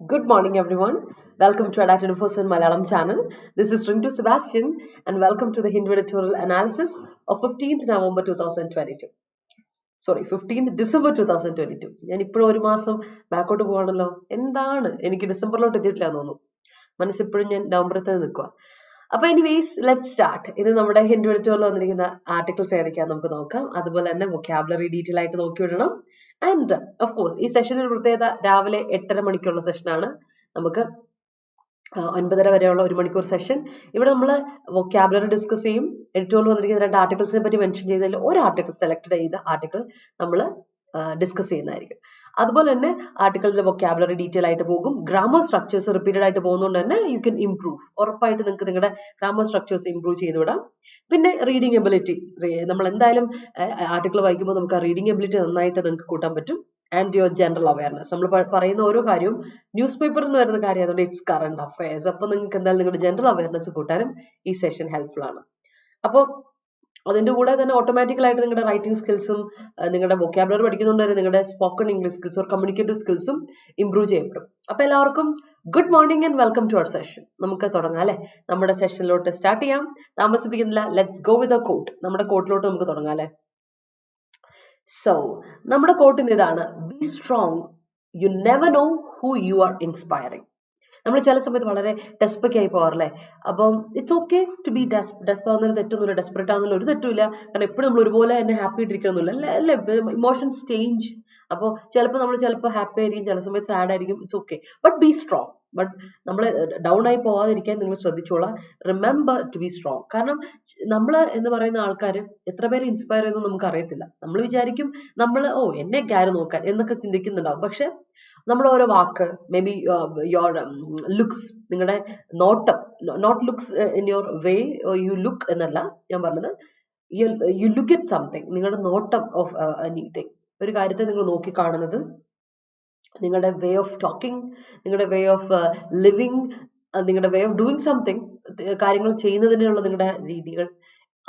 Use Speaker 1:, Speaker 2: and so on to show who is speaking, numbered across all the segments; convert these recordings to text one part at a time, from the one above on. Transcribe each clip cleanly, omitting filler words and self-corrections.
Speaker 1: Good morning, everyone. Welcome to Attendant Malayalam channel. This is Rintu Sebastian, and welcome to the Hindu editorial analysis of 15th November 2022. Sorry, 15th December 2022. ഞാൻ ഇപ്പോഴും ഒരു മാസം ബാക്കോട്ട് പോകണല്ലോ. എന്താണ് എനിക്ക് ഡിസംബറിലോട്ട് എത്തിയിട്ടില്ല എന്ന് തോന്നുന്നു. മനസ്സിപ്പോഴും ഞാൻ നവംബറിൽ തന്നെ നിൽക്കുക. അപ്പൊ എനിവേസ് ലെറ്റ് സ്റ്റാർട്ട്. ഇത് നമ്മുടെ ഹിന്ദു എഡിറ്റോറിയൽ വന്നിരിക്കുന്ന ആർട്ടിക്കിൾസ് ഏതൊക്കെയാന്ന് നമുക്ക് നോക്കാം. അതുപോലെ തന്നെ വൊക്കാബുലറി ഡീറ്റെയിൽ ആയിട്ട് നോക്കി വിടണം. ആൻഡ് ഓഫ് കോഴ്സ് ഈ സെഷനിൽ പ്രത്യേകത രാവിലെ 8:30 മണിക്കുള്ള സെഷനാണ്. നമുക്ക് 9:30 വരെയുള്ള 1 മണിക്കൂർ സെഷൻ. ഇവിടെ നമ്മൾ വൊക്കാബുലറി ഡിസ്കസ് ചെയ്യും. എഡിറ്റോറിയൽ വന്നിരിക്കുന്ന 2 ആർട്ടിക്കിൾസിനെ പറ്റി മെൻഷൻ ചെയ്തതിൽ ഒരു ആർട്ടിക്കിൾ സെലക്ട് ചെയ്ത ആർട്ടിക്കിൾ നമ്മൾ ഡിസ്കസ് ചെയ്യുന്നതായിരിക്കും. അതുപോലെ തന്നെ ആർട്ടിക്കിളിലെ വൊക്കാബുലറി ഡീറ്റെയിൽ ആയിട്ട് പോകും. ഗ്രാമർ സ്ട്രക്ചേഴ്സ് റിപ്പീറ്റഡ് ആയിട്ട് പോകുന്നതുകൊണ്ട് തന്നെ യു കെൻ ഇംപ്രൂവ്. ഉറപ്പായിട്ട് നിങ്ങൾക്ക് നിങ്ങളുടെ ഗ്രാമർ സ്ട്രക്ചേഴ്സ് ഇംപ്രൂവ് ചെയ്തു വിടാം. പിന്നെ റീഡിംഗ് എബിലിറ്റി, നമ്മൾ എന്തായാലും ആർട്ടിക്കിൾ വായിക്കുമ്പോൾ നമുക്ക് ആ റീഡിംഗ് എബിലിറ്റി നന്നായിട്ട് നിങ്ങൾക്ക് കൂട്ടാൻ പറ്റും. ആൻഡ് യുവർ ജനറൽ അവയർനെസ്, നമ്മൾ പറയുന്ന ഓരോ കാര്യവും ന്യൂസ് പേപ്പറിൽ നിന്ന് വരുന്ന കാര്യം അതുകൊണ്ട് ഇറ്റ്സ് കറണ്ട് അഫയേഴ്സ്. അപ്പൊ നിങ്ങൾക്ക് എന്തായാലും നിങ്ങളുടെ ജനറൽ അവയർനെസ് കൂട്ടാനും ഈ സെഷൻ ഹെൽപ്ഫുൾ ആണ്. അപ്പോൾ അതിന്റെ കൂടെ തന്നെ ഓട്ടോമാറ്റിക്കലായിട്ട് നിങ്ങളുടെ റൈറ്റിംഗ് സ്കിൽസും നിങ്ങളുടെ വൊക്കാബുലറി പഠിക്കുന്നതുകൊണ്ട് തന്നെ നിങ്ങളുടെ spoken English skills or communicative സ്കിൽസും ഇംപ്രൂവ് ചെയ്യപ്പെടും. അപ്പൊ എല്ലാവർക്കും good morning and welcome to our session. നമുക്ക് തുടങ്ങാം അല്ലെ, നമ്മുടെ സെഷനിലോട്ട് സ്റ്റാർട്ട് ചെയ്യാം. താമസിപ്പിക്കുന്നില്ല, let's go with a quote. നമ്മുടെ കോട്ടിലോട്ട് നമുക്ക് തുടങ്ങാം അല്ലെ. സോ നമ്മുടെ കോട്ടിന് ഇതാണ്: be strong, you never know who you are inspiring. നമ്മൾ ചില സമയത്ത് വളരെ ഡെസ്പെക്റ്റ് ആയി പോകാറല്ലേ. അപ്പം ഇറ്റ്സ് ഓക്കെ ടു ബി ഡെസ്പ് ആവുന്നതിൽ തെറ്റൊന്നുമില്ല, ഡെസ്പെറേറ്റ് ആവുന്നതിൽ ഒരു തെറ്റുമില്ല. കാരണം എപ്പോഴും നമ്മൾ ഒരുപോലെ തന്നെ ഹാപ്പി ആയിട്ടിരിക്കണമെന്നില്ല അല്ലേ. Emotions change. അപ്പോൾ ചിലപ്പോൾ ഹാപ്പി ആയിരിക്കും, ചില സമയത്ത് സാഡ് ആയിരിക്കും. It's okay, but be strong. But നമ്മൾ ഡൗൺ ആയി പോകാതിരിക്കാൻ നിങ്ങൾ ശ്രദ്ധിച്ചോളാം. Remember to be strong. കാരണം നമ്മൾ എന്ന് പറയുന്ന ആൾക്കാർ എത്ര പേര് ഇൻസ്പയർ ചെയ്യുന്നു നമുക്ക് അറിയത്തില്ല. നമ്മൾ വിചാരിക്കും നമ്മൾ എന്നെ ആര് നോക്കാൻ എന്നൊക്കെ ചിന്തിക്കുന്നുണ്ടാവും. പക്ഷെ നമ്മുടെ ഓരോ വാക്ക്, മേ ബി യുവർ ലുക്സ്, നിങ്ങളുടെ നോട്ടം, not looks in your way you look എന്നല്ല ഞാൻ പറഞ്ഞത്, യു ലുക്ക് അറ്റ് സംതിങ്. നിങ്ങളുടെ നോട്ടം ഓഫ് എനിത്തിങ്, ഒരു കാര്യത്തെ നിങ്ങൾ നോക്കി കാണുന്നത്, നിങ്ങളുടെ വേ ഓഫ് ടോക്കിംഗ്, നിങ്ങളുടെ വേ ഓഫ് ലിവിങ്, നിങ്ങളുടെ വേ ഓഫ് ഡൂയിങ് സംതിങ്, കാര്യങ്ങൾ ചെയ്യുന്നതിനുള്ള നിങ്ങളുടെ രീതികൾ,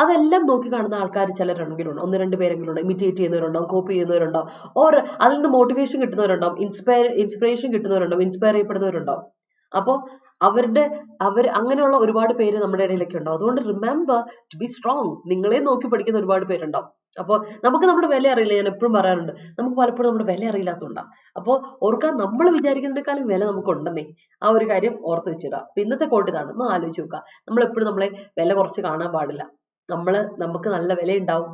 Speaker 1: അതെല്ലാം നോക്കി കാണുന്ന ആൾക്കാർ ചിലരെങ്കിലും ഉണ്ട്. 1-2 പേരെങ്കിലും ഉണ്ട്. ഇമിറ്റേറ്റ് ചെയ്യുന്നവരുണ്ടാവും, കോപ്പി ചെയ്യുന്നവരുണ്ടാവും, ഓർ അതിൽ നിന്ന് മോട്ടിവേഷൻ കിട്ടുന്നവരുണ്ടാവും, ഇൻസ്പിറേഷൻ കിട്ടുന്നവരുണ്ടാവും, ഇൻസ്പയർ ചെയ്യപ്പെടുന്നവരുണ്ടാവും. അപ്പോൾ അവർ അങ്ങനെയുള്ള ഒരുപാട് പേര് നമ്മുടെ ഇടയിലൊക്കെ ഉണ്ടാവും. അതുകൊണ്ട് റിമെമ്പർ ടു ബി സ്ട്രോങ്. നിങ്ങളെ നോക്കി പഠിക്കുന്ന ഒരുപാട് പേരുണ്ടാവും. അപ്പോൾ നമുക്ക് നമ്മുടെ വില അറിയില്ല. ഞാൻ എപ്പോഴും പറയാറുണ്ട്, നമുക്ക് പലപ്പോഴും നമ്മുടെ വില അറിയില്ലാത്തതുകൊണ്ടാണ്. അപ്പോൾ ഓർക്കാൻ, നമ്മൾ വിചാരിക്കുന്നതിനേക്കാളും വില നമുക്ക് ഉണ്ടെന്നേ. ആ ഒരു കാര്യം ഓർത്ത് വെച്ചിടുക. അപ്പൊ ഇന്നത്തെ കോട്ട് ഇതാണ്. ഒന്ന് ആലോചിച്ച് നോക്കുക. നമ്മൾ എപ്പോഴും നമ്മളെ വില കുറച്ച് കാണാൻ പാടില്ല. നമുക്ക് നല്ല വിലയുണ്ടാവും.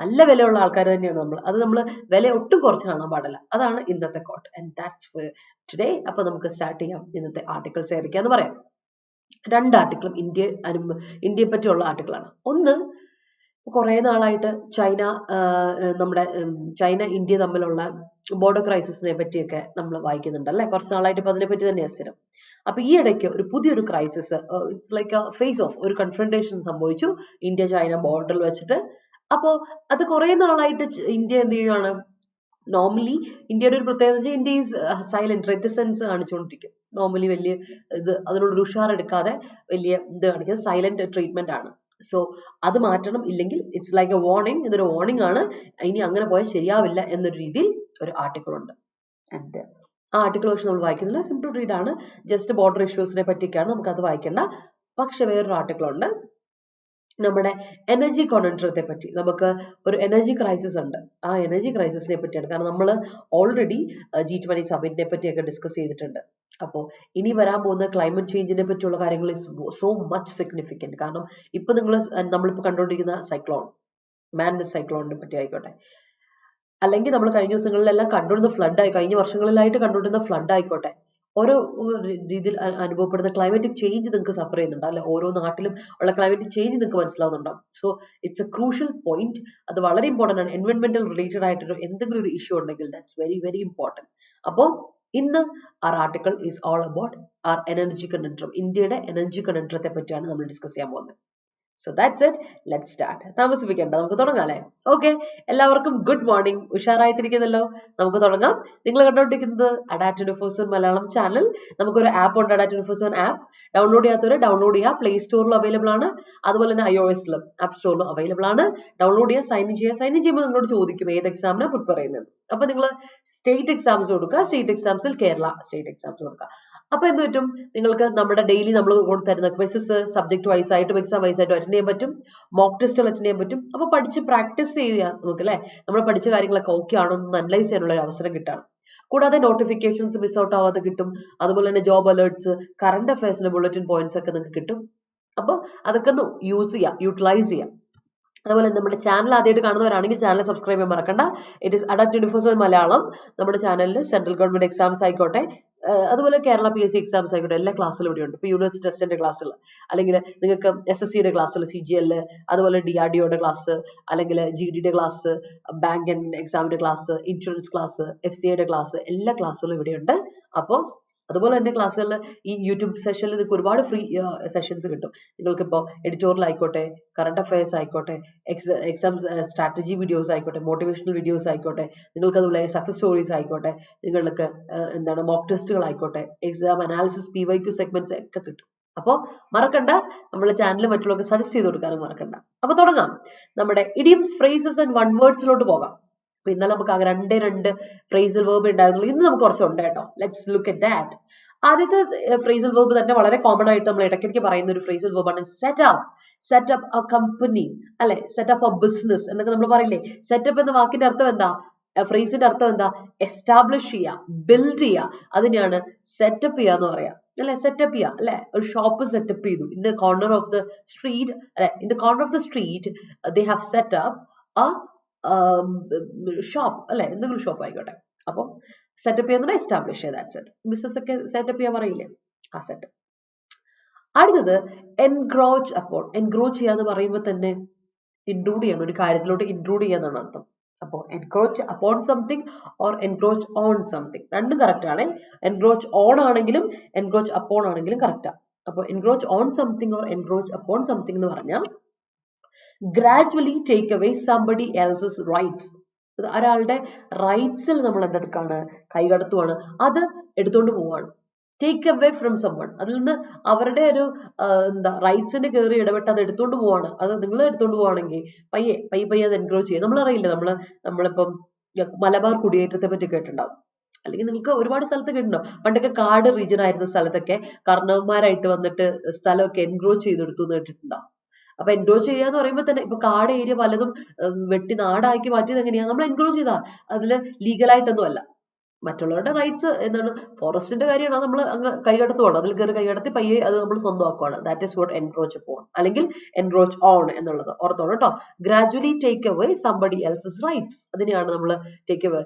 Speaker 1: നല്ല വിലയുള്ള ആൾക്കാർ തന്നെയാണ് നമ്മൾ. അത് നമ്മൾ വില ഒട്ടും കുറച്ച് കാണാൻ പാടില്ല. അതാണ് ഇന്നത്തെ quote. And that's for today. അപ്പൊ നമുക്ക് സ്റ്റാർട്ട് ചെയ്യാം. ഇന്നത്തെ ആർട്ടിക്കിൾസ് ഏതൊക്കെയാന്ന് പറയാം. 2 ആർട്ടിക്കിളും ഇന്ത്യയെ പറ്റിയുള്ള ആർട്ടിക്കിളാണ്. ഒന്ന്, കുറെ നാളായിട്ട് ചൈന ഇന്ത്യ തമ്മിലുള്ള ബോർഡർ ക്രൈസിസിനെ പറ്റിയൊക്കെ നമ്മൾ വായിക്കുന്നുണ്ട് അല്ലെ. കുറച്ച് നാളായിട്ട് ഇപ്പൊ അതിനെ പറ്റി തന്നെയാണ് സ്ഥിരം. അപ്പൊ ഈ ഇടയ്ക്ക് ഒരു പുതിയൊരു crisis, it's like a face off ഒരു കൺഫ്രണ്ടേഷൻ സംഭവിച്ചു ഇന്ത്യ ചൈന ബോർഡറിൽ വെച്ചിട്ട്. അപ്പോ അത് കുറെ നാളായിട്ട് ഇന്ത്യ എന്ത് ചെയ്യുകയാണ്, നോർമലി ഇന്ത്യയുടെ ഒരു പ്രത്യേകത വെച്ചാൽ ഇന്ത്യ ഈസ് സൈലന്റ്, റെറ്റിസൻസ് കാണിച്ചുകൊണ്ടിരിക്കും. നോർമലി വലിയ അതിനോട് ഉഷാർ എടുക്കാതെ വലിയ കാണിക്കുന്നത് സൈലന്റ് ട്രീറ്റ്മെന്റ് ആണ്. സോ അത് മാറ്റണം. ഇല്ലെങ്കിൽ ഇറ്റ്സ് ലൈക്ക് എ വാർണിംഗ്. ഇതൊരു വാർണിംഗ് ആണ്, ഇനി അങ്ങനെ പോയാൽ ശരിയാവില്ല എന്നൊരു രീതിയിൽ ഒരു ആർട്ടിക്കിൾ ഉണ്ട്. ആൻഡ് ആ ആർട്ടിക്കിൾ പക്ഷെ നമ്മൾ വായിക്കുന്നില്ല, സിമ്പിൾ റീഡ് ആണ്. ജസ്റ്റ് ബോർഡർ ഇഷ്യൂസിനെ പറ്റിയൊക്കെയാണ്, നമുക്ക് അത് വായിക്കേണ്ട. പക്ഷെ വേറൊരു ആർട്ടിക്കിൾ ഉണ്ട് നമ്മുടെ എനർജി കോൺട്രത്തെ പറ്റി. നമുക്ക് ഒരു എനർജി ക്രൈസിസ് ഉണ്ട്. ആ എനർജി ക്രൈസിസിനെ പറ്റിയാണ്. കാരണം നമ്മൾ ഓൾറെഡി G20 സമ്മിറ്റിനെ പറ്റിയൊക്കെ ഡിസ്കസ് ചെയ്തിട്ടുണ്ട്. അപ്പോൾ ഇനി വരാൻ പോകുന്ന ക്ലൈമറ്റ് ചേഞ്ചിനെ പറ്റിയുള്ള കാര്യങ്ങൾ സോ മച്ച് സിഗ്നിഫിക്കൻറ്റ്. കാരണം ഇപ്പൊ നമ്മളിപ്പോൾ കണ്ടുകൊണ്ടിരിക്കുന്ന സൈക്ലോൺ, മാൻഡസ് സൈക്ലോണിനെ പറ്റി ആയിക്കോട്ടെ, അല്ലെങ്കിൽ നമ്മൾ കഴിഞ്ഞ ദിവസങ്ങളിലെല്ലാം കണ്ടുകൊണ്ടിരുന്ന ഫ്ലഡ് കഴിഞ്ഞ വർഷങ്ങളിലായിട്ട് കണ്ടുകൊണ്ടിരുന്ന ഫ്ലഡ് ആയിക്കോട്ടെ, ഓരോ രീതിയിൽ അനുഭവപ്പെടുന്ന ക്ലൈമാറ്റിക് ചേഞ്ച് നിങ്ങൾക്ക് സഫർ ചെയ്യുന്നുണ്ട് അല്ലെ. ഓരോ നാട്ടിലും ഉള്ള ക്ലൈമാറ്റിക് ചേഞ്ച് നിങ്ങൾക്ക് മനസ്സിലാവുന്നുണ്ടാവും. So it's a crucial point. അത് വളരെ ഇമ്പോർട്ടൻ്റ് ആണ്. എൻവയോൺമെന്റൽ റിലേറ്റഡ് ആയിട്ടൊരു എന്തെങ്കിലും ഒരു ഇഷ്യൂ ഉണ്ടെങ്കിൽ ദാറ്റ്സ് വെരി വെരി ഇമ്പോർട്ടൻറ്റ്. അപ്പോൾ ഇന്ന് our article is all about our energy conundrum. ഇന്ത്യയുടെ എനർജി കണ്ടൻട്രത്തെ പറ്റിയാണ് നമ്മൾ ഡിസ്കസ് ചെയ്യാൻ പോകുന്നത്. So that's it. Let's start. താമസിപ്പിക്കണ്ട, നമുക്ക് തുടങ്ങാം അല്ലേ? ഓക്കെ, എല്ലാവർക്കും ഗുഡ് മോർണിംഗ്. ഉഷാറായിട്ടിരിക്കുന്നല്ലോ. നമുക്ക് തുടങ്ങാം. നിങ്ങൾ കണ്ടുകൊണ്ടിരിക്കുന്നത് Attendant മലയാളം ചാനൽ. നമുക്കൊരു ആപ്പ് ഉണ്ട്, Attendant ആപ്പ്. ഡൗൺലോഡ് ചെയ്യാത്തവര് ഡൗൺലോഡ് ചെയ്യുക. പ്ലേ സ്റ്റോറിൽ അവൈലബിൾ ആണ്, അതുപോലെ തന്നെ iOS-ലും ആപ്പ് സ്റ്റോറിലും അവൈലബിൾ ആണ്. ഡൗൺലോഡ് ചെയ്യുക, സൈൻ ഇൻ ചെയ്യുക. സൈൻ ഇൻ ചെയ്യുമ്പോൾ നിങ്ങളോട് ചോദിക്കും ഏത് എക്സാമിനാണ് പ്രിപ്പയർ ചെയ്യുന്നത്. അപ്പൊ നിങ്ങൾ സ്റ്റേറ്റ് എക്സാംസ് കൊടുക്കുക. സ്റ്റേറ്റ് എക്സാംസിൽ കേരള സ്റ്റേറ്റ് എക്സാംസ് കൊടുക്കുക. അപ്പൊ എന്ത് പറ്റും, നിങ്ങൾക്ക് നമ്മുടെ ഡെയിലി നമ്മൾ തരുന്ന ക്വസസ് സബ്ജക്ട് വൈസ് ആയിട്ടും എക്സാം വൈസ് ആയിട്ടും അറ്റൻഡ് ചെയ്യാൻ പറ്റും. മോക്ക് ടെസ്റ്റുകൾ അറ്റൻഡ് ചെയ്യാൻ പറ്റും. അപ്പൊ പഠിച്ച് പ്രാക്ടീസ് ചെയ്യുക നമുക്ക് അല്ലെ, നമ്മൾ പഠിച്ച കാര്യങ്ങളൊക്കെ ഓക്കെ ആണോ എന്ന് അനലൈസ് ചെയ്യാനുള്ള ഒരു അവസരം കിട്ടാണ്. കൂടാതെ നോട്ടിഫിക്കേഷൻസ് മിസ് ഔട്ട് ആവാതെ കിട്ടും. അതുപോലെ തന്നെ ജോബ് അലേർട്സ്, കറണ്ട് അഫയേഴ്സിന്റെ ബുള്ളറ്റിൻ പോയിന്റ്സ് ഒക്കെ നിങ്ങൾക്ക് കിട്ടും. അപ്പൊ അതൊക്കെ ഒന്ന് യൂസ് ചെയ്യാം, യൂട്ടിലൈസ് ചെയ്യാം. അതുപോലെ നമ്മുടെ ചാനൽ ആദ്യമായിട്ട് കാണുന്നവരാണെങ്കിൽ ചാനൽ സബ്സ്ക്രൈബ് ചെയ്യാൻ മറക്കണ്ട. It is Attendant Malayalam. നമ്മുടെ ചാനലിൽ സെൻട്രൽ ഗവൺമെന്റ് എക്സാംസ് ആയിക്കോട്ടെ, അതുപോലെ കേരള PSC എക്സാംസ് ആയിക്കോട്ടെ, എല്ലാ ക്ലാസ്സിലും ഇവിടെ ഉണ്ട്. ഇപ്പൊ യൂണിവേഴ്സിറ്റി ടെസ്റ്റിന്റെ ക്ലാസ്സുകൾ, അല്ലെങ്കിൽ നിങ്ങൾക്ക് SSCയുടെ ക്ലാസ്സുകൾ, CGL, അതുപോലെ DRDOയുടെ ക്ലാസ്, അല്ലെങ്കിൽ GDയുടെ ക്ലാസ്, ബാങ്ക് ആൻഡ് എക്സാമിന്റെ ക്ലാസ്, ഇൻഷുറൻസ് ക്ലാസ്, FCAയുടെ ക്ലാസ്, എല്ലാ ക്ലാസ്സുകളും ഇവിടെയുണ്ട്. അപ്പോൾ അതുപോലെ തന്നെ ക്ലാസ്സുകളിൽ ഈ യൂട്യൂബ് സെഷനിൽ നിങ്ങൾക്ക് ഒരുപാട് ഫ്രീ സെഷൻസ് കിട്ടും. നിങ്ങൾക്കിപ്പോൾ എഡിറ്റോറിയൽ ആയിക്കോട്ടെ, കറണ്ട് അഫയേഴ്സ് ആയിക്കോട്ടെ, എക്സാം സ്ട്രാറ്റജി വീഡിയോസ് ആയിക്കോട്ടെ, മോട്ടിവേഷണൽ വീഡിയോസ് ആയിക്കോട്ടെ, നിങ്ങൾക്ക് അതുപോലെ സക്സസ് സ്റ്റോറീസ് ആയിക്കോട്ടെ, നിങ്ങൾക്ക് എന്താണ് മോക്ക് ടെസ്റ്റുകൾ ആയിക്കോട്ടെ, എക്സാം അനാലിസിസ്, PYQ സെഗ്മെന്റ്സ് ഒക്കെ കിട്ടും. അപ്പോൾ മറക്കണ്ട, നമ്മുടെ ചാനൽ മറ്റുള്ളവർക്ക് സജസ്റ്റ് ചെയ്ത് കൊടുക്കാനും മറക്കണ്ട. അപ്പൊ തുടങ്ങാം. നമ്മുടെ ഇഡിയംസ്, ഫ്രേസസ് ആൻഡ് വൺ വേർഡ്സിലോട്ട് പോകാം. അപ്പൊ ഇന്നലെ നമുക്ക് ആകെ രണ്ട് ഫ്രേസൽ വേർബ് ഉണ്ടായിരുന്നുള്ളൂ. ഇന്ന് നമുക്ക് കുറച്ചുണ്ട് കേട്ടോ. Let's look at that. ആദ്യത്തെ ഫ്രേസൽ വേർബ് തന്നെ വളരെ കോമൺ ആയിട്ട് നമ്മൾ ഇടയ്ക്കിടയ്ക്ക് പറയുന്ന ഒരു ഫ്രേസൽ വേർബാണ് സെറ്റപ്പ് എ കമ്പനി അല്ലെ, സെറ്റപ്പ് എ ബിസിനസ് എന്നൊക്കെ നമ്മൾ പറയില്ലേ. സെറ്റപ്പ് എന്ന വാക്കിന്റെ അർത്ഥം എന്താ, ഫ്രേസിന്റെ അർത്ഥം എന്താ, എസ്റ്റാബ്ലിഷ് ചെയ്യുക, ബിൽഡ് ചെയ്യുക. അതിനെയാണ് സെറ്റപ്പ് ചെയ്യുക എന്ന് പറയാം അല്ലെ. സെറ്റപ്പ് ചെയ്യുക അല്ലെ, ഒരു ഷോപ്പ് സെറ്റപ്പ് ചെയ്തു. In the corner of the street അല്ലെ, in the corner of the street they have set up a shop അല്ലെ, എന്തെങ്കിലും ഷോപ്പ് ആയിക്കോട്ടെ. അപ്പം സെറ്റപ്പ് ചെയ്യുന്നത് എസ്റ്റാബ്ലിഷ് ചെയ്ത ബിസിനസ് ഒക്കെ സെറ്റപ്പ് ചെയ്യാൻ പറയില്ലേ, ആ സെറ്റപ്പ്. അടുത്തത് എൻക്രോച്ച് അപ്പോൺ. എൻക്രോച്ച് ചെയ്യാന്ന് പറയുമ്പോൾ തന്നെ ഇൻക്ലൂഡ് ചെയ്യണം, ഒരു കാര്യത്തിലോട്ട് ഇൻക്ലൂഡ് ചെയ്യാന്നാണ് അർത്ഥം. അപ്പോൾ encroach upon something or encroach on something രണ്ടും കറക്റ്റ് ആണ്. എൻക്രോച്ച് ഓൺ ആണെങ്കിലും എൻക്രോച്ച് അപ്പോൺ ആണെങ്കിലും കറക്റ്റാണ്. അപ്പോൾ encroach on something or encroach upon something എന്ന് പറഞ്ഞാൽ gradually take away somebody else's rights. ഒരാളുടെ റൈറ്റ്സിൽ നമ്മൾ എന്തെടുക്കാണ്, കൈകടത്തുവാണ്, അത് എടുത്തോണ്ട് പോവാണ്. ടേക്ക് അവേ ഫ്രം സംവൺ, അതിൽ നിന്ന് അവരുടെ ഒരു റൈറ്റ്സിന്റെ കയറി ഇടപെട്ട് അത് എടുത്തോണ്ട് പോവാണ്. അത് നിങ്ങൾ എടുത്തോണ്ട് പോവാണെങ്കിൽ പയ്യെ അത് എൻക്രോച്ച് ചെയ്യും. നമ്മളറിയില്ല, നമ്മളിപ്പം മലബാർ കുടിയേറ്റത്തെ പറ്റി കേട്ടിട്ടുണ്ടാവും, അല്ലെങ്കിൽ നിങ്ങൾക്ക് ഒരുപാട് സ്ഥലത്ത് കേട്ടിട്ടുണ്ടാവും. പണ്ടൊക്കെ കാട് റീജിയൻ ആയിരുന്ന സ്ഥലത്തൊക്കെ കർണവന്മാരായിട്ട് വന്നിട്ട് സ്ഥലമൊക്കെ എൻക്രോച്ച് ചെയ്തെടുത്തു എന്ന് കേട്ടിട്ടുണ്ടാവും. അപ്പൊ എൻക്രോച്ച് ചെയ്യാന്ന് പറയുമ്പോൾ തന്നെ ഇപ്പൊ കാട് ഏരിയ പലതും വെട്ടി നാടാക്കി മാറ്റിയത് എങ്ങനെയാ, നമ്മൾ എൻക്രോച്ച് ചെയ്താ അതില് ലീഗലായിട്ടൊന്നും അല്ല. മറ്റുള്ളവരുടെ റൈറ്റ്സ് എന്താണ്, ഫോറസ്റ്റിന്റെ കാര്യമാണ്, നമ്മൾ അങ്ങ് കൈകടത്തുവാണ്, അതിൽ കയറി കൈകടത്തി പയ്യെ അത് നമ്മൾ സ്വന്തമാക്കുവാണ്. That is what encroach upon അല്ലെങ്കിൽ എൻക്രോച്ച് ഓൺ എന്നുള്ളത് ഓർത്തോണം കേട്ടോ. Gradually take away somebody else's rights, അതിനെയാണ് നമ്മൾ ടേക്ക് അവേ,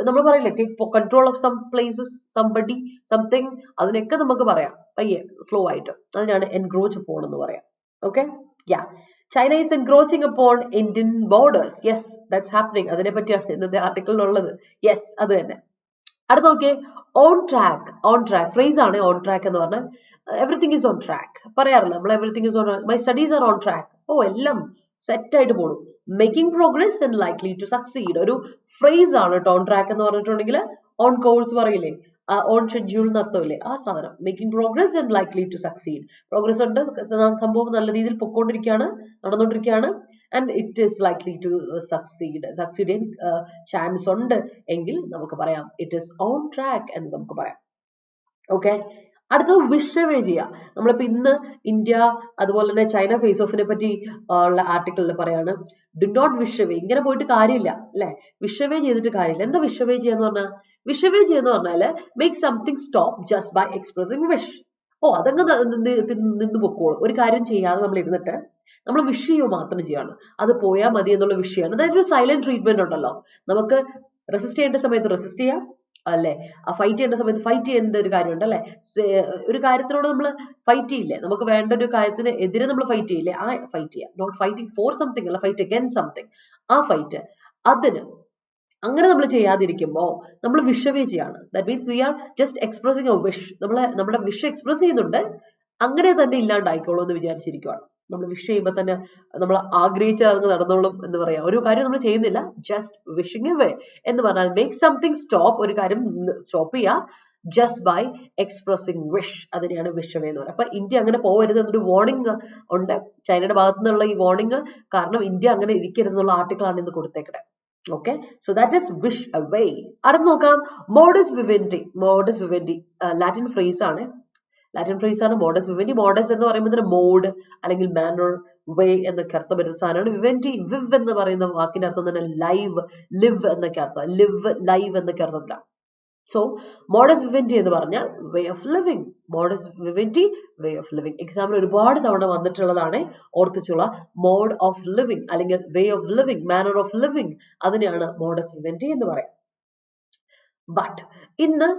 Speaker 1: നമ്മൾ പറയില്ലേ take control of some places, somebody, something, അതിനൊക്കെ നമുക്ക് പറയാം പയ്യെ സ്ലോ ആയിട്ട്. അതിനാണ് എൻക്രോച്ച് അപ്പോൺ എന്ന് പറയാം. Okay, yeah, China is encroaching upon Indian borders. Yes, that's happening. അതിനെ പറ്റിയാണ് ഇന്നത്തെ ആർട്ടിക്കിളിലുള്ളത്. യെസ്, അത് തന്നെ. അടുത്ത നോക്കിയേ, on track. On track phrase ആണ് ഓൺ ട്രാക്ക് എന്ന് പറഞ്ഞാൽ. എവറിത്തിങ് ഈസ് ഓൺ ട്രാക്ക് പറയാറില്ല നമ്മൾ. Everything is on, my studies are on track. Oh, എല്ലാം സെറ്റ് ആയിട്ട് പോണു. Making progress and likely to succeed ഒരു ഫ്രേസ് ആണ് കേട്ടോ. ഓൺ ട്രാക്ക് എന്ന് പറഞ്ഞിട്ടുണ്ടെങ്കിൽ ഓൺ കോഴ്സ് പറയില്ലേ, ഓൺ ഷെഡ്യൂൾ എന്നർത്ഥമില്ലേ, ആ സാധനം. Making progress and likely to succeed. Progress ഉണ്ട്, സംഭവം നല്ല രീതിയിൽ പൊക്കോണ്ടിരിക്കുകയാണ്, നടന്നുകൊണ്ടിരിക്കുകയാണ്. And it is likely to succeed ചെയ്യാൻ ചാൻസ് ഉണ്ട് എങ്കിൽ നമുക്ക് പറയാം ഇറ്റ് ഈസ് ഓൺ ട്രാക്ക് എന്ന് നമുക്ക് പറയാം. ഓക്കെ, അടുത്തത് വിഷ് അവേ ചെയ്യുക. നമ്മളിപ്പോ ഇന്ന് ഇന്ത്യ അതുപോലെ തന്നെ ചൈന ഫേസ് ഓഫിനെ പറ്റി ഉള്ള ആർട്ടിക്കിളിൽ പറയാണ്, ഡു നോട്ട് വിഷ് അവേ. ഇങ്ങനെ പോയിട്ട് കാര്യമില്ല അല്ലെ, വിഷ് അവേ ചെയ്തിട്ട് കാര്യമില്ല. എന്താ വിഷ് അവേ ചെയ്യാന്ന് പറഞ്ഞാൽ, വിഷ് അവേ ചെയ്യാന്ന് പറഞ്ഞാല് make something stop just by expressing wish. Oh, അതങ്ങ് നിന്ന് പൊക്കോളും. ഒരു കാര്യം ചെയ്യാതെ നമ്മൾ ഇരുന്നിട്ട് നമ്മൾ വിഷ് ചെയ്യുക മാത്രം ചെയ്യാണ്, അത് പോയാൽ മതി എന്നുള്ള വിഷയമാണ്. അതായത് ഒരു സൈലന്റ് ട്രീറ്റ്മെന്റ് ഉണ്ടല്ലോ. നമുക്ക് റെസിസ്റ്റ് ചെയ്യേണ്ട സമയത്ത് റെസിസ്റ്റ് ചെയ്യാം അല്ലെ, ഫൈറ്റ് ചെയ്യേണ്ട സമയത്ത് ഫൈറ്റ് ചെയ്യേണ്ട ഒരു കാര്യമുണ്ട് അല്ലെ. ഒരു കാര്യത്തിനോട് നമ്മൾ ഫൈറ്റ് ചെയ്യില്ലേ, നമുക്ക് വേണ്ട ഒരു കാര്യത്തിന് എതിരെ നമ്മൾ ഫൈറ്റ് ചെയ്യില്ലേ, ആ ഫൈറ്റ് ചെയ്യാം. നോട്ട് ഫൈറ്റിംഗ് ഫോർ സംതിങ് അല്ല, ഫൈറ്റ് അഗൈൻസ്റ്റ് സംതിങ്, ആ ഫൈറ്റ്. അതിന് അങ്ങനെ നമ്മൾ ചെയ്യാതിരിക്കുമ്പോൾ നമ്മൾ വിഷ് അവേ ചെയ്യാണ്. That means we are just expressing A wish. നമ്മുടെ വിഷ് എക്സ്പ്രസ് ചെയ്യുന്നുണ്ട്, അങ്ങനെ തന്നെ ഇല്ലാണ്ടായിക്കോളൂ എന്ന് വിചാരിച്ചിരിക്കുവാണ്. നമ്മൾ വിഷ് ചെയ്യുമ്പോൾ തന്നെ നമ്മൾ ആഗ്രഹിച്ച അങ്ങ് നടന്നോളും എന്ന് പറയാം. ഒരു കാര്യം നമ്മൾ ചെയ്യുന്നില്ല, ജസ്റ്റ് വിഷിംഗ് എവേ എന്ന് പറഞ്ഞാൽ മേക്ക് സംതിങ് സ്റ്റോപ്പ്, ഒരു കാര്യം സ്റ്റോപ്പ് ചെയ്യുക ജസ്റ്റ് ബൈ എക്സ്പ്രസിംഗ് വിഷ്, അതിനെയാണ് വിഷ് അവേ എന്ന് പറയുന്നത്. അപ്പൊ ഇന്ത്യ അങ്ങനെ പോകരുത് എന്നൊരു വാർണിംഗ് ഉണ്ട് ചൈനയുടെ ഭാഗത്തു നിന്നുള്ള ഈ വാർണിംഗ് കാരണം ഇന്ത്യ അങ്ങനെ ഇരിക്കരുതെന്നുള്ള ആർട്ടിക്കിളാണ് ഇന്ന് കൊടുത്തേക്കുന്നത്. Okay, so that is wish away. അടുത്ത് നോക്കാം, modus vivendi. Modus vivendi Latin phrase ആണ്. ലാറ്റിൻ ഫ്രേസ് ആണ് modus vivendi. modus എന്ന് പറയുമ്പോൾ മോഡ് അല്ലെങ്കിൽ മാനർ, വേ എന്നൊക്കെ അർത്ഥം വരുന്ന സാധനമാണ്. വിവെന്റി, വിവ് എന്ന് പറയുന്ന വാക്കിന്റെ അർത്ഥം തന്നെ ലൈവ്, ലിവ് എന്നൊക്കെ അർത്ഥം, ലിവ്, ലൈവ് എന്നൊക്കെ അർത്ഥത്തിലാണ്. So modus vivendi എന്ന് പറഞ്ഞാൽ way of living. modus vivendi, way of living. എക്സാമിൽ ഒരുപാട് തവണ വന്നിട്ടുള്ളതാണ്, ഓർത്തിച്ചുള്ള. മോഡ് ഓഫ് ലിവിംഗ് അല്ലെങ്കിൽ വേ of living, manner of living, അതിനെയാണ് modus vivendi എന്ന് പറയാം. But ഇന്ന്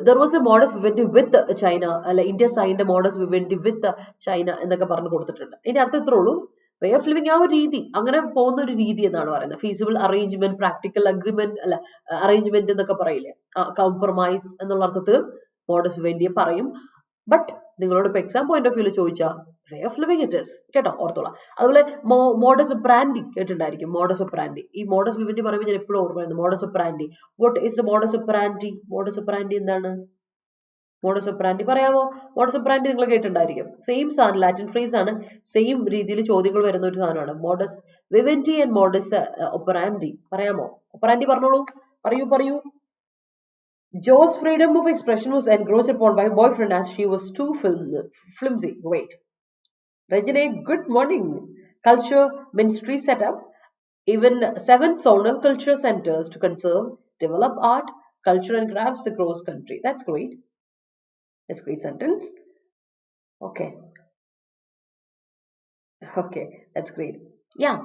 Speaker 1: there was a modus vivendi with China, അല്ല India signed a modus vivendi with China എന്നൊക്കെ പറഞ്ഞു കൊടുത്തിട്ടുണ്ട്. ഇതിന്റെ അർത്ഥം ഇത്രേ ഉള്ളൂ, വേ ഓഫ് ലിവിംഗ് ആ ഒരു രീതി, അങ്ങനെ പോകുന്ന ഒരു രീതി എന്നാണ് പറയുന്നത്. ഫീസിബിൾ അറേഞ്ച്മെന്റ്, പ്രാക്ടിക്കൽ അഗ്രിമെന്റ്, അല്ല അറേഞ്ച്മെന്റ് എന്നൊക്കെ പറയില്ലേ, കോംപ്രമൈസ് എന്നുള്ള അർത്ഥത്തിൽ മോഡസ് വിവെന്റിയെ പറയും. ബട്ട് നിങ്ങളോട് ഇപ്പൊ എക്സാം പോയിന്റ് ഓഫ് വ്യൂല് ചോദിച്ചാൽ way of living it is, കേട്ടോ, ഓർത്തോളാം. അതുപോലെ മോഡസ് ഒപ്രാൻഡി കേട്ടിട്ടുണ്ടായിരിക്കും. മോഡസ് ഒപ്രാൻഡി, ഈ മോഡസ് വിവെന്റി പറയുമ്പോൾ ഞാൻ എപ്പോഴും ഓർമ്മ, modus operandi. What is the modus operandi? Modus operandi എന്താണ്? മോഡസ് ഒപ്രാൻഡി പറയാമോ? മോഡസ് ഒപ്രാൻഡി നിങ്ങൾ കേട്ടിട്ടുണ്ടായിരിക്കും. സെയിം സാധനം, ലാറ്റിൻ ഫ്രേസ് ആണ്, സെയിം രീതിയിൽ ചോദ്യങ്ങൾ വരുന്ന ഒരു സാധനമാണ്. Modus vivendi and modus operandi പറയാമോ? ഒപ്രാൻഡി പറഞ്ഞോളൂ, പറയൂ. Jo's freedom of expression was encroached upon by boyfriend as she was too flimsy. Great. Regine, good morning. Culture ministry set up even 7 zonal culture centers to conserve, develop art, culture and crafts across country. That's great. That's a great sentence. Okay, that's great. Yeah,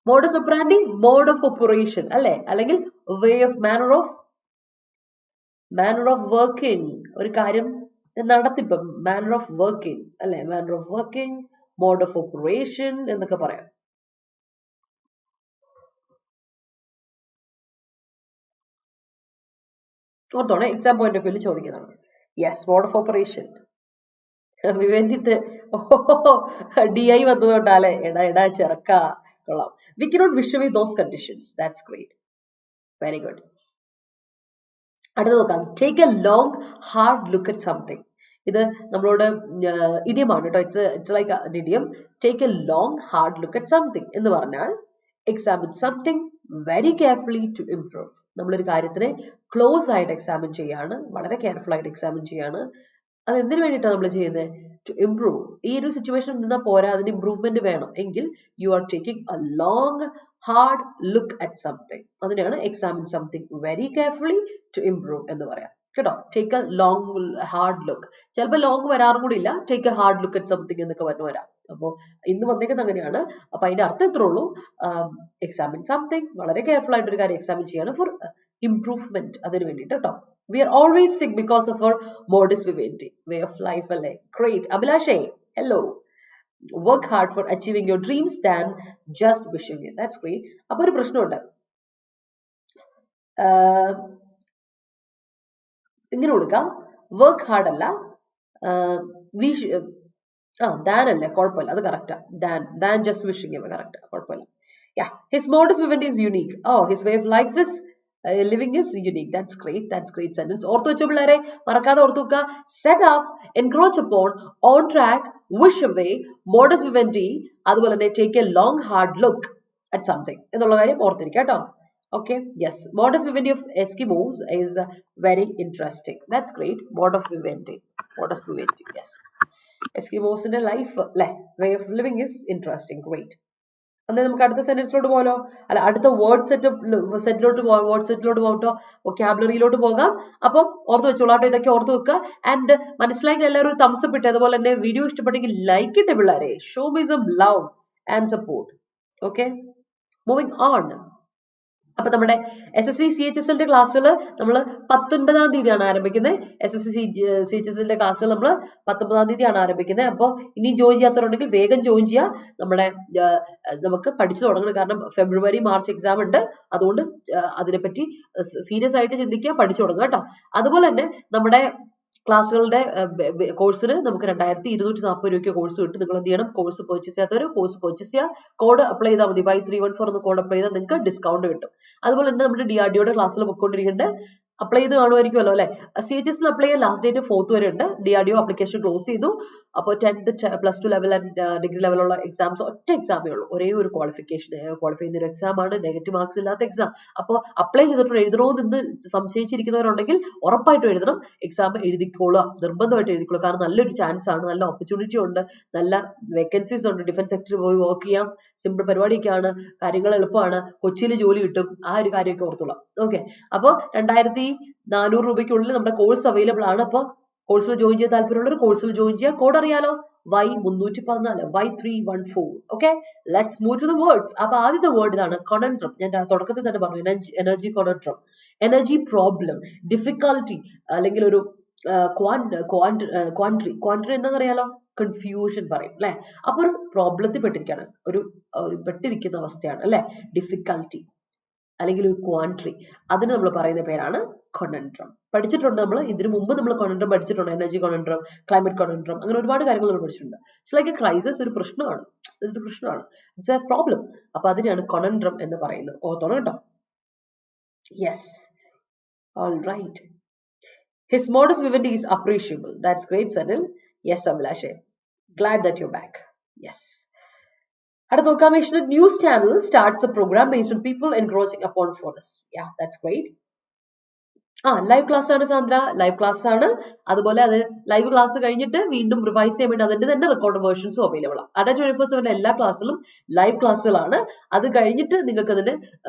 Speaker 1: modus operandi, mode of operation, അല്ലെങ്കിൽ way of manner of working, ഒരു കാര്യം നടത്തിപ്പം, manner of working, അല്ലെ, manner of working, mode of operation എന്നൊക്കെ പറയാം. ഓർത്തോണേ, exam point of വ്യൂല് ചോദിക്കുന്നതാണ്. Yes, mode of operation. വിവേന്തിത്ത് DI വന്നതുകൊണ്ടല്ലേ, എടാ ചെറുക്ക, കൊള്ളാം. We cannot wish away those conditions. That's great. Very good. അടുത്ത നോക്കാം, take a long hard look at something. ഇത് നമ്മളോട് ഇഡിയമാണ് കേട്ടോ. It's like an idiom. Take a long hard look at something എന്ന് പറഞ്ഞാൽ examine something very carefully to improve. നമ്മളൊരു കാര്യത്തിനെ ക്ലോസ് ആയിട്ട് എക്സാമിൻ ചെയ്യാണ്, വളരെ കെയർഫുൾ ആയിട്ട് എക്സാമിൻ ചെയ്യാണ്. അത് എന്തിനു വേണ്ടിയിട്ടാണ് നമ്മൾ ചെയ്യുന്നത്? To improve. ഈ ഒരു സിറ്റുവേഷൻ നിന്നാൽ പോരാ, അതിന് ഇംപ്രൂവ്മെന്റ് വേണം എങ്കിൽ you are taking a long hard look at something. അതിനെയാണ് examine something very carefully to improve എന്ന് പറയാം, കേട്ടോ. Take a long hard look. ചിലപ്പോൾ ലോങ് വരാറും കൂടി ഇല്ല, take a hard look at something എന്നൊക്കെ പറഞ്ഞു വരാം. അപ്പോൾ ഇന്ന് വന്നേക്കുന്നത് അങ്ങനെയാണ്. അപ്പൊ അതിന്റെ അർത്ഥം ഇത്രേ ഉള്ളൂ, എക്സാമിൻ സംതിങ്, വളരെ കെയർഫുൾ ആയിട്ട് ഒരു കാര്യം എക്സാമിൻ ചെയ്യാണ് ഫോർ ഇംപ്രൂവ്മെന്റ്, അതിന് വേണ്ടിയിട്ട് കേട്ടോ. We are always sick because of our modus vivendi, way of life, അല്ലേ. Great. Abhilashe, hello. Work hard for achieving your dreams than just wishing it. That's great. അപ്പോൾ ഒരു പ്രശ്നമുണ്ട്, ഇങ്ങനെ കൊടുക്കാം, വർക്ക് ഹാർഡ് അല്ല, ദാൻ അല്ലേ, കുഴപ്പമില്ല, അത് കറക്റ്റാ. ദാൻ ജസ്റ്റ് വിഷിംഗ് ഇവ കറക്റ്റാ, കുഴപ്പമില്ല. His modus vivendi is unique. His way of life is living is unique. That's great sentence. ഓർത്തു വെച്ചോ പിള്ളേരെ, മറക്കാതെ ഓർത്തു വെക്കുക. Set up, encroach upon, on track, wish away, modus vivendi, അതുപോലെ തന്നെ take a long hard look at something എന്നുള്ള കാര്യം ഓർത്തിരിക്കുക കേട്ടോ. Okay, yes, modus vivendi of Eskimos is very interesting. That's great. Modus vivendi, yes. Eskimos in a life, way of living is interesting. Great. അന്നേ നമുക്ക് അടുത്ത സെന്റൻസിലോട്ട് പോകാലോ, അല്ല അടുത്ത വേർഡ് സെറ്റിലോട്ട് പോകട്ടോ, വൊക്കാബുലറിയിലോട്ട് പോകാം. അപ്പം ഓർത്ത് വെച്ചോളാട്ടോ, ഇതൊക്കെ ഓർത്ത് വെക്കുക. ആൻഡ് മനസ്സിലാക്കി എല്ലാവരും തംസപ്പ് ഇട്ട്, അതുപോലെ തന്നെ വീഡിയോ ഇഷ്ടപ്പെട്ടെങ്കിൽ ലൈക്ക് ഇട്ടേ പിള്ളേരെ. Show me some love and support. Okay, moving on. അപ്പൊ നമ്മുടെ SSC CHSL ക്ലാസ്സുകൾ നമ്മൾ 19-ാം തീയതിയാണ് ആരംഭിക്കുന്നത്. SSC CHSL ക്ലാസ്സുകൾ നമ്മൾ 19-ാം തീയതിയാണ് ആരംഭിക്കുന്നത്. അപ്പോൾ ഇനി ജോയിൻ ചെയ്യാത്തവരുണ്ടെങ്കിൽ വേഗം ജോയിൻ ചെയ്യുക. നമുക്ക് പഠിച്ചു തുടങ്ങണം, കാരണം ഫെബ്രുവരി മാർച്ച് എക്സാം ഉണ്ട്. അതുകൊണ്ട് അതിനെപ്പറ്റി സീരിയസ് ആയിട്ട് ചിന്തിക്കുക, പഠിച്ചു തുടങ്ങുക കേട്ടോ. അതുപോലെ തന്നെ നമ്മുടെ ക്ലാസ്സുകളുടെ കോഴ്സിന് നമുക്ക് 2240 രൂപയ്ക്ക് കോഴ്സ് കിട്ടും. നിങ്ങൾ എന്ത് ചെയ്യണം? കോഴ്സ് പർച്ചേസ് ചെയ്യാത്തവർ കോഴ്സ് പർച്ചേസ് ചെയ്യുക. കോഡ് അപ്ലൈ ചെയ്താൽ മതി. 314 എന്ന് കോഡ് അപ്ലൈ ചെയ്താൽ നിങ്ങൾക്ക് ഡിസ്കൗണ്ട് കിട്ടും. അതുപോലെ തന്നെ നമ്മുടെ DRDOയുടെ ക്ലാസ്സിൽ പൊയ്ക്കൊണ്ടിരിക്കേണ്ട അപ്ലൈ ചെയ്ത് കാണുമായിരിക്കുമല്ലോ അല്ലെ. CHSL അപ്ലൈ ചെയ്യാൻ ലാസ്റ്റ് ഡേറ്റ് 4th വരെ ഉണ്ട്. DRDO ആപ്ലിക്കേഷൻ ക്ലോസ് ചെയ്തു. അപ്പോൾ 10th +2 ലെവൽ ആൻഡ് ഡിഗ്രി ലെവലുള്ള എക്സാംസ് ഒറ്റ എക്സാമേ ഉള്ളൂ. ഒരേ ഒരു ക്വാളിഫിക്കേഷൻ ക്വാളിഫൈ ചെയ്യുന്ന ഒരു എക്സാം ആണ്. നെഗറ്റീവ് മാർക്സ് ഇല്ലാത്ത എക്സാം. അപ്പോൾ അപ്ലൈ ചെയ്തിട്ട് എഴുതണോ എന്ന് സംശയിച്ചിരിക്കുന്നവരുണ്ടെങ്കിൽ ഉറപ്പായിട്ടും എഴുതണം. എക്സാം എഴുതിക്കോളുക, നിർബന്ധമായിട്ട് എഴുതിക്കോളുക. കാരണം നല്ലൊരു ചാൻസ് ആണ്, നല്ല ഓപ്പർച്യൂണിറ്റി ഉണ്ട്, നല്ല വേക്കൻസീസ് ഉണ്ട്. ഡിഫൻസ് സെക്ടറിൽ പോയി വർക്ക് ചെയ്യാം. സിമ്പിൾ പരിപാടിയൊക്കെയാണ്, കാര്യങ്ങൾ എളുപ്പമാണ്, കൊച്ചിയിൽ ജോലി കിട്ടും. ആ ഒരു കാര്യമൊക്കെ ഓർത്തോളാം. ഓക്കെ, അപ്പോൾ 2400 രൂപയ്ക്കുള്ളിൽ നമ്മുടെ കോഴ്സ് അവൈലബിൾ ആണ്. അപ്പോൾ കോഴ്സിൽ ജോയിൻ ചെയ്യാൻ താല്പര്യമുള്ളവർ കോഴ്സിൽ ജോയിൻ ചെയ്യുക. കോഡ് അറിയാലോ, Y314 Y314. Okay, let's move to the words. അപ്പൊ ആദ്യത്തെ വേർഡ് ഇതാണ് കൊണൻട്രം. ഞാൻ തുടക്കത്തിൽ തന്നെ പറഞ്ഞു, energy conundrum, energy problem, difficulty, അല്ലെങ്കിൽ ഒരു ക്വാൻട്രി എന്താണെന്നറിയാലോ, കൺഫ്യൂഷൻ പറയും അല്ലെ. അപ്പൊ ഒരു പ്രോബ്ലത്തിൽ പെട്ടിരിക്കുകയാണ്, ഒരു പെട്ടിരിക്കുന്ന അവസ്ഥയാണ് അല്ലെ, ഡിഫിക്കൽട്ടി അല്ലെങ്കിൽ ഒരു ക്വാൻട്രി. അതിന് നമ്മൾ പറയുന്ന പേരാണ് കൊണൻട്രം. പഠിച്ചിട്ടുണ്ട് നമ്മൾ ഇതിനു മുമ്പ്. നമ്മൾ കൊണൻട്രം പഠിച്ചിട്ടുണ്ട്. എനർജി കൊണൻട്രം, ക്ലൈമറ്റ് കൊണൻട്രം, അങ്ങനെ ഒരുപാട് കാര്യങ്ങൾ നമ്മൾ പഠിച്ചിട്ടുണ്ട്. ഇറ്റ്സ് ലൈക്ക് എ ക്രൈസിസ്, ഒരു പ്രശ്നമാണ്, ഇതൊരു പ്രശ്നമാണ്, ഇറ്റ്സ് എ പ്രോബ്ലം. അപ്പൊ അതിനെയാണ് കൊണൻട്രം എന്ന് പറയുന്നത്. ഓർത്തോണം കേട്ടോ. Yes, all right. His modus vivendi is appreciable. That's great, Sanil. Yes, Abhilashe. Glad that you're back. Yes. At the Commission News Channel starts a program based on people encroaching upon forests. Yeah, that's great. Live class ആണ് Sandra, live class ആണ്. അതുപോലെ അത് live class കഴിഞ്ഞിട്ട് വീണ്ടും revise ചെയ്യാൻ വേണ്ടി അതിന്റെ തന്നെ റെക്കോർഡ് വേർഷൻസും അവൈലബിൾ ആണ്. അഡ 24/7 എല്ലാ ക്ലാസ്സിലും ലൈവ് ക്ലാസ്സുകളാണ്. അത് കഴിഞ്ഞിട്ട് നിങ്ങൾക്ക് അതിന്റെ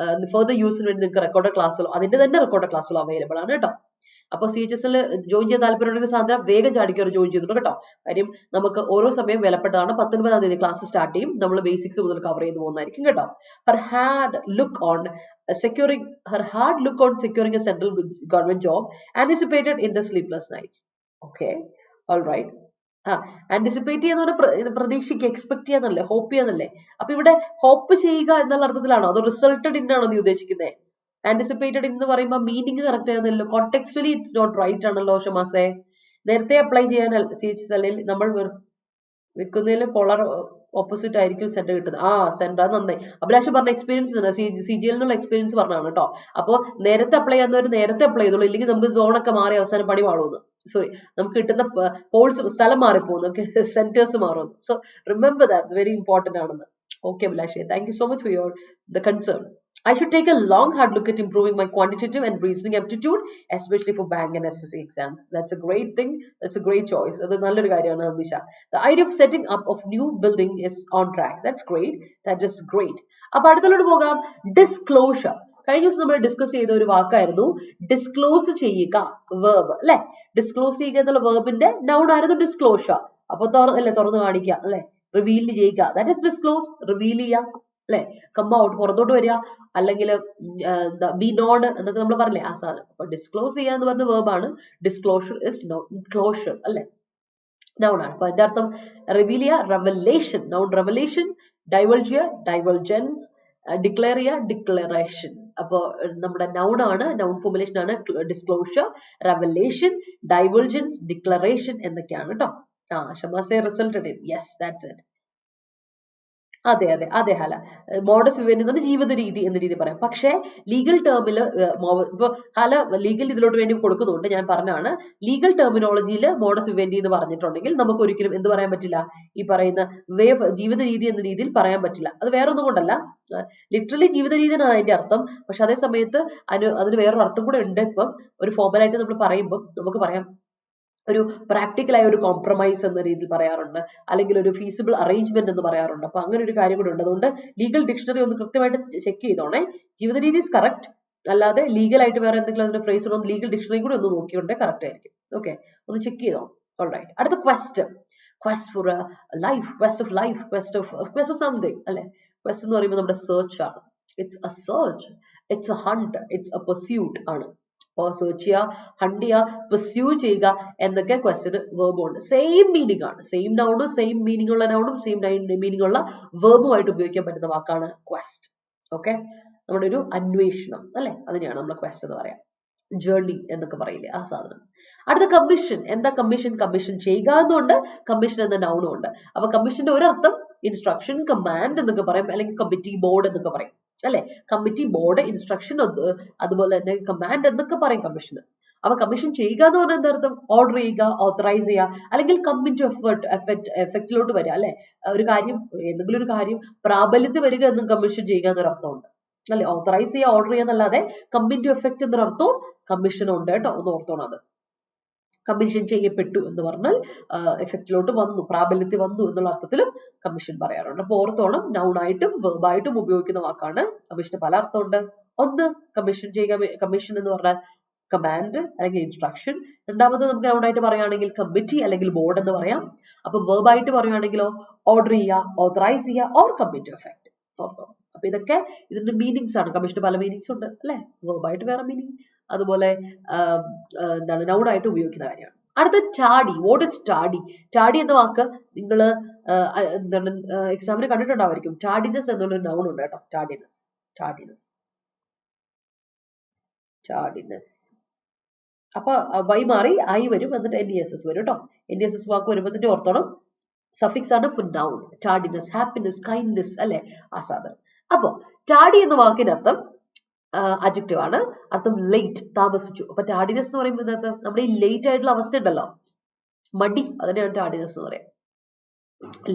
Speaker 1: ഫർദർ യൂസിന് വേണ്ടി നിങ്ങൾക്ക് റെക്കോർഡ് ക്ലാസ്സുകളും അതിന്റെ തന്നെ റെക്കോർഡ് ക്ലാസ്സുകളും അവൈലബിൾ ആണ് കേട്ടോ. അപ്പോൾ CHSL ജോയിൻ ചെയ്യാൻ താല്പര്യമുണ്ടെങ്കിൽ സാന്ദ്ര വേഗം ചാടിക്കറി ജോയിൻ ചെയ്തിട്ടുണ്ട് കേട്ടോ. കാര്യം നമുക്ക് ഓരോ സമയം വിലപ്പെട്ടതാണ്. 19-ാം തീയതി ക്ലാസ് സ്റ്റാർട്ട് ചെയ്യും. നമ്മൾ ബേസിക്സ് മുതൽ കവർ ചെയ്ത് പോകുന്നതായിരിക്കും കേട്ടോ. Her hard look on securing a central government job anticipated in the sleepless nights. Okay, all right. Anticipate ചെയ്യുന്ന പ്രതീക്ഷിക്കുക, എക്സ്പെക്ട് ചെയ്യാന്നല്ലേ, ഹോപ്പ് ചെയ്യാന്നല്ലേ. അപ്പൊ ഇവിടെ ഹോപ്പ് ചെയ്യുക എന്നുള്ള അർത്ഥത്തിലാണോ അതോ റിസൾട്ടഡ് ഇൻ ആണോ നീ ഉദ്ദേശിക്കുന്നത്? ആന്റിസിപ്പേറ്റഡ് എന്ന് പറയുമ്പോൾ മീനിങ് കറക്റ്റ് ആകുന്നില്ലല്ലോ, കോണ്ടെക്സ്ച്വലി ഇറ്റ്സ് നോട്ട് റൈറ്റ് ആണല്ലോ ഷമാസെ. നേരത്തെ അപ്ലൈ ചെയ്യാൻ CHSL നമ്മൾ വെക്കുന്നതിൽ പോളർ ഓപ്പോസിറ്റ് ആയിരിക്കും സെന്റ് കിട്ടുന്നത്. സെന്റ് നന്നായി. അഭിലാഷ് പറഞ്ഞ എക്സ്പീരിയൻസ് CGL എന്നുള്ള എക്സ്പീരിയൻസ് പറഞ്ഞാണ് കേട്ടോ. അപ്പോൾ നേരത്തെ അപ്ലൈ ചെയ്യുന്നവർ നേരത്തെ അപ്ലൈ ചെയ്തോളൂ, ഇല്ലെങ്കിൽ നമുക്ക് സോണൊക്കെ മാറി അവസാനം പണി മാറുമെന്ന്. സോറി, നമുക്ക് കിട്ടുന്ന പോൾസ് സ്ഥലം മാറിപ്പോകുന്നു, സെന്റേഴ്സ് മാറുന്നു. So remember that, very important ആണെന്ന്. Okay, Abhilash, thank you so much for the concern. I should take a long hard look at improving my quantitative and reasoning aptitude, especially for bank and SSC exams. That's a great thing. That's a great choice. The idea of setting up of new building is on track. That's great. That is great. Disclosure. കഴിഞ്ഞ ദിവസം നമ്മൾ discuss ചെയ്ത ഒരു വാക്കായിരുന്നു disclose ചെയ്യുക, verb അല്ലെ. Disclose ചെയ്യുക എന്നുള്ള വേർബിന്റെ noun ആയിരുന്നു ഡിസ്ക്ലോഷർ. അപ്പൊ തുറന്നു കാണിക്കുക അല്ലെ, റിവീൽ ചെയ്യുക, ദാറ്റ് ഇസ് ഡിസ്ക്ലോസ്. റിവീൽ ചെയ്യുക അല്ലെ, കം ഔട്ട്, പുറത്തോട്ട് വരിക, അല്ലെങ്കിൽ ബി നോൺ എന്നൊക്കെ നമ്മൾ പറഞ്ഞില്ലേ ആ സാധനം. അപ്പൊ ഡിസ്ക്ലോസ് ചെയ്യുക എന്ന് പറഞ്ഞ വേർബാണ്. ഡിസ്ക്ലോഷർ ഇസ് ക്ലോഷർ അല്ലെ, നൗൺ ആണ്. അപ്പൊ അതിന്റെ അർത്ഥം റിവീൽ ചെയ്യുക, റെവലേഷൻ, നൗൺ റെവലേഷൻ, ഡൈവൾജ് ചെയ്യുക, ഡൈവൾജൻസ്, ഡിക്ലെയർ ചെയ്യുക, ഡിക്ലറേഷൻ. അപ്പൊ നമ്മുടെ നൗൺ ആണ്, നൗൺ ഫോർമുലേഷൻ ആണ് ഡിസ്ക്ലോഷർ, റെവലേഷൻ, ഡൈവൾജൻസ്, ഡിക്ലറേഷൻ എന്നൊക്കെയാണ് കേട്ടോ. ഷമാസെ resulted in. Yes, that's it. അതെ അതെ അതെ ഹല മോഡസ് വിവെന്റി എന്ന് ജീവിത രീതി എന്ന രീതി പറയാം. പക്ഷേ ലീഗൽ ടേമിൽ ഇപ്പൊ ഹല ലീഗൽ ഇതിലോട്ട് വേണ്ടി കൊടുക്കുന്നുണ്ട്. ഞാൻ പറഞ്ഞാണ് ലീഗൽ ടെർമിനോളജിയിൽ മോഡസ് വിവെന്റി എന്ന് പറഞ്ഞിട്ടുണ്ടെങ്കിൽ നമുക്ക് ഒരിക്കലും എന്ത് പറയാൻ പറ്റില്ല, ഈ പറയുന്ന ജീവിത രീതി എന്ന രീതിയിൽ പറയാൻ പറ്റില്ല. അത് വേറെ ഒന്നും കൊണ്ടല്ല, ലിറ്ററലി ജീവിത രീതി എന്നാണ് അതിന്റെ അർത്ഥം. പക്ഷെ അതേ സമയത്ത് അതിന് വേറൊരു അർത്ഥം കൂടെ ഉണ്ട്. ഇപ്പം ഒരു ഫോർമലായിട്ട് നമ്മൾ പറയുമ്പോൾ നമുക്ക് പറയാം ഒരു പ്രാക്ടിക്കലായ ഒരു കോംപ്രമൈസ് എന്ന രീതിയിൽ പറയാറുണ്ട്, അല്ലെങ്കിൽ ഒരു ഫീസിബിൾ അറേഞ്ച്മെന്റ് എന്ന് പറയാറുണ്ട്. അപ്പൊ അങ്ങനെ ഒരു കാര്യം കൂടെ ഉണ്ട്. അതുകൊണ്ട് ലീഗൽ ഡിക്ഷണറി ഒന്ന് കൃത്യമായിട്ട് ചെക്ക് ചെയ്തോണേ. ജീവിത രീതി ഇസ് കറക്റ്റ്, അല്ലാതെ ലീഗലായിട്ട് വേറെ എന്തെങ്കിലും അതിന്റെ ഫ്രേസ് ഉണ്ടോ ലീഗൽ ഡിക്ഷണറി കൂടെ ഒന്ന് നോക്കിയോണ്ടേ കറക്റ്റ് ആയിരിക്കും. ഓക്കെ, ഒന്ന് ചെക്ക് ചെയ്തോ. ഓൾറൈറ്റ്, അടുത്ത quest for life, quest of life, quest of something അല്ലെ. ക്വസ്റ്റ് എന്ന് പറയുമ്പോൾ നമ്മുടെ സെർച്ച് ആണ്. It's a search, it's a hunt, it's a pursuit ആണ്. സെർച്ച് ചെയ്യുക, ഹണ്ട് ചെയ്യുക, പെർസ്യൂ ചെയ്യുക എന്നൊക്കെ ക്വസ്റ്റ്യൻ വേർബുണ്ട്. സെയിം മീനിങ് ആണ്. സെയിം നൗണും സെയിം മീനിങ് ഉള്ള നൗണും സെയിം മീനിങ് ഉള്ള വേർബുമായിട്ട് ഉപയോഗിക്കാൻ പറ്റുന്ന വാക്കാണ് ക്വസ്റ്റ്. ഓക്കെ, നമ്മുടെ ഒരു അന്വേഷണം അല്ലെ, അതിനെയാണ് നമ്മൾ ക്വസ്റ്റ് എന്ന് പറയാം. ജേർണി എന്നൊക്കെ പറയില്ലേ ആ സാധനം. അടുത്ത കമ്മീഷൻ. എന്താ കമ്മീഷൻ? കമ്മീഷൻ ചെയ്യുക എന്നുണ്ട്, കമ്മീഷൻ എന്ന നൗണും ഉണ്ട്. അപ്പൊ കമ്മീഷന്റെ ഒരർത്ഥം ഇൻസ്ട്രക്ഷൻ, കമാൻഡ് എന്നൊക്കെ പറയും, അല്ലെങ്കിൽ കമ്മിറ്റി, ബോർഡ് എന്നൊക്കെ പറയും അല്ലെ. കമ്മിറ്റി, ബോർഡ്, ഇൻസ്ട്രക്ഷൻ, അതുപോലെ തന്നെ കമാൻഡ് എന്നൊക്കെ പറയും കമ്മീഷന്. അപ്പൊ കമ്മീഷൻ ചെയ്യുക എന്ന് പറഞ്ഞാൽ എന്താ അർത്ഥം? ഓർഡർ ചെയ്യുക, ഓത്തറൈസ് ചെയ്യുക, അല്ലെങ്കിൽ കം ടു എഫക്റ്റിലോട്ട് വരിക അല്ലെ. ഒരു കാര്യം, എന്തെങ്കിലും ഒരു കാര്യം പ്രാബല്യത്തിൽ വരിക എന്നും കമ്മീഷൻ ചെയ്യുക എന്നൊരു അർത്ഥമുണ്ട് അല്ലെ. ഓത്തറൈസ് ചെയ്യുക, ഓർഡർ ചെയ്യുക എന്നല്ലാതെ കം ടു എഫക്റ്റ് എന്നൊരു അർത്ഥവും കമ്മീഷൻ ഉണ്ട് കേട്ടോ, ഒന്ന് ഓർത്തോണം അത്. കമ്മീഷൻ ചെയ്യപ്പെട്ടു എന്ന് പറഞ്ഞാൽ എഫക്റ്റിലോട്ട് വന്നു, പ്രാബല്യത്തിൽ വന്നു എന്നുള്ള അർത്ഥത്തിലും കമ്മീഷൻ പറയാറുണ്ട്. അപ്പൊ ഓർത്തോണം, നൗണായിട്ടും വെർബായിട്ടും ഉപയോഗിക്കുന്ന വാക്കാണ്. കമ്മീഷന് പല അർത്ഥമുണ്ട്. ഒന്ന്, കമ്മീഷൻ ചെയ്യുക, കമ്മീഷൻ എന്ന് പറഞ്ഞാൽ കമാൻഡ് അല്ലെങ്കിൽ ഇൻസ്ട്രക്ഷൻ. രണ്ടാമത് നമുക്ക് നൗണായിട്ട് പറയുകയാണെങ്കിൽ കമ്മിറ്റി അല്ലെങ്കിൽ ബോർഡ് എന്ന് പറയാം. അപ്പൊ വെർബായിട്ട് പറയുകയാണെങ്കിലോ ഓർഡർ ചെയ്യുക, ഓത്തറൈസ് ചെയ്യുക, ഓർ കം ടു എഫക്റ്റ്. ഓർത്തോണം. അപ്പൊ ഇതൊക്കെ ഇതിന്റെ മീനിങ്സ് ആണ്. കമ്മീഷന് പല മീനിങ്സ് ഉണ്ട് അല്ലെ. വെർബായിട്ട് വേറെ മീനിങ്, അതുപോലെ എന്താണ് നൗണായിട്ട് ഉപയോഗിക്കുന്ന കാര്യമാണ്. അടുത്ത ചാടി. വാട്ട് ഇസ് ചാടി? ചാടി എന്ന വാക്ക് നിങ്ങൾ എന്താണ് എക്സാമിന് കണ്ടിട്ടുണ്ടാവായിരിക്കും. ചാഡിനെസ് എന്നുള്ളൊരു നൗൺ ഉണ്ട് കേട്ടോ. ചാഡിനെസ്, ചാഡിനെസ്, ചാഡിനെസ്. അപ്പൊ വൈ മാറി ഐ വരും, എന്നിട്ട് NESS വരും കേട്ടോ. NESS വാക്ക് വരുമ്പോഴത്തേക്ക് ഓർത്തോണം, സഫിക്സ് ആണ് ഫുഡ് നൗൺ. ചാഡിനെസ്, ഹാപ്പിനെസ്, കൈൻഡ്നെസ് അല്ലെ, ആ സാധനം. അപ്പൊ ചാടി എന്ന വാക്കിനർത്ഥം അഡ്ജക്റ്റീവ് ആണ്. അർത്ഥം ലേറ്റ്, താമസിച്ചു. അപ്പൊ ടാഡിനെസ് എന്ന് പറയുമ്പോൾ ഇതിനകത്ത് നമ്മുടെ ഈ ലേറ്റ് ആയിട്ടുള്ള അവസ്ഥ ഉണ്ടല്ലോ, മടി, അതിനെയാണ് ടാഡിനെസ് എന്ന് പറയാം.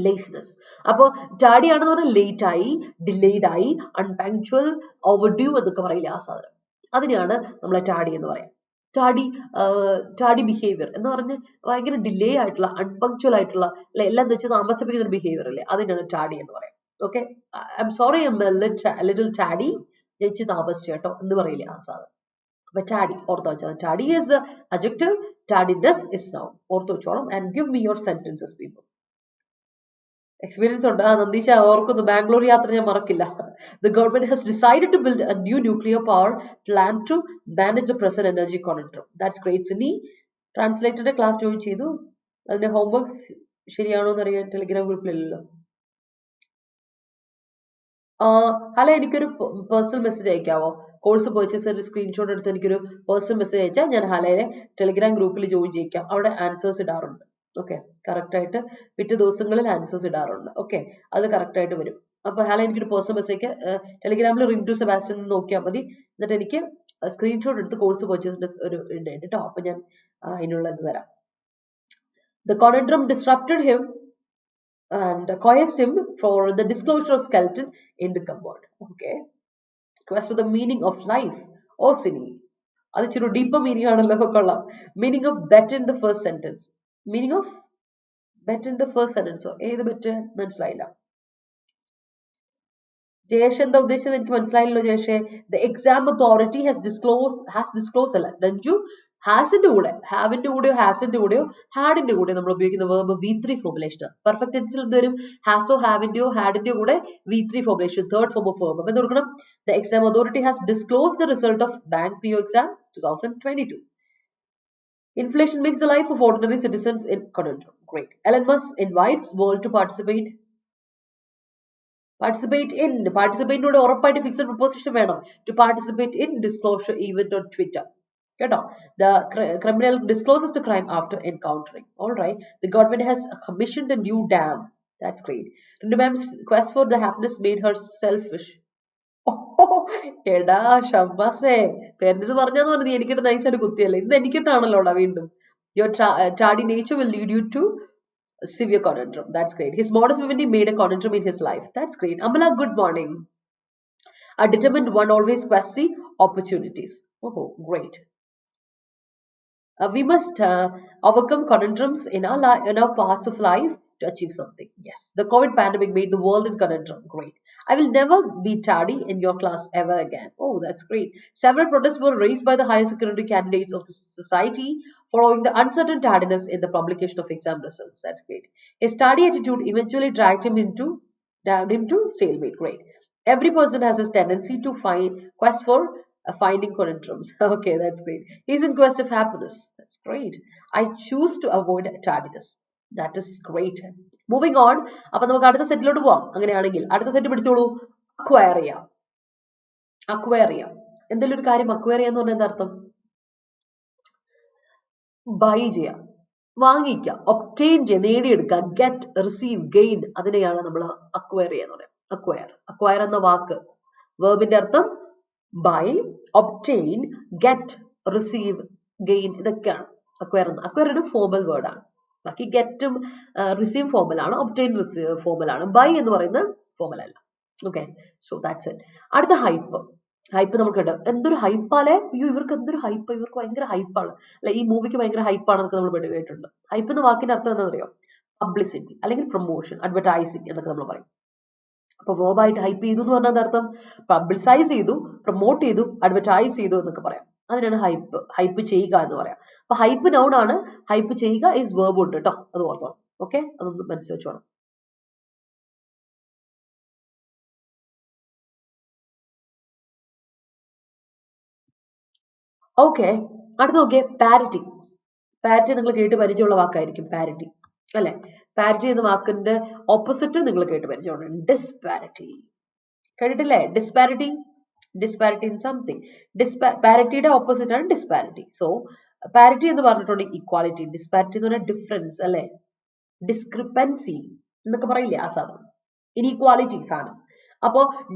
Speaker 1: ലേസ്നെസ്. അപ്പൊ ടാഡിയാണെന്ന് പറഞ്ഞാൽ ലേറ്റ് ആയി, ഡിലേഡ് ആയി, അൺപങ്ക്ച്വൽ, ഓവർഡ്യൂ എന്നൊക്കെ പറയില്ല ആ സാധനം. അതിനെയാണ് നമ്മളെ ടാഡി എന്ന് പറയാം. ടാഡി ബിഹേവിയർ എന്ന് പറഞ്ഞ് ഭയങ്കര ഡിലേ ആയിട്ടുള്ള, അൺപങ്ക്ച്വൽ ആയിട്ടുള്ള, എല്ലാം വെച്ച് താമസിപ്പിക്കുന്ന ഒരു ബിഹേവിയർ അല്ലേ, അതിനാണ് ടാഡി എന്ന് പറയാം. Okay, I'm sorry, I'm little ടാഡി, ജയിച്ച് താമസിച്ചു കേട്ടോ എന്ന് പറയില്ലേ ആ സാധനം. അപ്പൊ ടാഡി ഓർത്ത് വെച്ചാൽ, ടാഡി is adjective, tardiness is noun. ഓർത്ത് വെച്ചോളം. And give me your sentences people. Experience ഉണ്ട്. നന്ദീഷ ഓർക്കുന്നു, ബാംഗ്ലൂർ യാത്ര ഞാൻ മറക്കില്ല. The government has decided to build a new nuclear power plant to manage the present energy conundrum. That's great. Sini translated class join ചെയ്തു. അതിന്റെ homeworks ശരിയാണോ എന്ന് അറിയാൻ ടെലിഗ്രാം ഗ്രൂപ്പിലല്ലോ. ഹലോ, എനിക്കൊരു പേഴ്സണൽ മെസ്സേജ് അയക്കാവോ? കോഴ്സ് പർച്ചേസ് ഒരു സ്ക്രീൻഷോട്ട് എടുത്ത് എനിക്കൊരു പേഴ്സണൽ മെസ്സേജ് അയച്ചാൽ ഞാൻ ഹലയെ ടെലിഗ്രാം ഗ്രൂപ്പിൽ ജോയിൻ ചെയ്യിക്കാം. അവിടെ ആൻസേഴ്സ് ഇടാറുണ്ട്. ഓക്കെ, കറക്റ്റ് ആയിട്ട് പിറ്റേ ദിവസങ്ങളിൽ ആൻസേഴ്സ് ഇടാറുണ്ട്. ഓക്കെ, അത് കറക്റ്റ് ആയിട്ട് വരും. അപ്പൊ ഹലോ, എനിക്കൊരു പേഴ്സണൽ മെസ്സേജ് ടെലിഗ്രാമിൽ റിൻറ്റു സെബാസ്റ്റ്യൻ നോക്കിയാൽ മതി. എന്നിട്ട് എനിക്ക് സ്ക്രീൻഷോട്ട് എടുത്ത് കോഴ്സ് പർച്ചേസിന്റെ ഒരു ഉണ്ട് കേട്ടോ. അപ്പൊ ഞാൻ അതിനുള്ള ഇത് തരാം. The conundrum disrupted him and coerced him for the disclosure of skeleton in the cupboard. Okay, quest for the meaning of life. Oh, Sini, അത് ഇച്ചിരി ഡീപ്പർ മീനിങ് ആണല്ലോ. കൊള്ളാം. Meaning of bet in the first sentence. Meaning of bet in the first സെന്റൻസോ? ഏത് bet മനസ്സിലായില്ല. ജയേഷ് എന്താ ഉദ്ദേശിച്ചത് എനിക്ക് മനസ്സിലായില്ലോ ജയേഷെ. The exam authority has disclose അല്ല, രഞ്ജു ഹാസിന്റെ കൂടെ, ഹാവിന്റെ കൂടെയോ ഹാസിന്റെ കൂടെയോ ഹാഡിന്റെ കൂടെ നമ്മൾ ഉപയോഗിക്കുന്ന വേർബ് V3 ഫോർമുലേഷൻ. പെർഫെക്റ്റ് ടെൻസിൽ എന്ത് വരും? ഹാസോ, ഹാവിന്റെയോ ഹാഡിന്റെയോ കൂടെ V3 formulation, third form of verb. അപ്പൊ എന്ത് കൊടുക്കണം? The exam authority has disclose the result of bank PO exam 2022. Inflation makes the life of ordinary citizens in conundrum. Great. Elon Musk invites world to participate in നോട് ഉറപ്പായിട്ട് fixed proposition വേണം. To participate in disclosure event on Twitter. കേട്ടോ, the criminal discloses the crime after encountering. All right, the government has commissioned a new dam. That's great. Ma'am's quest for the happiness made her selfish. എടാ ഷംബാസേ, parents പറഞ്ഞാന്ന് പറഞ്ഞത് എനിക്കിട്ട് നൈസായിട്ട് കുത്തിയല്ലേ. ഇന്ന് എനിക്കിട്ടാണല്ലോടാ വീണ്ടും. Your tardy nature will lead you to severe conundrum. That's great. His modus vivendi made a conundrum in his life. That's great. Amala, good morning. A determined one always quests the opportunities. Oh, great. We must overcome conundrums in our parts of life to achieve something. Yes, the COVID pandemic made the world in conundrum. Great. I will never be tardy in your class ever again. Oh, that's great. Several protests were raised by the higher security candidates of the society following the uncertain tardiness in the publication of exam results. That's great. His tardy attitude eventually dragged him into stalemate. Great. Every person has a tendency to quest for finding conundrums. Okay, that's great. He's in quest of happiness. That's great. I choose to avoid tardiness. That is great. Moving on. അപ്പൊ നമുക്ക് അടുത്ത സെറ്റിലോട്ട് പോവാം. അങ്ങനെയാണെങ്കിൽ അടുത്ത set പിടിച്ചോളൂ. Acquire ചെയ്യാം. എന്തെങ്കിലും ഒരു കാര്യം അക്വയർ ചെയ്യാന്ന് പറഞ്ഞാൽ എന്താ അർത്ഥം? ബൈ ചെയ്യാം, വാങ്ങിക്കാം, ഒപ്റ്റെയിൻ ചെയ്യുക, നേടിയെടുക്കുക, ഗെറ്റ്, റിസീവ്, ഗെയിൻ, അതിനെയാണ് നമ്മൾ അക്വയർ ചെയ്യാന്ന് പറയാം. അക്വയർ എന്ന വാക്ക് വേർബിന്റെ അർത്ഥം buy, obtain, get, receive, gain, ഇതൊക്കെയാണ് അക്വയർ എന്ന്. അക്വയർ ഒരു ഫോർമൽ വേർഡ് ആണ്. ബാക്കി ഗെറ്റും റിസീവ് ഫോർമൽ ആണ്, ഒപ്റ്റെയിൻ ഫോർമൽ ആണ്, ബൈ എന്ന് പറയുന്നത് ഫോർമൽ അല്ല. Okay, so that's it. അടുത്ത ഹൈപ്പ്. ഹൈപ്പ് നമുക്ക് കേട്ടോ, എന്തൊരു ഹൈപ്പാലേ, അയ്യോ ഇവർക്ക് എന്തൊരു ഹൈപ്പ്, ഇവർക്ക് ഭയങ്കര ഹൈപ്പാണ് അല്ലെ, ഈ മൂവിക്ക് ഭയങ്കര ഹൈപ്പാണെന്നൊക്കെ നമ്മൾ കേട്ടിട്ടുണ്ട്. ഹൈപ്പ് എന്ന വാക്കിന്റെ അർത്ഥം എന്താ അറിയോ? പബ്ലിസിറ്റി അല്ലെങ്കിൽ പ്രൊമോഷൻ, അഡ്വർടൈസിങ് എന്നൊക്കെ നമ്മൾ പറയും. അപ്പൊ വേർബായിട്ട് ഹൈപ്പ് ചെയ്തു എന്ന് പറഞ്ഞാൽ അർത്ഥം പബ്ലിസൈസ് ചെയ്തു, പ്രൊമോട്ട് ചെയ്തു, അഡ്വർടൈസ് ചെയ്തു എന്നൊക്കെ പറയാം. അതിനാണ് ഹൈപ്പ്, ഹൈപ്പ് ചെയ്യുക എന്ന് പറയാം. അപ്പൊ ഹൈപ്പ് നൗൺ ആണ്, ഹൈപ്പ് ചെയ്യുക ഈസ് വേർബ് ഉണ്ട് കേട്ടോ, അത് ഓർത്തോണം. ഓക്കെ, അതൊന്ന് മനസ്സിൽ വെച്ചോണം. ഓക്കെ, അടുത്ത് നോക്കിയേ, പാരിറ്റി. പാരിറ്റി നിങ്ങൾ കേട്ട് പരിചയമുള്ള വാക്കായിരിക്കും, പാരിറ്റി അല്ലെ. പാരിറ്റി എന്ന വാക്കിന്റെ ഓപ്പോസിറ്റ് നിങ്ങൾ കേട്ട് പരിചയമുണ്ട്, ഡിസ്പാരിറ്റി. കേട്ടിട്ടില്ലേ? Disparity, disparity in something. പാരിറ്റിയുടെ ഓപ്പോസിറ്റ് ആണ് ഡിസ്പാരിറ്റി. സോ പാരിറ്റി എന്ന് പറഞ്ഞിട്ടുണ്ടെങ്കിൽ ഇക്വാലിറ്റി, ഡിസ്പാരിറ്റി എന്ന് പറഞ്ഞാൽ ഡിഫറൻസ് അല്ലെ, ഡിസ്ക്രിപ്പൻസി എന്നൊക്കെ പറയില്ലേ, ആ സാധനം. ഇൻഇക്വാലിറ്റി സാധനം. അപ്പോ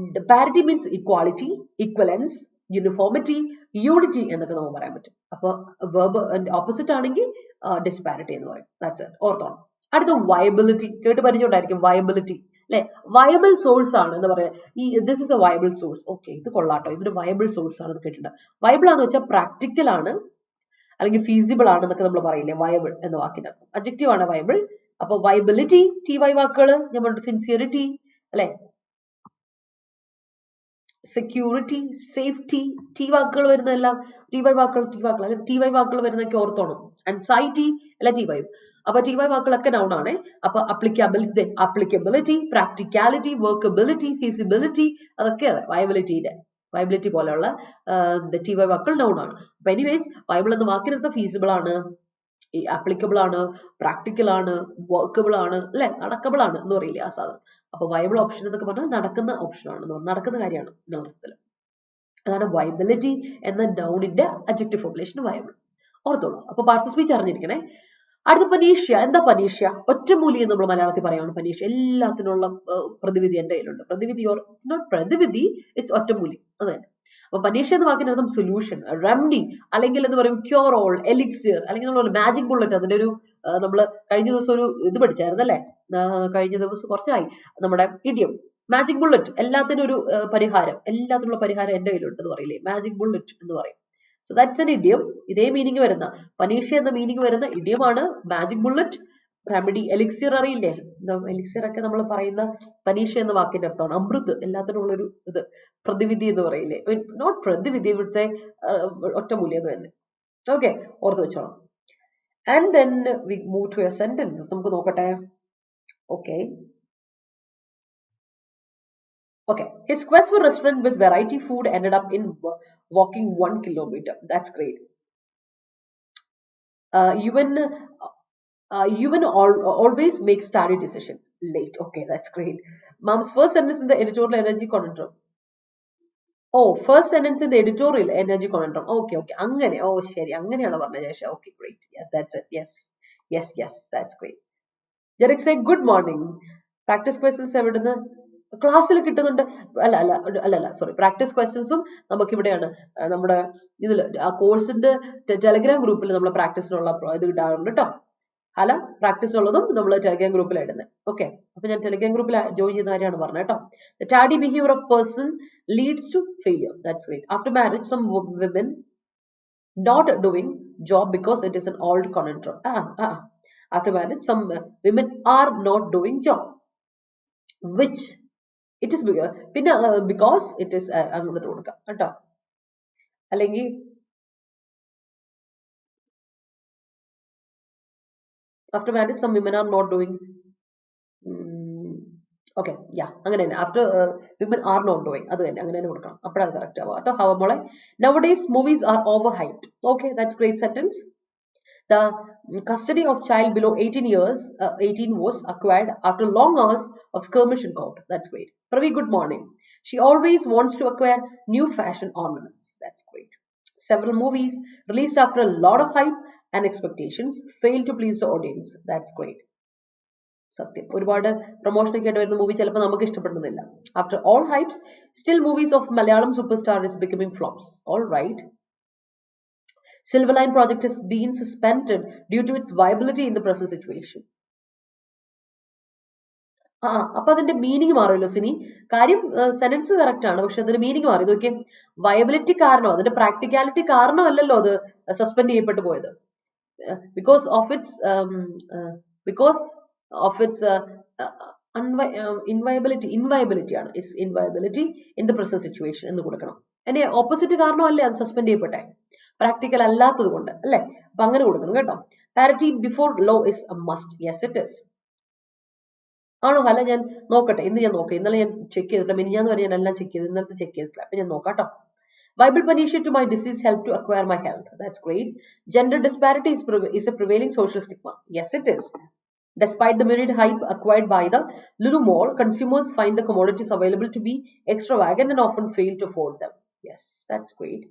Speaker 1: parity means equality, ഇക്വലൻസ്, uniformity, unity എന്നൊക്കെ നമുക്ക് പറയാൻ പറ്റും. അപ്പൊ വെർബ് ഓപ്പോസിറ്റ് ആണെങ്കിൽ ഡിസ്പാരിറ്റി എന്ന് പറയും. ദാറ്റ്സ് ഇറ്റ്, ഓർത്തോണം. അടുത്ത വയബിലിറ്റി, കേട്ട് പരിചയമുണ്ടായിരിക്കും, വയബിലിറ്റി അല്ലെ. വയബിൾ സോഴ്സ് ആണ് എന്ന് പറയാം. ഈ this is A viable source, okay ഇത് കൊള്ളാട്ടോ, ഇതൊരു വയബിൾ സോഴ്സ് ആണ് കേട്ടിട്ടുണ്ട്. വയബിൾ ആണെന്ന് വെച്ചാൽ പ്രാക്ടിക്കൽ ആണ് അല്ലെങ്കിൽ ഫീസിബിൾ ആണ് എന്നൊക്കെ നമ്മൾ പറയില്ലേ, വയബിൾ എന്ന വാക്കിന്റെ അർത്ഥം. അഡ്ജക്റ്റീവ് ആണ് വയബിൾ. അപ്പൊ വയബിലിറ്റി, ടി വൈ വാക്കുകൾ ഞാൻ പറഞ്ഞു, സിൻസിയറിറ്റി അല്ലെ, സെക്യൂരിറ്റി, സേഫ്റ്റി, ടി വാക്കുകൾ വരുന്നതെല്ലാം ടി വൈ വാക്കുകൾ, ടി വൈ വാക്കുകൾ വരുന്നതൊക്കെ ഓർത്തോണം. ആൻസൈറ്റി അല്ല ടി വൈ. അപ്പൊ ടി വൈ വാക്കുകളൊക്കെ നൗൺ ആണ്. അപ്പൊ അപ്ലിക്കബിലിറ്റി, പ്രാക്ടിക്കാലിറ്റി, വർക്കബിലിറ്റി, ഫീസിബിലിറ്റി, അതൊക്കെ അതെ വയബിലിറ്റി പോലെയുള്ള ടി വൈ വാക്കുകൾ നൗൺ ആണ്. അപ്പൊ എനിവേസ് വയബിൾ എന്ന വാക്കിനർത്ഥം ഫീസിബിൾ ആണ്, ആപ്ലിക്കബിൾ ആണ്, പ്രാക്ടിക്കൽ ആണ്, വർക്കബിൾ ആണ് അല്ലെ, നടക്കബിൾ ആണ് എന്ന് പറയില്ലേ, ആ സാധനം. അപ്പൊ വയബിൾ ഓപ്ഷൻ എന്നൊക്കെ പറഞ്ഞാൽ നടക്കുന്ന ഓപ്ഷൻ ആണ്, നടക്കുന്ന കാര്യമാണ് അർത്ഥത്തിൽ. അതാണ് വയബിലിറ്റി എന്ന നൗണിന്റെ അഡ്ജക്റ്റീവ് ഫോർമുലേഷൻ വയബിൾ, ഓർത്തോളൂ. അപ്പൊ പാർട്സ് ഓഫ് സ്പീച്ച് അറിഞ്ഞിരിക്കണേ. അടുത്ത പനീഷ്യ. എന്താ പനീഷ്യ? ഒറ്റമൂലി എന്ന് നമ്മൾ മലയാളത്തിൽ പറയാണ് പനീഷ്യ. എല്ലാത്തിനുള്ള പ്രതിവിധി എന്റെ കയ്യിലുണ്ട്. പ്രതിവിധി ഓർ നോട്ട് പ്രതിവിധി, ഇറ്റ്സ് ഒറ്റമൂലി, അത് തന്നെ. അപ്പൊ പനീഷ്യ എന്ന വാക്കിന്റെ അർത്ഥം സൊല്യൂഷൻ, റെമഡി, അല്ലെങ്കിൽ എന്ന് പറയും ക്യൂർ ഓൾ, എലിക്സിയർ, അല്ലെങ്കിൽ നമ്മൾ മാജിക് ബുള്ളറ്റ്. അതിന്റെ ഒരു നമ്മള് കഴിഞ്ഞ ദിവസം ഒരു ഇത് പഠിച്ചായിരുന്നു അല്ലെ, കഴിഞ്ഞ ദിവസം കുറച്ചായി, നമ്മുടെ ഇഡിയം മാജിക് ബുള്ളറ്റ്. എല്ലാത്തിനും ഒരു പരിഹാരം, എല്ലാത്തിനുള്ള പരിഹാരം എന്റെ കയ്യിലുണ്ട് എന്ന് പറയില്ലേ, മാജിക് ബുള്ളറ്റ് എന്ന് പറയും. So that's an idiom. ഇതേ മീനിങ് വരുന്ന, പനീഷ്യ എന്ന മീനിങ് വരുന്ന ഇഡിയമാണ് മാജിക് ബുള്ളറ്റ്. റെമഡി, എലിക്സിയർ അറിയില്ലേ, എലിക്സിയർ ഒക്കെ നമ്മൾ പറയുന്ന പനീഷ്യ എന്ന വാക്കിന്റെ അർത്ഥമാണ് അമൃത്, എല്ലാത്തിനും ഉള്ളൊരു ഇത്. പ്രതിവിധി എന്ന് പറയില്ലേ, നോട്ട് പ്രതിവിധി, ഇവിടുത്തെ ഒറ്റമൂല്യം അത് തന്നെ. ഓക്കെ, ഓർത്ത് വെച്ചോളാം. And then we move to your sentences. നമുക്ക് നോക്കട്ടെ. Okay, okay, his quest for restaurant with variety food ended up in walking 1 kilometer. That's great. Yuvan always makes tardy decisions, late. Okay, that's great. Mom's first sentence in the editorial energy conundrum. Oh, first sentence in the editorial energy conundrum. Okay, angane. Oh, sheri anganeയാണ് പറഞ്ഞത് ശേഷം. Okay, great. Yeah, that's it. Yes, that's great. Jarek say good morning. Practice questions എവിടുന്ന്? ക്ലാസ്സിൽ കിട്ടുന്നുണ്ട്. അല്ല sorry, practice ക്വസ്റ്റ്യൻസും നമുക്ക് ഇവിടെയാണ്, നമ്മുടെ ഇതില് ആ കോഴ്സിന്റെ ടെലഗ്രാം ഗ്രൂപ്പിൽ നമ്മൾ പ്രാക്ടീസിനുള്ള ഇത് കിട്ടാറുണ്ട് കേട്ടോ. ഹലോ, പ്രാക്ടീസിനുള്ളതും നമ്മൾ ടെലഗ്രാം ഗ്രൂപ്പിൽ ഇടുന്നത്. ഓക്കെ, അപ്പൊ ഞാൻ ടെലഗ്രാം ഗ്രൂപ്പിൽ ജോയിൻ ചെയ്യുന്ന കാര്യമാണ് പറഞ്ഞത് കേട്ടോ. The tardy behavior of person leads to failure. That's great. After marriage, some women not doing job because it is an old conundrum. After marriage, some women are not doing job, which it is bigger പിന്നെ because it is അങ്ങോട്ട് കൊടുക്കാം കേട്ടോ. അല്ലെങ്കിൽ after marriage some women are not doing okay, yeah, അങ്ങനെ തന്നെ. after women are not doing, അത് തന്നെ അങ്ങനെ തന്നെ കൊടുക്കണം, അപ്പോഴത് കറക്റ്റ് ആവുക കേട്ടോ. ഹവ മോളെ, nowadays movies are overhyped. Okay, that's great sentence. The custody of child below 18 was acquired after long hours of skirmish in court. That's great. Pravi, good morning. She always wants to acquire new fashion ornaments. That's great. Several movies released after a lot of hype and expectations, fail to please the audience. That's great. Satyam. ഒരുപാട് promotion ഒക്കെ ആയിട്ട് വരുന്ന movie ചിലപ്പോൾ നമുക്ക് ഇഷ്ടപ്പെടുന്നില്ല. After all hypes, still movies of Malayalam superstar is becoming flops. All right. Silver Line project has been suspended due to its viability in the present situation. അപ്പൊ അതിന്റെ meaning മാറുമല്ലോ Sini. കാര്യം സെന്റൻസ് കറക്റ്റ് ആണ്, പക്ഷെ അതിന്റെ meaning മാറി. നോക്കിയേ, viability കാരണം, അതിന്റെ പ്രാക്ടിക്കാലിറ്റി കാരണമല്ലല്ലോ അത് സസ്പെൻഡ് ചെയ്യപ്പെട്ടു പോയത്. ബിക്കോസ് ഓഫ് ഇറ്റ്സ് ഇൻവയബിലിറ്റി ആണ്. Its inviability in the present situation എന്ന് കൊടുക്കണം. അതിന്റെ ഓപ്പോസിറ്റ് കാരണമല്ലേ അത് സസ്പെൻഡ് ചെയ്യപ്പെട്ടെ, പ്രാക്ടിക്കൽ അല്ലാത്തത് കൊണ്ട് അല്ലേ. അപ്പൊ അങ്ങനെ കൊടുക്കണം കേട്ടോ. Parity before law is A must. Yes it is. ആണോ? അല്ല, ഞാൻ നോക്കട്ടെ. ഇന്ന് ഞാൻ നോക്കാം. ഇന്നലെ ഞാൻ ചെക്ക് ചെയ്തിട്ടില്ല. മിനിഞ്ഞാന്ന് വരെ ഞാൻ എല്ലാം ചെക്ക് ചെയ്തു, ഇന്നത്തെ ചെക്ക് ചെയ്തിട്ടില്ല. അപ്പൊ ഞാൻ നോക്കാം കേട്ടോ. Viable panacea to my disease help to acquire my health. That's great. Gender disparity is a prevailing social stigma. Yes, it is. Despite the myriad hype acquired by the Lulu Mall, consumers find the commodities available to be extravagant and often fail to afford them. Yes, that's great.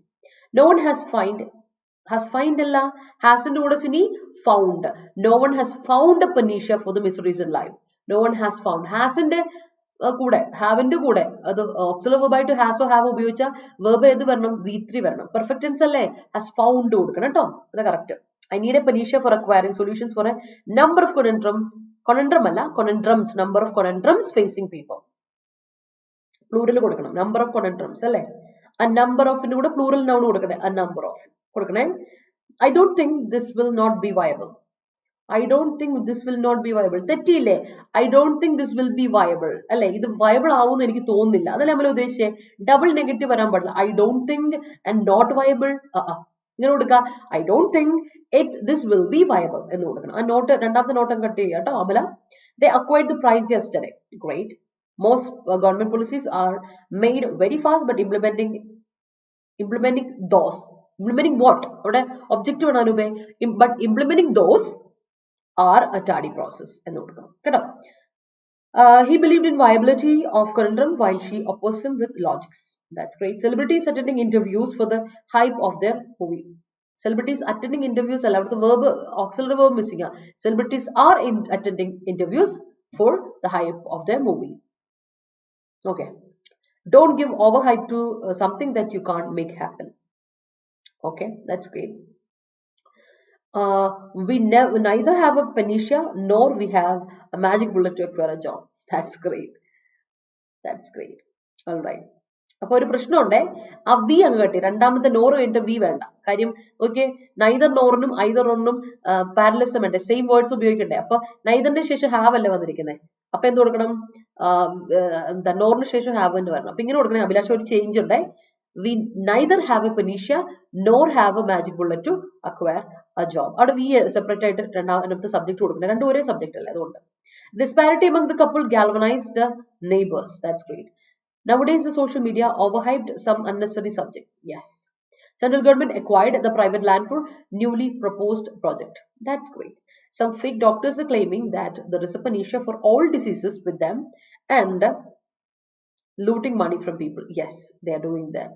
Speaker 1: No one found. No one has found a panacea for the miseries in life. No one has found. Hasn't കൂടെ ഹാവിന്റെ കൂടെ അത് auxiliary വെർബായിട്ട് ഹാസോ have ഉപയോഗിച്ച verb ഏത് വരണം? V3 വരണം. Perfect tense അല്ലേ? Has found കൊടുക്കണം കേട്ടോ. അത് correct. I need a panacea for acquiring solutions for a number of conundrums, number of conundrums facing people. Plural കൊടുക്കണം. Number of conundrums അല്ലേ? A number of ന്റെ കൂടെ plural noun കൊടുക്കണേ. A number of കൊടുക്കണേ. I don't think this will not be viable. I don't think this will not be viable. തെറ്റിയില്ലേ? I don't think this will be viable. അല്ലെ, ഇത് viable ആവുമെന്ന് എനിക്ക് തോന്നുന്നില്ല. അതല്ലേ നമ്മൾ ഉദ്ദേശിച്ചേ. ഡബിൾ നെഗറ്റീവ് വരാൻ പാടില്ല. I don't think and not viable. ഇങ്ങനെ കൊടുക്കുക. I don't think this will be viable എന്ന് കൊടുക്കണം. ആ നോട്ട്, രണ്ടാമത്തെ നോട്ട് കട്ട് ചെയ്യുക കേട്ടോ Amala. They acquired the prize yesterday. Great. Most government policies are made very fast, but implementing what? അവിടെ objective ആണ് അനുപേ. But implementing those are a tardy process. He believed in viability of conundrum while she opposed him with logics. That's great. Celebrities attending interviews for the hype of their movie. Celebrities attending interviews, the verb, auxiliary verb missing. Celebrities are attending interviews for the hype of their movie. Okay. Don't give overhype to something that you can't make happen. Okay, that's great. We neither have a panacea nor we have a magic bullet to acquire a job. That's great. That's great. All right. അപ്പോൾ ഒരു പ്രശ്നമുണ്ടേ. ആ V അങ്ങ് കട്ടി, രണ്ടാമത്തെ nor കഴിഞ്ഞിട്ട് V വേണ്ട. കാര്യം okay, neither നോറിനും either ഒന്നും പാരലിസം വേണ്ടേ, സെയിം വേർഡ്സ് ഉപയോഗിക്കണ്ടേ. അപ്പൊ നൈദറിന് ശേഷം ഹാവ് അല്ലേ വന്നിരിക്കുന്നത്. അപ്പൊ എന്ത് കൊടുക്കണം? എന്താ, നോറിന് ശേഷം ഹാവ് എന്ന് വരണം. അപ്പൊ ഇങ്ങനെ കൊടുക്കണേ. അഭിലാഷ ഒരു ചേഞ്ച് ഉണ്ടേ. We neither have a panacea nor have a magic bullet to acquire a job. അവിടെ വി സെപ്പറേറ്റ് ആയിട്ട് രണ്ടാമത്തെ സബ്ജക്ട് കൊടുക്കണം. രണ്ടും ഒരേ സബ്ജക്ട് അല്ലേ, അതുകൊണ്ട്. Disparity among the couple galvanized the neighbors. That's great. Nowadays the social media overhyped some unnecessary subjects. Yes. Central government acquired the private land for newly proposed project. That's great. Some fake doctors are claiming that there is a panacea for all diseases with them and looting money from people. Yes, they are doing that.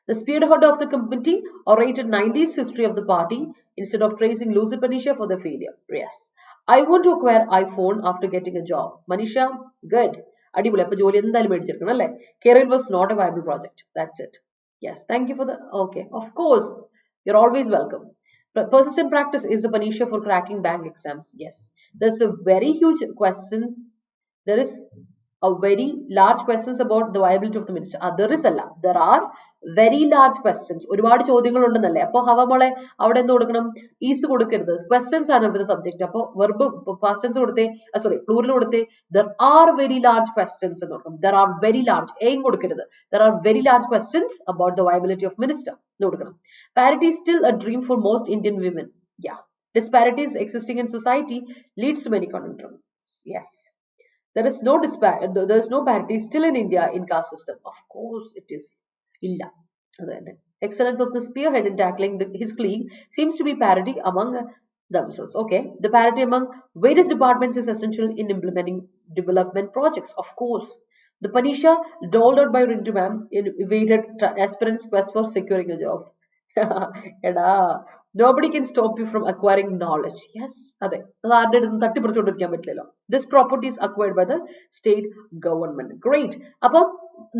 Speaker 1: The spearhead of the committee orated 90s history of the party instead of tracing lucid panacea for the failure. Yes. I want to acquire iPhone after getting a job. Manisha, good. അടിപൊളി. അപ്പൊ ജോലി എന്തായാലും മേടിച്ചെടുക്കണം അല്ലേ. Career was not a viable project. That's it. Yes, thank you for the, okay, of course, you're always welcome. Persistent practice is the panacea for cracking bank exams. Yes, there's a very huge questions. There is a very large questions about the viability of the minister. There are very large questions. ഒരുപാട് ചോദ്യങ്ങൾ ഉണ്ടെന്നല്ലേ. അപ്പൊ ഹവമോളെ അവിടെ എന്ത് കൊടുക്കണം? Is കൊടുക്കരുത്. Questions ആണ് ഇവിടുത്തെ subject. അപ്പൊ വെർബ് പാസ്റ്റ് ടെൻസ് കൊടുത്തേ, സോറി പ്ലൂറൽ കൊടുത്തേ. There are very large questions എന്ന് കൊടുക്കണം. There are very large, എയും കൊടുക്കരുത്. There are very large questions about the viability of minister എന്ന് കൊടുക്കണം. Parity is still a dream for most Indian women. Yeah. Disparities existing in society leads to many conundrums. Yes. There is no parity still in India in caste system. Of course it is. Illa. Excellence of the spearhead in tackling his colleague seems to be parity among themselves. Okay. The parity among various departments is essential in implementing development projects. Of course. The panacea doled out by Rintu ma'am evaded aspirants' quest for securing a job. എടാ, Nobody can stop you from acquiring knowledge. Yes, അതെ, അത് ആരുടെ അടുത്തും തട്ടിപ്പറിച്ചുകൊണ്ടിരിക്കാൻ പറ്റില്ലല്ലോ. This property is acquired by the state government. Great. അപ്പം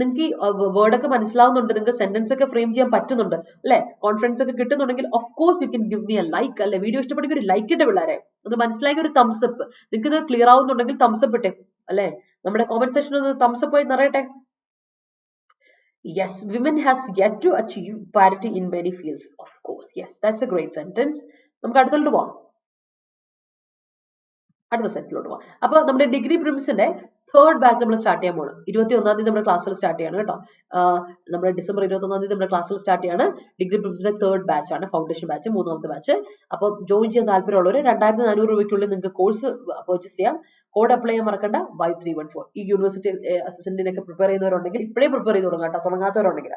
Speaker 1: നിങ്ങൾക്ക് ഈ word ഒക്കെ മനസ്സിലാവുന്നുണ്ട്, നിങ്ങൾക്ക് സെന്റൻസ് ഒക്കെ ഫ്രെയിം ചെയ്യാൻ പറ്റുന്നുണ്ട് അല്ലെ, കോൺഫിഡൻസ് ഒക്കെ കിട്ടുന്നുണ്ടെങ്കിൽ of course you can give me a like അല്ലെ. വീഡിയോ ഇഷ്ടപ്പെടുമെങ്കിൽ ഒരു ലൈക്ക് ഇട്ടേ പിള്ളേരെ, അത് മനസ്സിലാക്കി ഒരു തംസ് അപ്പ്. നിങ്ങൾക്ക് ഇത് ക്ലിയർ ആവുന്നുണ്ടെങ്കിൽ തംസ് അപ്പ് ഇട്ടേ അല്ലെ, നമ്മുടെ കോമന്റ് സെക്ഷനിൽ ഒന്ന് തംസ് അപ്പ് ആയി നിറയട്ടെ. Yes, women has yet to achieve parity in many fields. Of course, yes, that's a great sentence. നമുക്ക് അടുത്തോട്ട് പോവാം, അടുത്ത സെറ്റിലോട്ട് പോവാം. അപ്പൊ നമ്മുടെ ഡിഗ്രി പ്രിലിംസിന്റെ തേർഡ് ബാച്ച് നമ്മൾ സ്റ്റാർട്ട് ചെയ്യാൻ പോകണം. 21-ാം തീയതി നമ്മുടെ ക്ലാസ്സിൽ സ്റ്റാർട്ട് ചെയ്യാണ് കേട്ടോ. നമ്മുടെ ഡിസംബർ 21-ാം തീയതി നമ്മുടെ ക്ലാസ്സിൽ സ്റ്റാർട്ട് ചെയ്യാണ്. ഡിഗ്രി പ്രിലിംസിന്റെ തേർഡ് ബാച്ച് ആണ്, ഫൗണ്ടേഷൻ ബാച്ച്, 3ാമത്തെ ബാച്ച്. അപ്പോൾ ജോയിൻ ചെയ്യാൻ താല്പര്യമുള്ളവർ 2400 രൂപയ്ക്കുള്ളിൽ നിങ്ങൾക്ക് കോഴ്സ് പർച്ചേസ് ചെയ്യാം. കോഡ് അപ്ലൈ ചെയ്യാൻ മറക്കണ്ട, Y314. ഈ യൂണിവേഴ്സിറ്റി അസിസ്റ്റന്റിനൊക്കെ പ്രിപ്പയർ ചെയ്യുന്നവരുണ്ടെങ്കിൽ ഇപ്പോഴേ പ്രിപ്പയർ ചെയ്ത് തുടങ്ങാം കേട്ടോ, തുടങ്ങാത്തവരുണ്ടെങ്കിൽ.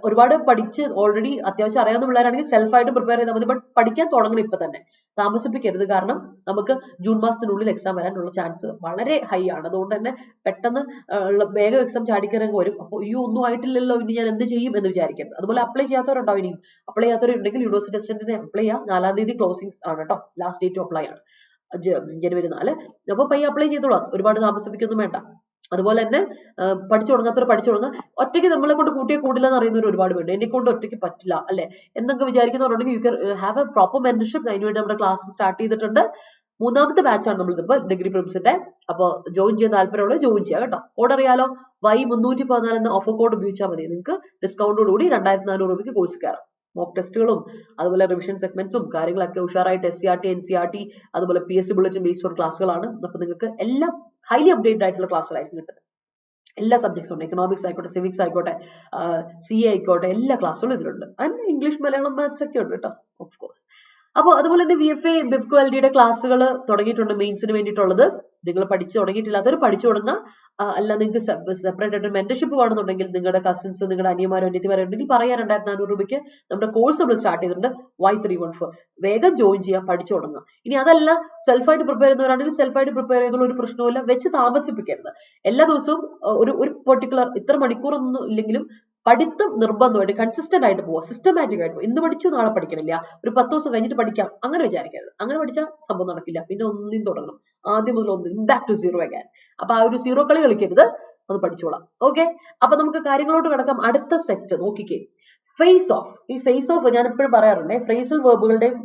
Speaker 1: ഒരുപാട് പഠിച്ച് ഓൾറെഡി അത്യാവശ്യം അറിയാവുന്ന പിള്ളേരാണെങ്കിൽ സെൽഫായിട്ട് പ്രിപ്പയർ ചെയ്താൽ മതി. ബട്ട് പഠിക്കാൻ തുടങ്ങണം ഇപ്പൊ തന്നെ, താമസിപ്പിക്കരുത്. കാരണം നമുക്ക് ജൂൺ മാസത്തിനുള്ളിൽ എക്സാം വരാനുള്ള ചാൻസ് വളരെ ഹൈ ആണ്. അതുകൊണ്ട് തന്നെ പെട്ടെന്ന് വേഗം എക്സാം ചാടിക്കറങ്ങി വരും. അപ്പോൾ ഈ ഒന്നും ആയിട്ടില്ലല്ലോ, ഇനി ഞാൻ എന്ത് ചെയ്യും എന്ന് വിചാരിക്കരുത്. അതുപോലെ അപ്ലൈ ചെയ്യാത്തവരുണ്ടാവും. ഇനിയും അപ്ലൈ ചെയ്യാത്തവരുണ്ടെങ്കിൽ യൂണിവേഴ്സിറ്റി അസിസ്റ്റന്റിനെ അപ്ലൈ ചെയ്യാം. 4-ാം തീയതി ക്ലോസിംഗ് ആണ് കേട്ടോ, ലാസ്റ്റ് ഡേറ്റ് അപ്ലൈ ആണ്, ജനുവരി 4. അപ്പൊ പയ്യെ അപ്ലൈ ചെയ്തോളാം, ഒരുപാട് താമസിപ്പിക്കൊന്നും വേണ്ട. അതുപോലെ തന്നെ പഠിച്ചു തുടങ്ങാത്തവർ പഠിച്ചു തുടങ്ങുക. ഒറ്റയ്ക്ക് നമ്മളെ കൊണ്ട് കൂട്ടിയെ കൂടില്ല എന്ന് അറിയുന്നവർ ഒരുപാട് പേരുണ്ട്. എന്നെ കൊണ്ട് ഒറ്റയ്ക്ക് പറ്റില്ല അല്ലെ എന്നൊക്കെ വിചാരിക്കുന്നവരുണ്ടെങ്കിൽ you can have a proper mentorship. അതിനുവേണ്ടി നമ്മുടെ ക്ലാസ് സ്റ്റാർട്ട് ചെയ്തിട്ടുണ്ട്. 3ാമത്തെ ബാച്ചാണ് നമ്മളിതിപ്പോ ഡിഗ്രി പ്രിലിംസിന്റെ. അപ്പോൾ ജോയിൻ ചെയ്യാൻ താല്പര്യമുള്ളത് ജോയിൻ ചെയ്യാം കേട്ടോ. കോഡ് അറിയാലോ, Y314 എന്ന ഓഫർ കോഡ് ഉപയോഗിച്ചാൽ മതി. നിങ്ങൾക്ക് ഡിസ്കൗണ്ടോട് കൂടി 2400 രൂപയ്ക്ക് കോഴ്സ് കയറാം. മോക്ക് ടെസ്റ്റുകളും അതുപോലെ റിവിഷൻ സെഗ്മെന്റ്സും കാര്യങ്ങളൊക്കെ ഉഷാറായിട്ട് SCRT NCRT അതുപോലെ PSC ബുള്ളറ്റിൻ ബേസ്ഡ് ഓൺ ക്ലാസ്സുകളാണ്. അപ്പൊ നിങ്ങൾക്ക് എല്ലാം ഹൈലി അപ്ഡേറ്റഡ് ആയിട്ടുള്ള ക്ലാസ്സുകളായിരിക്കും കിട്ടുന്നത്. എല്ലാ സബ്ജക്ട്സും ഉണ്ട്, എക്കണോമിക്സ് ആയിക്കോട്ടെ, സിവിക്സ് ആയിക്കോട്ടെ, CA ആയിക്കോട്ടെ, എല്ലാ ക്ലാസ്സുകളും ഇതിലുണ്ട്. ആൻഡ് ഇംഗ്ലീഷ്, മലയാളം, മാത്സ് ഒക്കെ ഉണ്ട് കേട്ടോ, ഓഫ് കോഴ്സ്. അപ്പോൾ അതുപോലെ തന്നെ VFA BIFCO LD ക്ലാസ്സുകൾ തുടങ്ങിയിട്ടുണ്ട് മെയിൻസിന് വേണ്ടിയിട്ടുള്ളത്. നിങ്ങൾ പഠിച്ചു തുടങ്ങിയിട്ടില്ലാത്തവർ പഠിച്ചു തുടങ്ങുക. അല്ല നിങ്ങൾക്ക് സെപ്പറേറ്റ് ആയിട്ട് മെന്റർഷിപ്പ് വേണമെന്നുണ്ടെങ്കിൽ നിങ്ങളുടെ കസിൻസ്, നിങ്ങളുടെ അനിയന്മാരോ അനിയത്തിമാരോ ഉണ്ടെങ്കിൽ പറയാം, 2400 രൂപയ്ക്ക് നമ്മുടെ കോഴ്സ് നമ്മൾ സ്റ്റാർട്ട് ചെയ്തിട്ടുണ്ട്, Y314. വേഗം ജോയിൻ ചെയ്യാം, പഠിച്ചു തുടങ്ങുക. ഇനി അതല്ല സെൽഫായിട്ട് പ്രിപ്പയർ ചെയ്യുന്നവരാണെങ്കിൽ സെൽഫായിട്ട് പ്രിപ്പയർ ചെയ്യുന്ന ഒരു പ്രശ്നമില്ല, വെച്ച് താമസിപ്പിക്കരുത്. എല്ലാ ദിവസവും ഒരു പെർട്ടിക്കുലർ ഇത്ര മണിക്കൂറൊന്നും ഇല്ലെങ്കിലും പഠിത്തം നിർബന്ധമായിട്ട് കൺസിസ്റ്റന്റ് ആയിട്ട് പോവുക, സിസ്റ്റമാറ്റിക് ആയിട്ട് പോവുക. ഇന്ന് പഠിച്ചു നാളെ പഠിക്കണില്ല, ഒരു 10 ദിവസം കഴിഞ്ഞിട്ട് പഠിക്കാം, അങ്ങനെ വിചാരിക്കരുത്. അങ്ങനെ പഠിച്ചാൽ സംഭവം നടക്കില്ല. പിന്നെ ഒന്നും തുടങ്ങണം, ആദ്യം മുതൽ ഒന്നും, ബാക്ക് ടു സീറോ അഗൈൻ. അപ്പൊ ആ ഒരു സീറോ കളി കളിക്കരുത്, അത് പഠിച്ചോളാം. ഓക്കെ, അപ്പൊ നമുക്ക് കാര്യങ്ങളോട്ട് കിടക്കാം. അടുത്ത സെറ്റ് നോക്കിക്കേ, ഫേസ് ഓഫ്. ഈ ഫേസ് ഓഫ് ഞാൻ എപ്പോഴും പറയാറുണ്ട്, ഫ്രേസൽ വെർബുകളുടെയും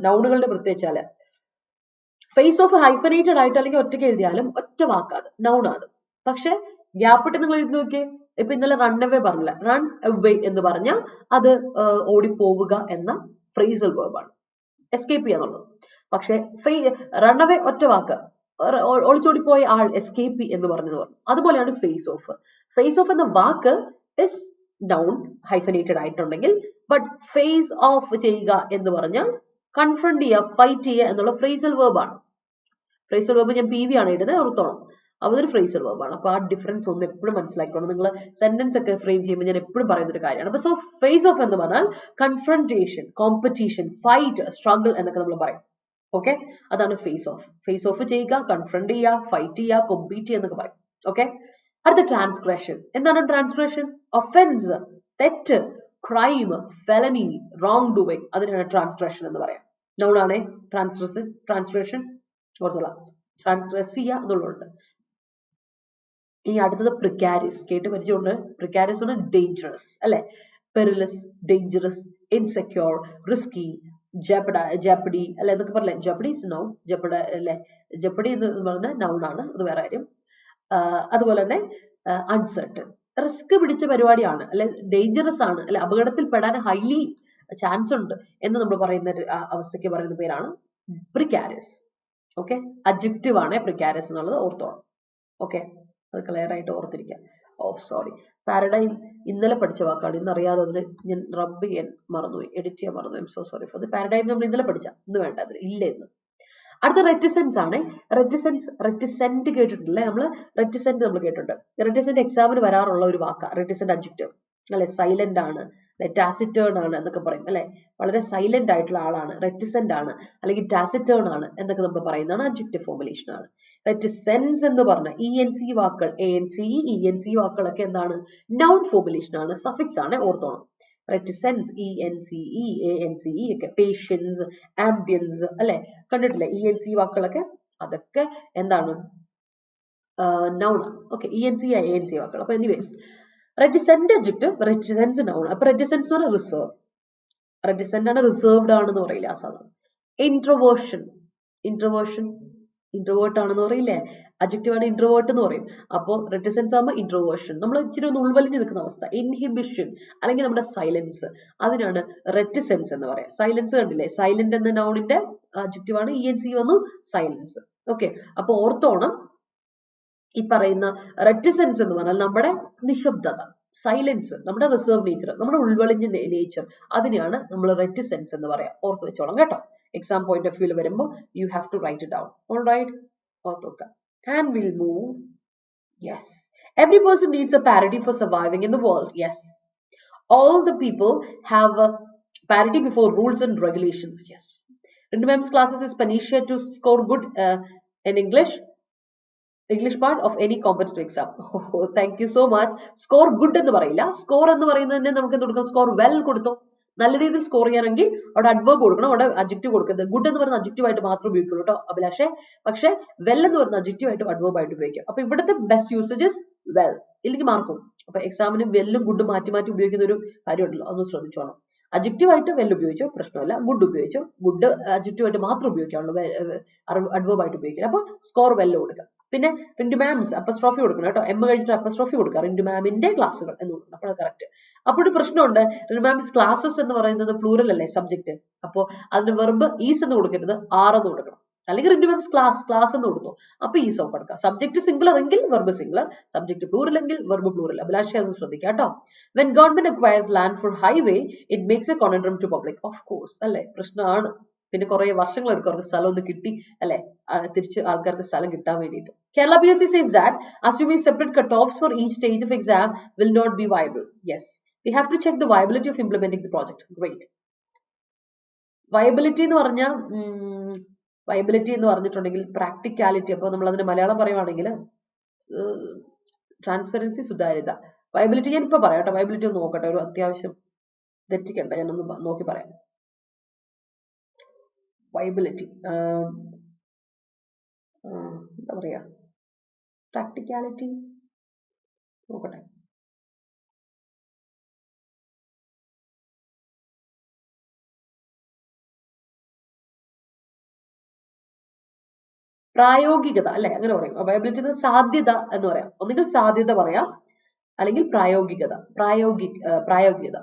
Speaker 1: നൗണുകളുടെ പ്രത്യേകിച്ചാല് ഫേസ് ഓഫ് ഹൈഫനേറ്റഡ് ആയിട്ട് അല്ലെങ്കിൽ ഒറ്റയ്ക്ക് എഴുതിയാലും ഒറ്റ വാക്കാത്, നൗണാത്. പക്ഷെ ഗ്യാപ്പിട്ട് നിങ്ങൾ എഴുതി നോക്കിയേ. ഇപ്പൊ ഇന്നലെ റൺ അവേ പറഞ്ഞില്ല, റൺ അവേ എന്ന് പറഞ്ഞാൽ അത് ഓടിപ്പോവുക എന്ന ഫ്രേസൽ വെർബാണ്, എസ്കേപ്പ് ചെയ്യാന്നുള്ളത്. പക്ഷെ റൺ അവേ ഒറ്റ വാക്ക്, ഒളിച്ചോടിപ്പോയ ആൾ എസ്കേപ്പ് എന്ന് പറഞ്ഞത് പറഞ്ഞു. അതുപോലെയാണ് ഫേസ് ഓഫ്. ഫേസ് ഓഫ് എന്ന വാക്ക് ഇസ് നൗൺ ഹൈഫനേറ്റഡ് ആയിട്ടുണ്ടെങ്കിൽ, ബട്ട് ഫേസ് ഓഫ് ചെയ്യുക എന്ന് പറഞ്ഞാൽ കൺഫ്രണ്ട് ചെയ്യുക, ഫൈറ്റ് ചെയ്യുക എന്നുള്ള ഫ്രേസൽ വെർബാണ്. ഫ്രേസൽ വെർബ് ഞാൻ PV ആണ് ഇടുന്നത്, ഓർത്തോണം. അതൊരു ഫ്രേസൽ വെർബാണ്. അപ്പൊ ആ ഡിഫറൻസ് ഒന്ന് എപ്പോഴും മനസ്സിലാക്കിക്കോണം. നിങ്ങൾ സെന്റൻസ് ഒക്കെ ഫ്രെയിം ചെയ്യുമ്പോൾ ഞാൻ എപ്പോഴും പറയുന്ന ഒരു കാര്യമാണ്. അപ്പൊ സോ ഫേസ് ഓഫ് എന്ന് പറഞ്ഞാൽ കൺഫ്രണ്ടേഷൻ, കോമ്പറ്റീഷൻ, ഫൈറ്റ്, സ്ട്രഗിൾ എന്നൊക്കെ നമ്മൾ പറയും. ഓക്കെ, അതാണ് ഫേസ് ഓഫ്. ഫേസ് ഓഫ് ചെയ്യുക, കൺഫ്രണ്ട് ചെയ്യുക, ഫൈറ്റ് ചെയ്യുക, കോമ്പീറ്റ് ചെയ്യുക എന്നൊക്കെ പറയും. ഓക്കെ, അടുത്ത ട്രാൻസ്ഗ്രഷൻ. എന്താണ് ട്രാൻസ്ഗ്രഷൻ? ഒഫൻസ്, തെറ്റ്, ക്രൈം, ഫെലനി, റോങ് ഡൂയിങ്, അതിനാണ് ട്രാൻസ്ഗ്രഷൻ എന്ന് പറയാം. നൗണാണേ ട്രാൻസ്ഗ്രഷൻ, ഓർത്തോളാം, ട്രാൻസ്ഗ്രസ് ചെയ്യുക എന്നുള്ളതുണ്ട്. ഇനി അടുത്തത് പ്രിക്കാരിയസ്. കേട്ട് പരിചയമുണ്ട്. പ്രിക്കാരിയസ് ആണ് ഡേഞ്ചറസ് അല്ലെ, പെരിലസ്, ഡേഞ്ചറസ്, ഇൻസെക്യൂർ, റിസ്കി, ജപ്പഡി അല്ലെ എന്നൊക്കെ പറയല്ലേ. ജപ്പഡി ഇസ് നൗൺ, അല്ലെ, ജപ്പഡി എന്ന് പറഞ്ഞ നൗൺ ആണ്, അത് വേറെ കാര്യം. അതുപോലെ തന്നെ അൺസർട്ടൺ, റിസ്ക് പിടിച്ച പരിപാടിയാണ് അല്ലെ, ഡേഞ്ചറസ് ആണ് അല്ലെ, അപകടത്തിൽ പെടാൻ ഹൈലി ചാൻസ് ഉണ്ട് എന്ന് നമ്മൾ പറയുന്ന അവസ്ഥയ്ക്ക് പറയുന്ന പേരാണ് പ്രിക്കാരിയസ്. ഓക്കെ, അഡ്ജക്റ്റീവ് ആണ് പ്രിക്കാരിയസ് എന്നുള്ളത്, ഓർത്തോണം. ഓക്കെ, അത് ക്ലിയർ ആയിട്ട് ഓർത്തിരിക്കാം. സോറി, പാരഡൈം ഇന്നലെ പഠിച്ച വാക്കാണ്, ഇന്ന് അറിയാതെ അതിൽ ഞാൻ റബ്ബ് ചെയ്യാൻ മറന്നുപോയി, എഡിറ്റ് ചെയ്യാൻ മറന്നു. So sorry for the. Paradigm നമ്മൾ ഇന്നലെ പഠിച്ച, ഇന്ന് വേണ്ട, അതിൽ ഇല്ല ഇന്ന്. അടുത്ത റെറ്റിസെൻസ് ആണ്. റെറ്റിസെന്റ് കേട്ടിട്ടില്ലേ നമ്മൾ? റെറ്റിസെന്റ് നമ്മൾ കേട്ടിട്ടുണ്ട്. റെറ്റിസെന്റ് എക്സാമിന് വരാറുള്ള ഒരു വാക്കാ റെറ്റിസെന്റ് അഡ്ജക്റ്റീവ് അല്ലെ. സൈലന്റ് ആണ്, ടാസിറ്റേൺ ആണ് എന്നൊക്കെ പറയും അല്ലെ. വളരെ സൈലന്റ് ആയിട്ടുള്ള ആളാണ്, റെറ്റിസെന്റ് ആണ്, അല്ലെങ്കിൽ ടാസിറ്റേൺ ആണ് എന്നൊക്കെ നമ്മൾ പറയുന്നതാണ് അഡ്ജക്റ്റീവ് ഫോർമുലേഷൻ ആണ്. റെറ്റിസെൻസ് എന്ന് പറഞ്ഞ ENC വാക്കുകൾ, ANC, ENC വാക്കുകളൊക്കെ എന്താണ്? നൗൺ ഫോർമുലേഷൻ ആണ്, സഫിക്സ് ആണ്, ഓർത്തോണം. Reticence, ENCE, ഒക്കെ patience, ambience അല്ലെ കണ്ടിട്ടില്ലേ ENC വാക്കുകളൊക്കെ അതൊക്കെ എന്താണ് noun ആണ്. Okay, ENC ANC വാക്കുകൾ. അപ്പോൾ anyways reticent adjective, reticence noun. അപ്പോൾ reticence എന്ന് പറഞ്ഞാൽ reserve. Reticent ആണ് reserved ആണെന്ന് പറയില്ല ആ സാധനം. Introversion, introvert ആണെന്ന് പറയില്ലേ adjective ആണ് introvert എന്ന് പറയും. അപ്പോൾ reticence ആകുമ്പോൾ introversion, നമ്മൾ ഇച്ചിരി ഒന്ന് ഉൾവലിഞ്ഞു നിൽക്കുന്ന അവസ്ഥ. Inhibition അല്ലെങ്കിൽ നമ്മുടെ സൈലൻസ്, അതിനാണ് reticence എന്ന് പറയാം. സൈലൻസ് കണ്ടില്ലേ, സൈലന്റ് എന്ന nounന്റെ adjective ആണ് ENC വന്നു സൈലൻസ്. ഓക്കെ, അപ്പോൾ ഓർത്തോണം ഈ പറയുന്ന reticence എന്ന് പറഞ്ഞാൽ നമ്മുടെ നിശബ്ദത, സൈലൻസ്, നമ്മുടെ റിസർവ് നേച്ചർ, നമ്മുടെ ഉൾവലിഞ്ഞ നേച്ചർ, അതിനെയാണ് നമ്മൾ reticence എന്ന് പറയാം. ഓർത്ത് വെച്ചോളാം കേട്ടോ. എക്സാം പോയിന്റ് ഓഫ് വ്യൂവിൽ വരുമ്പോൾ you have to write it down. Alright, ഓർത്ത് വെക്കാം. And we'll move. Yes. Every person needs a parity for surviving in the world. Yes. All the people have a parity before rules and regulations. Yes. Rendu ma'am's classes is Panisha to score good in English part of any competitive exam. Oh, thank you so much. Score good എന്ന് പറയില്ല. Score എന്ന് പറയുന്നതിനെ നമുക്ക് എന്ത് കൊടുക്കാം? Score well കൊടുത്തോ. നല്ല രീതിയിൽ സ്കോർ ചെയ്യാനെങ്കിൽ അവിടെ അഡ്വേർബ് കൊടുക്കണം, അവിടെ അഡ്ജക്റ്റീവ് കൊടുക്കരുത്. ഗുഡ് എന്ന് പറയുന്ന അഡ്ജക്റ്റീവ് ആയിട്ട് മാത്രം ഉപയോഗിക്കുള്ളൂ കേട്ടോ അഭിലാഷേ. പക്ഷേ വെൽ എന്ന് പറയുന്ന അഡ്ജക്റ്റീവ് ആയിട്ട് അഡ്വേർബ് ആയിട്ട് ഉപയോഗിക്കാം. അപ്പൊ ഇവിടുത്തെ ബെസ്റ്റ് യൂസേജസ് വെൽ, ഇല്ലെങ്കിൽ മാർക്കും. അപ്പൊ എക്സാമിന് വെല്ലും ഗുഡും മാറ്റി മാറ്റി ഉപയോഗിക്കുന്ന ഒരു കാര്യമുണ്ടല്ലോ, അതൊന്ന് ശ്രദ്ധിച്ചോണം. അഡ്ജക്റ്റീവ് ആയിട്ട് വെൽ ഉപയോഗിച്ചോ പ്രശ്നമില്ല, ഗുഡ് ഉപയോഗിച്ചോ, ഗുഡ് അഡ്ജക്റ്റീവ് ആയിട്ട് മാത്രം ഉപയോഗിക്കാവുള്ളൂ, അഡ്വേർബ് ആയിട്ട് ഉപയോഗിക്കില്ല. അപ്പൊ സ്കോർ വെല്ല് കൊടുക്കാം. പിന്നെ റിൻഡു മാംസ് അപ്പസ്ട്രോഫി കൊടുക്കണം കേട്ടോ, എം കഴിഞ്ഞിട്ട് അപ്പസ്ട്രോഫി കൊടുക്കുക, റിൻഡു മാമിന്റെ ക്ലാസ്സുകൾ എന്ന് കൊടുക്കണം. അപ്പോൾ കറക്റ്റ്. അപ്പോൾ ഒരു പ്രശ്നമുണ്ട്, റിൻഡു മാംസ് ക്ലാസ്സസ് എന്ന് പറയുന്നത് പ്ലൂറൽ അല്ലേ സബ്ജക്ട്, അപ്പോൾ അതിന് വെർബ് ഈസ് എന്ന് കൊടുക്കരുത്, ആർ എന്ന് കൊടുക്കണം. അല്ലെങ്കിൽ റിൻഡു മാംസ് ക്ലാസ് എന്ന് കൊടുത്തു, അപ്പൊ ഈസ് ഓഫ് കൊടുക്കുക. സബ്ജക്ട് സിംഗുലർ എങ്കിൽ വെർബ് സിംഗുലർ, സബ്ജക്ട് പ്ലൂറൽ എങ്കിൽ വെർബ് പ്ലൂറൽ. അഭിലാഷ് അതൊന്ന് ശ്രദ്ധിക്കുക കേട്ടോ. When government acquires land for highway it makes a conundrum to public. Of course അല്ലെ, പ്രശ്നമാണ്. പിന്നെ കുറെ വർഷങ്ങൾ എടുക്കും അവർക്ക് സ്ഥലം ഒന്ന് കിട്ടി അല്ലെ, തിരിച്ച് ആൾക്കാർക്ക് സ്ഥലം കിട്ടാൻ വേണ്ടിയിട്ട്. Kerala PSC says that assuming separate cutoffs for each stage of exam will not be viable. Yes, we have to check the viability of implementing the project. Great. Viability എന്ന് പറഞ്ഞാൽ പറഞ്ഞിട്ടുണ്ടെങ്കിൽ പ്രാക്ടിക്കാലിറ്റി. അപ്പോൾ നമ്മൾ അതിന് മലയാളം പറയുവാണെങ്കിൽ ട്രാൻസ്പെറൻസി, സുതാര്യത. Viability ഞാൻ ഇപ്പൊ പറയാം കേട്ടോ. വയബിലിറ്റി ഒന്ന് നോക്കട്ടെ, ഒരു അത്യാവശ്യം തെറ്റിക്കണ്ട, ഞാനൊന്ന് നോക്കി പറയാം. വയബിലിറ്റി എന്താ പറയാ, പ്രാക്ടിക്കാലിറ്റി നോക്കട്ടെ. പ്രായോഗികത അല്ലെ, അങ്ങനെ പറയും. വയബിലിറ്റി സാധ്യത എന്ന് പറയാം. ഒന്നുകിൽ സാധ്യത പറയാം, അല്ലെങ്കിൽ പ്രായോഗികത. പ്രായോഗികത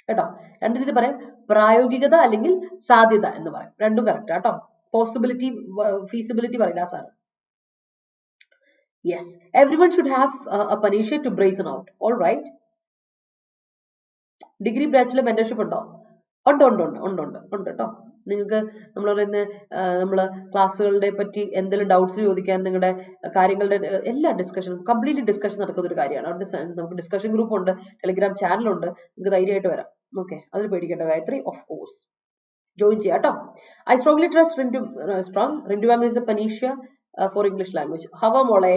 Speaker 1: കേട്ടോ, രണ്ട് രീതി പറയാം. പ്രായോഗികത അല്ലെങ്കിൽ സാധ്യത എന്ന് പറയാം, രണ്ടും കറക്റ്റ് കേട്ടോ. പോസിബിലിറ്റി, ഫീസിബിലിറ്റി പറയില്ല sir. Yes, everyone should have a Panisha to brazen out. All right. Degree ബാച്ചിലെ മെന്റർഷിപ്പ് ഉണ്ടോ? ഉണ്ട് കേട്ടോ. നിങ്ങൾക്ക് നമ്മൾ പറയുന്ന നമ്മള് ക്ലാസ്സുകളുടെ പറ്റി എന്തെങ്കിലും ഡൗട്ട്സ് ചോദിക്കാൻ, നിങ്ങളുടെ കാര്യങ്ങളുടെ എല്ലാ ഡിസ്കഷനും കംപ്ലീറ്റ് ഡിസ്കഷൻ നടക്കുന്ന ഒരു കാര്യമാണ്. അവിടെ നമുക്ക് ഡിസ്കഷൻ ഗ്രൂപ്പ് ഉണ്ട്, ടെലിഗ്രാം ചാനലുണ്ട്, നിങ്ങൾക്ക് ധൈര്യമായിട്ട് വരാം. ഓക്കെ, അതിൽ പേടിക്കേണ്ട ഗായത്രി ഓഫ് കോഴ്സ് ജോയിൻ ചെയ്യാം കേട്ടോ. I strongly trust Rindu ma'am is a Panisha for English language. Hava mole.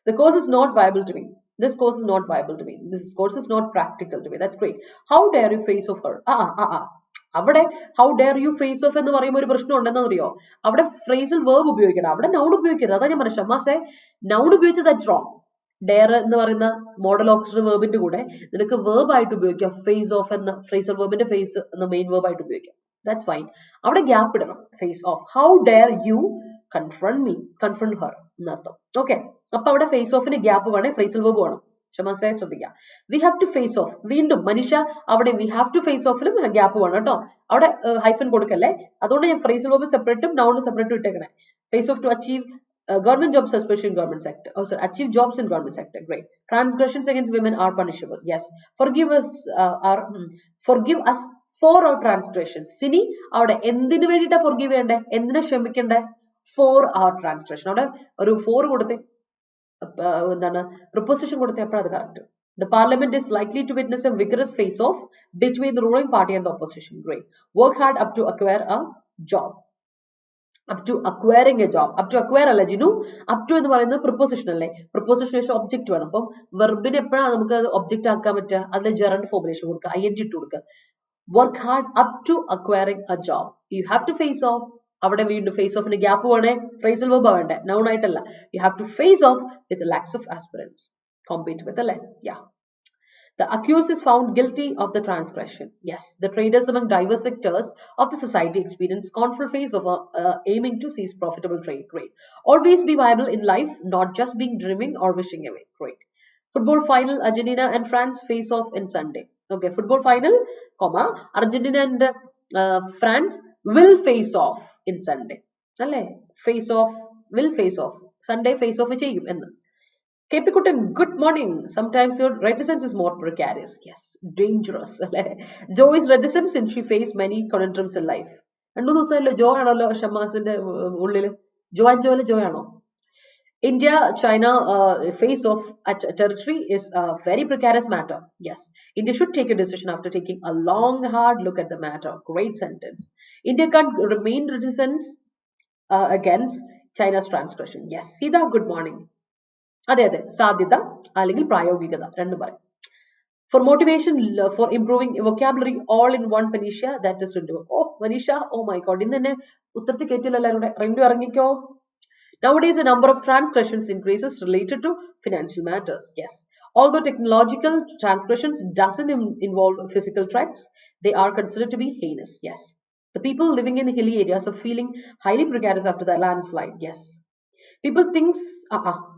Speaker 1: The course is not viable to me. This course is not viable to me. This course is not practical to me. That's great. How dare you face off her? അവിടെ how dare you face off എന്ന് പറയുമ്പോൾ ഒരു പ്രശ്നം ഉണ്ടെന്ന് അറിയോ? അവിടെ phrasal verb ഉപയോഗിക്കണം, അവിടെ നൗൺ ഉപയോഗിക്കരുത്. അതാ ഞാൻ പറഞ്ഞത്. ഷമാസെ, നൗൺ ഉപയോഗിച്ചത് ദാറ്റ്സ് റോങ്. ഡെയർ എന്ന് പറയുന്ന മോഡൽ ഓക്സിലറി വേർബിന്റെ കൂടെ നിനക്ക് വേർബ് ആയിട്ട് ഉപയോഗിക്കാം. ഫേസ് ഓഫ് എന്ന ഫ്രേസൽ വേർബിന്റെ ഫേസ് എന്ന മെയിൻ വേർബ് ആയിട്ട് ഉപയോഗിക്കാം. That's fine. അവിടെ ഗ്യാപ്പ് ഇടണം. Face off. How dare you confront me, confront her എന്നർത്ഥം. ഓക്കെ, അപ്പൊ അവിടെ ഫേസ് ഓഫിന് ഗ്യാപ്പ് വേണേ, ഫ്രേസൽ വേർബ് വേണം. ക്ഷമാസെ ശ്രദ്ധിക്കാം. We have to face off. വീണ്ടും മനീഷ, അവിടെ വി ഹാവ് ടു ഫേസ് ഓഫിലും ഗ്യാപ്പ് വേണം കേട്ടോ. അവിടെ ഹൈഫൻ കൊടുക്കല്ലേ. അതുകൊണ്ട് ഞാൻ ഫ്രേസൽ വേർബ് സെപ്പറേറ്റും നൗൺ സെപ്പറേറ്റും ഇട്ടേക്കണേ. Face of two achieve government jobs, especially in government sector. Oh, sorry, achieve jobs in government sector. Great. Transgressions against women are punishable. Yes. Forgive us for our transgressions. Sini, അവിടെ എന്തിനു വേണ്ടിയിട്ടാ forgive ചെയ്യണ്ടേ, എന്തിനാ ക്ഷമിക്കണ്ടേ? For our transgression. അവിടെ ഒരു for കൊടുത്തേ, എന്താണ് preposition കൊടുത്തേ, അപ്പോൾ അത് correct. The parliament is likely to witness a vigorous face-off between the ruling party and the opposition. Great. Work hard up to acquire a job. up to acquiring a job. Up to acquire alla Jinu, up to ennu parayunna preposition alle. Preposition is object venam. Appam verb ine eppoഴാ namukku object aakkan patta? Adile gerund formulation kodukka, ing ittu kodukka. Work hard up to acquiring a job. You have to face off. Avade veendu face off ine gap vaane phrasal verb avande, noun aayitalla. You have to face off with the lakhs of aspirants. Compete with alle. Yeah. The accused is found guilty of the transgression. Yes, the traders among diverse sectors of the society experience conflict phase of aiming to seize profitable trade. Great. Always be viable in life, not just being dreaming or wishing away. Great. Football final, Argentina and France face off in Sunday. Okay, football final, comma, Argentina and France will face off in Sunday. Face off, will face off. Sunday face off ചെയ്യും എന്ന്. KP Kutan, good morning. Sometimes your reticence is more precarious. Yes, dangerous. Jo is reticent since she faced many conundrums in life. And no, Jo and Shamas in the Jo and Jo ano. India China face off at territory is a very precarious matter. Yes, India should take a decision after taking a long, hard look at the matter. Great sentence. India can't remain reticent against China's transgression. Yes, Sida, good morning. അതെ സാധ്യത അല്ലെങ്കിൽ പ്രായോഗികത രണ്ടും പറയും. For motivation, for improving vocabulary, all in one Panisha, that is Rindu. Oh, Manisha, oh my god, in the Uttarthi Ketilala Rindu Arangiko. Nowadays, a number of transgressions increases related to financial matters. Yes. Although technological transgressions doesn't involve physical threats, they are considered to be heinous. Yes. The people living in hilly areas are feeling highly precarious after the landslide. Yes. People think,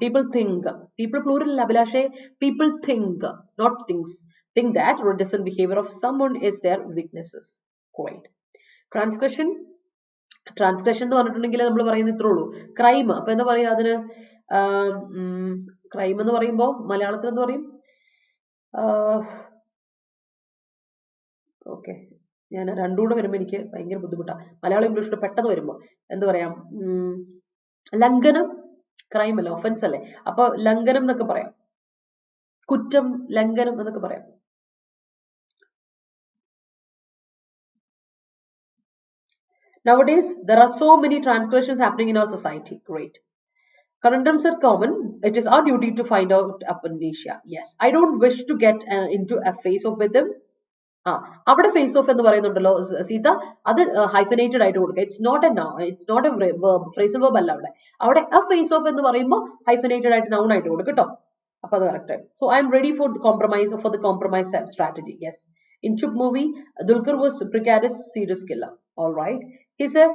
Speaker 1: people plural Abhilashe, people think, not things, think that reticent behavior of someone is their weaknesses. Great. Transgression എന്ന് പറഞ്ഞിട്ടുണ്ടെങ്കിൽ നമ്മൾ പറയുന്നത് ഇത്രേ ഉള്ളൂ. Crime, അപ്പൊ എന്താ പറയാ അതിന്? ക്രൈം എന്ന് പറയുമ്പോ മലയാളത്തിൽ എന്ന് പറയും. ഓക്കെ, ഞാൻ രണ്ടുകൂടെ വരുമ്പോ എനിക്ക് ഭയങ്കര ബുദ്ധിമുട്ടാണ്. മലയാളം ഇംഗ്ലീഷിൽ പെട്ടെന്ന് വരുമ്പോ എന്താ പറയാ, ലംഘനം, ക്രൈം അല്ല, ഒഫൻസ് അല്ലേ, അപ്പൊ ലംഘനം എന്നൊക്കെ പറയാം, കുറ്റം, ലംഘനം എന്നൊക്കെ പറയാം. Nowadays, there are so many transgressions happening in our society. Great. Conundrums are common. It is our duty to find out amnesia. Yes. I don't wish to get into a face off with them. അവിടെ face off എന്ന് പറയുന്നുണ്ടല്ലോ സീത, അത് hyphenated ആയിട്ട് കൊടുക്കുക. It's not a noun, it's not a phrasal verb അല്ല അവിടെ ആ face off എന്ന് പറയുമ്പോൾ ഹൈഫനേറ്റഡ് ആയിട്ട് നൗൺ ആയിട്ട് കൊടുക്കും കേട്ടോ. അപ്പൊ അത് correct. So I am ready for the compromise strategy. Yes. In Chup movie, Dulquer was precarious serious killer. All right. He's a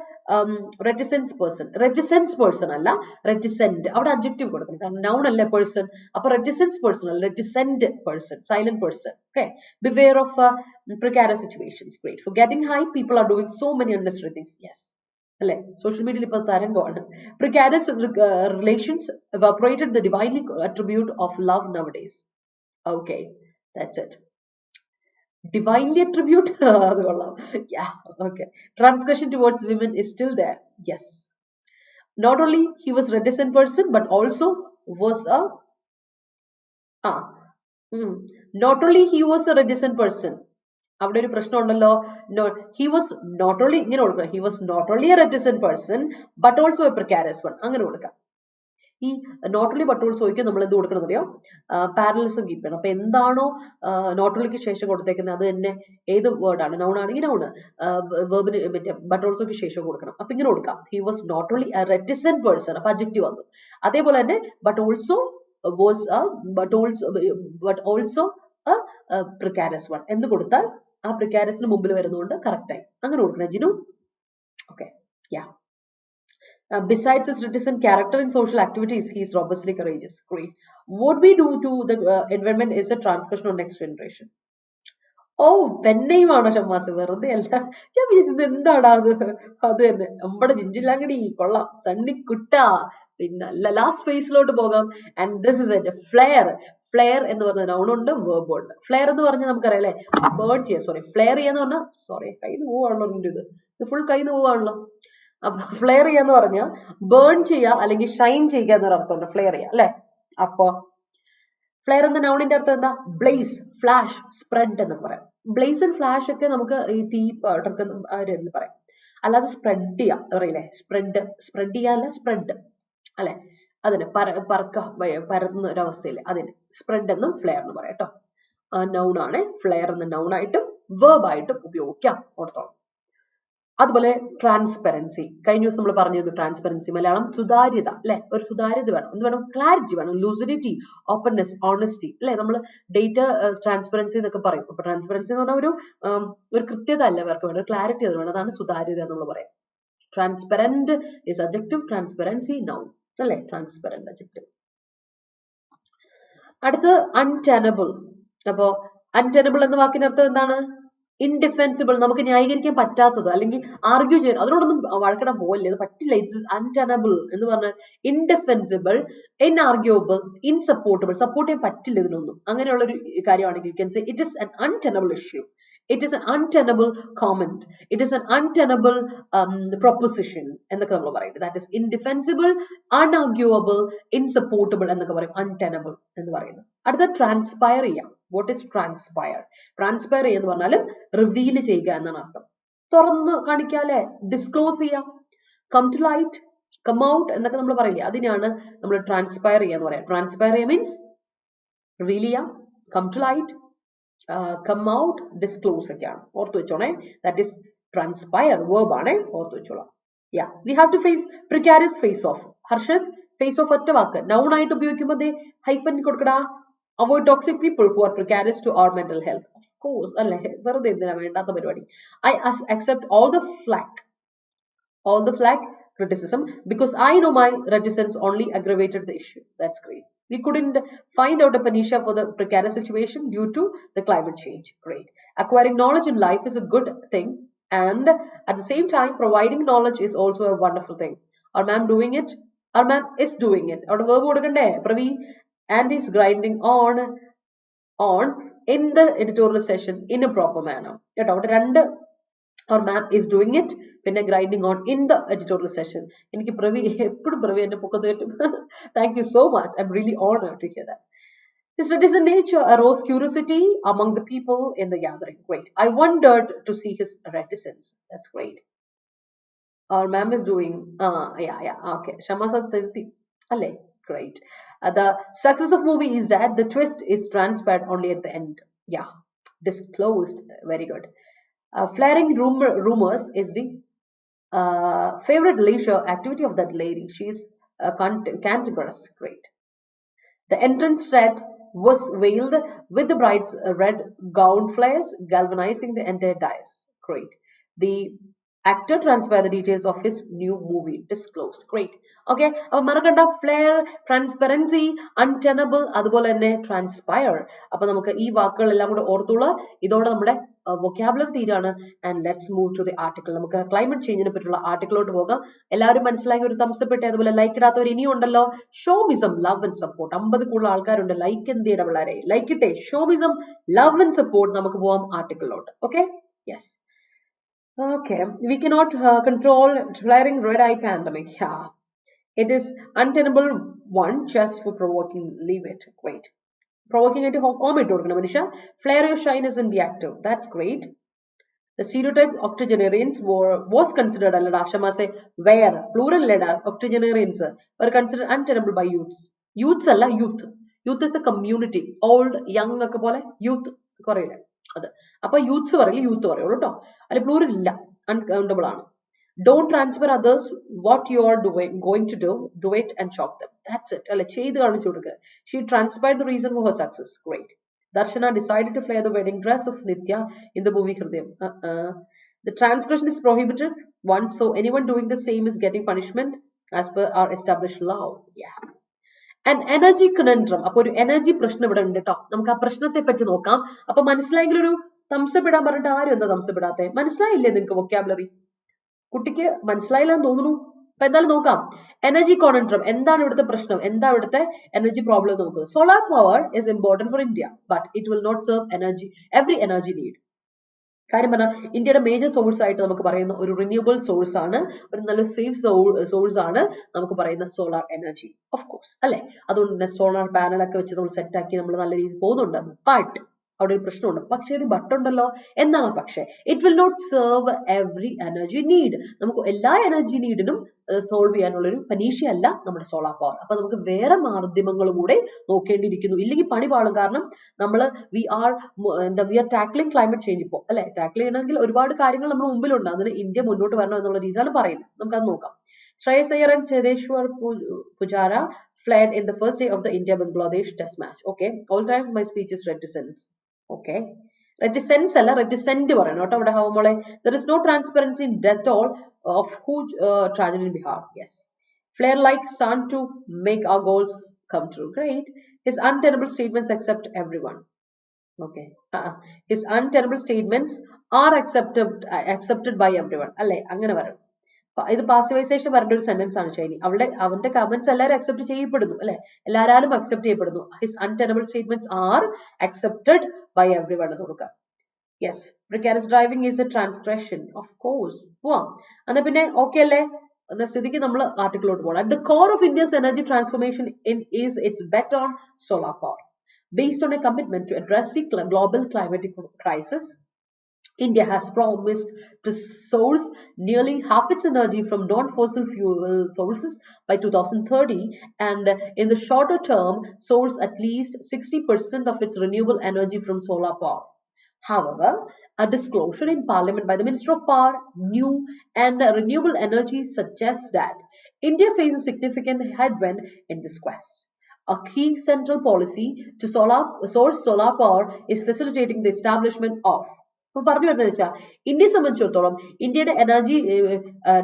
Speaker 1: reticent person. Reticent person alla, reticent. Avada adjective kodukkum. Noun alla person. Appo reticent person alla, reticent person, silent person. Okay. Beware of precarious situations. Great. For getting high, people are doing so many unnecessary things. Yes. Alle social media il ipo tharangana. Precarious relations evaporated the divinely attribute of love nowadays. Okay. That's it. Divinely attribute. Yeah, okay. Transgression towards women is still there. Yes. Not only he was a reticent person, but also was a not only he was a reticent person. അവിടെ ഒരു പ്രശ്നം ഉണ്ടല്ലോ. He was not only ഇങ്ങനെ കൊടുക്കുക, he was not only a reticent person, but also a precarious one. അങ്ങനെ കൊടുക്കാം. ഈ not only but ഓൾസോയ്ക്ക് നമ്മൾ എന്ത് കൊടുക്കണം അറിയാം? പാരലൽസം കീപ്പ് ചെയ്യണം. അപ്പൊ എന്താണോ നോട്ട് ഓൺലിക്ക് ശേഷം കൊടുത്തേക്കുന്നത് അത് തന്നെ ഏത് വേർഡാണ്, നൗൺ ആണെങ്കിൽ നൗണ്, വെർബിന് മറ്റേ ബട്ട് ഓൾസോയ്ക്ക് ശേഷം കൊടുക്കണം. അപ്പൊ ഇങ്ങനെ കൊടുക്കാം, he was not only a reticent person, അപ്പൊ അഡ്ജക്റ്റീവ് വന്നു. അതേപോലെ തന്നെ ബട്ട് ഓൾസോ പ്രിക്കാരസ് വൺ എന്ന് കൊടുത്താൽ ആ പ്രിക്കാരസിന് മുമ്പിൽ വരുന്നതുകൊണ്ട് കറക്റ്റ് ആയി. അങ്ങനെ കൊടുക്കണം Jinu. Okay, yeah. Besides his reticent character in social activities, he is robustly courageous. Great. What we do to the environment is a transgression on next generation. Oh, പെണ്ണയുമാണോ ഷമ്മാസ്? വെറുതെ അല്ല, ഞാൻ വിചാരിച്ചത് എന്താടാ അത് തന്നെ നമ്മുടെ ജിഞ്ചില്ലാങ്കടി കൊള്ളാം, സണ്ണിക്കുട്ട. പിന്നെ ലാസ്റ്റ് ഫേസിലോട്ട് പോകാം. And this is a flair. Flair എന്ന് പറഞ്ഞ നൗണുണ്ട്, വേർബ് ഉണ്ട്. ഫ്ലെയർ എന്ന് പറഞ്ഞാൽ നമുക്കറിയാം അല്ലെ, ബേൺ ചെയ്യുക. സോറി, ഫ്ലെയർ ചെയ്യാന്ന് പറഞ്ഞാൽ, സോറി കയ്യിൽ നിന്ന് പോവാണല്ലോ, ഇത് ഫുൾ കയ്യിൽ നിന്ന് പോവാണല്ലോ. അപ്പൊ ഫ്ലെയർ ചെയ്യാന്ന് പറഞ്ഞാൽ ബേൺ ചെയ്യുക അല്ലെങ്കിൽ ഷൈൻ ചെയ്യുക എന്നൊരു അർത്ഥമുണ്ട് ഫ്ലെയർ ചെയ്യുക അല്ലെ. അപ്പൊ ഫ്ലെയർ എന്ന നൗണിന്റെ അർത്ഥം എന്താ? ബ്ലേസ്, ഫ്ലാഷ്, സ്പ്രെഡ് എന്ന് പറയാം. ബ്ലേസ് ആൻഡ് ഫ്ലാഷ് ഒക്കെ നമുക്ക് ഈ തീ എന്ന് പറയാം. അല്ലാതെ സ്പ്രെഡ് ചെയ്യാം അറിയില്ലേ, സ്പ്രെഡ് ചെയ്യാല്ല സ്പ്രെഡ് അല്ലെ, അതിന് പരന്ന ഒരവസ്ഥയിൽ അതിന് സ്പ്രെഡ് എന്നും ഫ്ലെയർ എന്ന് പറയാം കേട്ടോ. നൗൺ ആണ്, ഫ്ലെയർ എന്ന നൗൺ ആയിട്ടും വേർബ് ആയിട്ടും ഉപയോഗിക്കാം ഓർത്തോളം. അതുപോലെ ട്രാൻസ്പെറൻസി, കഴിഞ്ഞ ദിവസം നമ്മൾ പറഞ്ഞിരുന്നു ട്രാൻസ്പെറൻസി, മലയാളം സുതാര്യത അല്ലെ, ഒരു സുതാര്യത വേണം, എന്ത് വേണം, ക്ലാരിറ്റി വേണം, ലൂസിഡിറ്റി, ഓപ്പൺനെസ്, ഓണസ്റ്റി അല്ലെ, നമ്മൾ ഡേറ്റ ട്രാൻസ്പെറൻസി എന്നൊക്കെ പറയും. അപ്പൊ ട്രാൻസ്പെറൻസി എന്ന് പറഞ്ഞാൽ ഒരു കൃത്യത അല്ല അവർക്ക് വേണം, ക്ലാരിറ്റി അത് വേണം, അതാണ് സുതാര്യത എന്ന് പറയാം. Transparent is adjective, transparency noun അല്ലെ, ട്രാൻസ്പെറന്റ് adjective. അടുത്ത് untenable. അപ്പോ untenable എന്ന വാക്കിന്റെ അർത്ഥം എന്താണ്? ഇൻഡിഫെൻസിബിൾ, നമുക്ക് ന്യായീകരിക്കാൻ പറ്റാത്തത് അല്ലെങ്കിൽ ആർഗ്യൂ ചെയ്യാൻ, അതിനോടൊന്നും വഴക്കിടാൻ പോകില്ല, ഇത് പറ്റില്ല, ഇറ്റ്സ് അൺടെനബിൾ എന്ന് പറഞ്ഞാൽ ഇൻഡിഫെൻസിബിൾ, ഇൻആർഗ്യൂബിൾ, ഇൻസപ്പോർട്ടബിൾ, സപ്പോർട്ട് ചെയ്യാൻ പറ്റില്ല ഇതിനൊന്നും, അങ്ങനെയുള്ള ഒരു കാര്യമാണെങ്കിൽ you can say it is an untenable issue, it is an untenable comment, it is an untenable proposition എന്നൊക്കെ നമ്മൾ പറയുന്നത്. that is indefensible, unarguable, insupportable എന്നൊക്കെ പറയും untenable എന്ന് പറയുന്നത്. അടുത്ത ട്രാൻസ്പയർ ചെയ്യാം. what is transpire? ട്രാൻസ്പയർ എന്ന് പറഞ്ഞാലും റിവീൽ ചെയ്യുക എന്നാണ് അർത്ഥം, തുറന്ന് കാണിക്കാല്ലേ, ഡിസ്ക്ലോസ് ചെയ്യാം, come to light, come out എന്നൊക്കെ നമ്മൾ പറയില്ലേ, അതിനാണ് നമ്മൾ ട്രാൻസ്പയർ ചെയ്യാന്ന് പറയാം. ട്രാൻസ്പയർ ചെയ്യുക മീൻസ് റിവീൽ ചെയ്യാം, come to light, come out, disclose ഒക്കെയാണ്, ഓർത്ത് വെച്ചോണേ. ദാറ്റ് ഈസ് ട്രാൻസ്പയർ, വേർബ് ആണ്, ഓർത്ത് വെച്ചോളാം. We have to face precarious face off. Harshad, face off ഒറ്റ വാക്ക്, നൗൺ ആയിട്ട് ഉപയോഗിക്കുമ്പോൾ ഹൈഫൻ കൊടുക്കടാ. avoid toxic people who are precarious to our mental health. Of course, അല്ലേ, വെറുതെ എന്തിനാ വേണ്ടാത്ത പരിപാടി. I accept all the flack criticism because I know my reticence only aggravated the issue. That's great. We couldn't find out a panacea for the precarious situation due to the climate change. Great. Acquiring knowledge in life is a good thing, and at the same time providing knowledge is also a wonderful thing. Our ma'am doing it? Our ma'am is doing it. Our verb കൊടുക്കണ്ടേ? Pravi and is grinding on in the editorial session in a proper manner. കേട്ടോ, അവിടെ രണ്ട് our ma'am is doing it, പിന്നെ grinding on in the editorial session. എനിക്ക് പ്രവി എപ്പോഴും പ്രവി എന്നെ പൊക്കത്ത് കയറ്റും. Thank you so much. I'm really honored to hear that. His reticent nature arose curiosity among the people in the gathering. Great. I wondered to see his reticence. That's great. Our ma'am is doing okay. Shamasa Tirthi. Alle. Great. The success of movie is that the twist is transparent only at the end. Yeah, disclosed. Very good. Flaring rumors is the favorite leisure activity of that lady. She is cantankerous. Great. The entrance thread was veiled with the bride's red gown flares, galvanizing the entire dais. Great. The actor transferred the details of his new movie. Disclosed. Great. Okay. അപ്പോൾ മറക്കണ്ട, flare, transparency, അൺടെനബിൾ, അതുപോലെ തന്നെ ട്രാൻസ്പയർ. അപ്പൊ നമുക്ക് ഈ വാക്കുകളെല്ലാം കൂടെ ഓർത്തുള്ള, ഇതോടെ നമ്മുടെ വൊക്കാബുലറി തീരാണ്. And let's move to the article. നമുക്ക് ക്ലൈമറ്റ് ചേഞ്ചിനെ പറ്റിയുള്ള ആർട്ടിക്കിളോട്ട് പോകാം. എല്ലാവരും മനസ്സിലാക്കി ഒരു തംസ് അപ്പ് ഇട്ടേ. അതുപോലെ ലൈക്ക് ഇടാത്തവർ ഇനിയും ഉണ്ടല്ലോ. ഷോമിസം, ലവ് ആൻഡ് സപ്പോർട്ട്. 50 കൂടുതൽ ആൾക്കാരുണ്ട്. ലൈക്ക് എന്ത് ചെയ്യണം പിള്ളേരെ? ലൈക്ക് ഇട്ടേ. Show me some, love and support. നമുക്ക് പോവാം ആർട്ടിക്കിളിലോട്ട്. Okay, yes. Okay, we cannot control flaring red eye pandemic. Yeah, it is untenable one just for provoking. Leave it. Great. Provoking into comment or Manisha. Flare your shyness and be active. That's great. The stereotype octogenarians was considered Shama say where plural letter octogenarians were considered untenable by youths. Youths alla youth. Youth is a community. Old, young ഒക്കെ പോലെ youth കുറയില്ല. അത് അപ്പൊ youths പറയില്ല, youth പറയുള്ളൂ കേട്ടോ. അല്ലെ plural ഇല്ല, uncountable ആണ്. Don't transfer others what you are going to do it and shock them. That's it. അല്ലെ ചെയ്ത് കാണിച്ചു കൊടുക്കുക. She transpired the reason for her success. Great. Darshana decided to flare the wedding dress of Nithya in the movie Hridayam. The transgression is prohibited once, so anyone doing the same is getting punishment as per our established law. Yeah. An energy conundrum. അപ്പൊ ഒരു energy പ്രശ്നം ഇവിടെ ഉണ്ട് കേട്ടോ. നമുക്ക് ആ പ്രശ്നത്തെ പറ്റി നോക്കാം. അപ്പൊ മനസ്സിലായെങ്കിൽ ഒരു തംസപ്പ് ഇടാൻ പറഞ്ഞിട്ട് ആരും എന്താ തംസപ്പ് ഇടാത്തെ? മനസ്സിലായില്ലേ നിങ്ങൾക്ക് വൊക്കാബുലറി? കുട്ടിക്ക് മനസ്സിലായില്ലെന്ന് തോന്നുന്നു. അപ്പൊ എന്തായാലും നോക്കാം. എനർജി കോണൻട്രം, എന്താണ് ഇവിടുത്തെ പ്രശ്നം, എന്താ ഇവിടുത്തെ എനർജി പ്രോബ്ലം നോക്കുന്നത്. Solar power is important for India, but it will not serve every energy need. കാര്യം പറഞ്ഞാൽ ഇന്ത്യയുടെ മേജർ സോഴ്സ് ആയിട്ട് നമുക്ക് പറയുന്ന ഒരു റിന്യൂവബിൾ സോഴ്സ് ആണ്, ഒരു നല്ല സേഫ് സോഴ്സ് ആണ് നമുക്ക് പറയുന്ന സോളാർ എനർജി. ഓഫ് കോഴ്സ് അല്ലെ, അതുകൊണ്ട് തന്നെ സോളാർ പാനലൊക്കെ വെച്ച് നമ്മൾ സെറ്റ് ആക്കി നമ്മൾ നല്ല രീതിയിൽ പോകുന്നുണ്ട്. ബട്ട് അവിടെ ഒരു പ്രശ്നമുണ്ട്. പക്ഷെ ഒരു ബട്ട് ഉണ്ടല്ലോ. എന്താണ് പക്ഷേ? It will not serve every energy need. നമുക്ക് എല്ലാ എനർജി നീഡിനും സോൾവ് ചെയ്യാനുള്ള ഒരു പനീഷ്യ അല്ല നമ്മുടെ സോളാർ പവർ. അപ്പൊ നമുക്ക് വേറെ മാധ്യമങ്ങളും കൂടെ നോക്കേണ്ടിയിരിക്കുന്നു. ഇല്ലെങ്കിൽ പണി പാളും. കാരണം നമ്മൾ we are tackling climate change ഇപ്പോൾ അല്ലെ. ടാക്കിൾ ചെയ്യണമെങ്കിൽ ഒരുപാട് കാര്യങ്ങൾ നമ്മുടെ മുമ്പിലുണ്ട്. അതിന് ഇന്ത്യ മുന്നോട്ട് വരണം എന്നുള്ള രീതിയിലാണ് പറയുന്നത്. നമുക്കത് നോക്കാം. Shreyas Iyer and Chedeshwar Pujara fled in the first day of the India-Bangladesh test match. Okay, all times my speech is reticence. Okay, reticence അല്ല reticent പറയണം കേട്ടോ അവിടെ ഹവമോളെ. There is no transparency in death all of huge tragedy in Bihar. Yes, flare like sun to make our goals come true. Great. His untenable statements accept everyone. Okay, his untenable statements are accepted by everyone. അല്ലേ, അങ്ങനെ പറയണം. ഇത് പാസിവൈസേഷൻ പറഞ്ഞ ഒരു sentence ആണ് ഷൈനി. അവന്റെ comments എല്ലാവരും accept ചെയ്യപ്പെടുന്നു അല്ലെ, എല്ലാവരും അക്സെപ്റ്റ് ചെയ്യപ്പെടുന്നു. His untenable statements are accepted by everyone എന്ന് കൊടുക്കാം. Yes, precarious driving is a transgression. Of course പോവാം. എന്നാ പിന്നെ ഓക്കെ അല്ലേ? എന്ന സ്ഥിതിക്ക് നമ്മൾ ആർട്ടിക്കിളോട്ട് പോകണം. At the core of India's energy transformation is its bet on solar power. Based on a commitment to address the global climatic crisis, India has promised to source nearly half its energy from non-fossil fuel sources by 2030 and in the shorter term source at least 60% of its renewable energy from solar power. However, a disclosure in Parliament by the Minister of Power, New and Renewable Energy suggests that India faces significant headwind in this quest. A key central policy to source solar power is facilitating the establishment of. അപ്പോൾ പറഞ്ഞു വരുന്നത് വെച്ചാൽ ഇന്ത്യയെ സംബന്ധിച്ചിടത്തോളം ഇന്ത്യയുടെ energy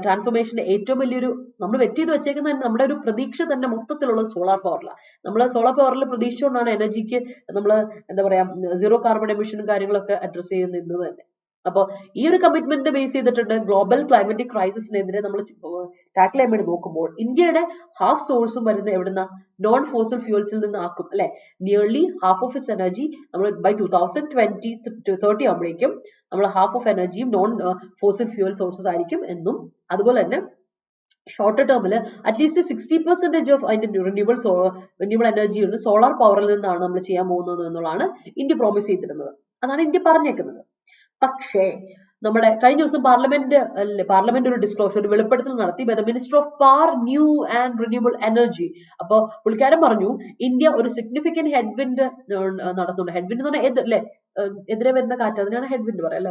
Speaker 1: ട്രാൻസ്ഫോർമേഷന്റെ ഏറ്റവും വലിയൊരു നമ്മൾ വെറ്റ് ചെയ്ത് വെച്ചേക്കുന്ന നമ്മുടെ ഒരു പ്രതീക്ഷ തന്നെ മൊത്തത്തിലുള്ള സോളാർ പവറിലാണ്. നമ്മൾ സോളാർ പവറിൽ പ്രതീക്ഷിച്ചുകൊണ്ടാണ് എനർജിക്ക് നമ്മൾ എന്താ പറയാ സീറോ കാർബൺ എമിഷനും കാര്യങ്ങളൊക്കെ അഡ്രസ് ചെയ്യുന്നത് തന്നെ. അപ്പോൾ ഈ ഒരു കമ്മിറ്റ്മെന്റ് ബേസ് ചെയ്തിട്ടുണ്ട് ഗ്ലോബൽ ക്ലൈമറ്റിക് ക്രൈസിസിനെതിരെ നമ്മൾ ടാക്കിൾ ചെയ്യാൻ വേണ്ടി നോക്കുമ്പോൾ ഇന്ത്യയുടെ ഹാഫ് സോഴ്സും വരുന്ന എവിടുന്ന നോൺ ഫോസിൽ ഫ്യൂൽസിൽ നിന്ന് ആക്കും അല്ലെ. Nearly half of its energy നമ്മൾ ബൈ 2030 ആകുമ്പോഴേക്കും നമ്മൾ ഹാഫ് ഓഫ് എനർജിയും നോൺ ഫോസിൽ ഫ്യൂൽ സോഴ്സസ് ആയിരിക്കും എന്നും, അതുപോലെ തന്നെ ഷോർട്ട് ടേമിൽ അറ്റ്ലീസ്റ്റ് 60% ഓഫ് അതിന്റെ റിന്യൂവബിൾ എനർജി ഉണ്ട് സോളാർ പവറിൽ നിന്നാണ് നമ്മൾ ചെയ്യാൻ പോകുന്നത് എന്നുള്ളതാണ് ഇന്ത്യ പ്രോമിസ് ചെയ്തിരുന്നത്. അതാണ് ഇന്ത്യ പറഞ്ഞേക്കുന്നത്. പക്ഷേ നമ്മുടെ കഴിഞ്ഞ ദിവസം പാർലമെന്റ് ഒരു ഡിസ്ക്ലോഷർ, ഒരു വെളിപ്പെടുത്തൽ നടത്തി by the minister of power, new and renewable energy. അപ്പോൾ പുള്ളിക്കാരൻ പറഞ്ഞു ഇന്ത്യ ഒരു സിഗ്നിഫിക്കന്റ് ഹെഡ്വിൻഡ് നടത്തുന്നുണ്ട്. ഹെഡ്വിൻഡ് എന്ന് പറഞ്ഞാൽ എതിരെ വരുന്ന കാറ്റ്, അതിനാണ് ഹെഡ്വിൻഡ് പറയാം അല്ല,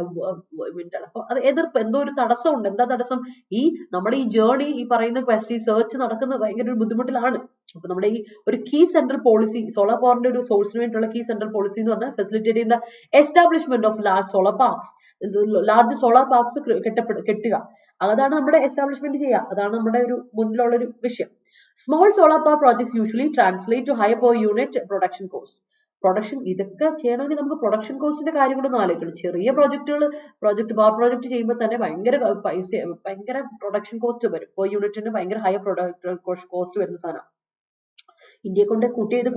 Speaker 1: വിൻഡാണ്. അപ്പൊ അത് എതിർപ്പ്, എന്തോ ഒരു തടസ്സമുണ്ട്. എന്താ തടസ്സം? ഈ നമ്മുടെ ഈ ജേർണി, ഈ പറയുന്ന ക്വസ്റ്റ്, ഈ സെർച്ച് നടക്കുന്നത് ഭയങ്കര ഒരു ബുദ്ധിമുട്ടിലാണ്. അപ്പൊ നമ്മുടെ ഈ ഒരു കീ സെൻട്രൽ പോളിസി, സോളാർ പവറിന്റെ ഒരു സോഴ്സിന് വേണ്ടിയുള്ള കീ സെൻട്രൽ പോളിസി എന്ന് പറഞ്ഞാൽ ഫെസിലിറ്റേറ്റ് ചെയ്യുന്ന establishment of large solar parks കെട്ടുക. അതാണ് നമ്മുടെ എസ്റ്റാബ്ലിഷ്മെന്റ് ചെയ്യുക. അതാണ് നമ്മുടെ ഒരു മുന്നിലുള്ള ഒരു വിഷയം. Small solar power projects usually translate to higher per unit production cost. ഇതൊക്കെ ചെയ്യണമെങ്കിൽ നമുക്ക് പ്രൊഡക്ഷൻ കോസ്റ്റിന്റെ കാര്യം കൂടെ ഒന്ന് ആലോചിക്കണം. ചെറിയ പവർ പ്രോജക്ട് ചെയ്യുമ്പോൾ തന്നെ ഭയങ്കര പ്രൊഡക്ഷൻ കോസ്റ്റ് വരും. പെർ യൂണിറ്റിന് ഭയങ്കര ഹയർ കോസ്റ്റ് വരുന്ന സാധനം. ഇന്ത്യയെ കൊണ്ട്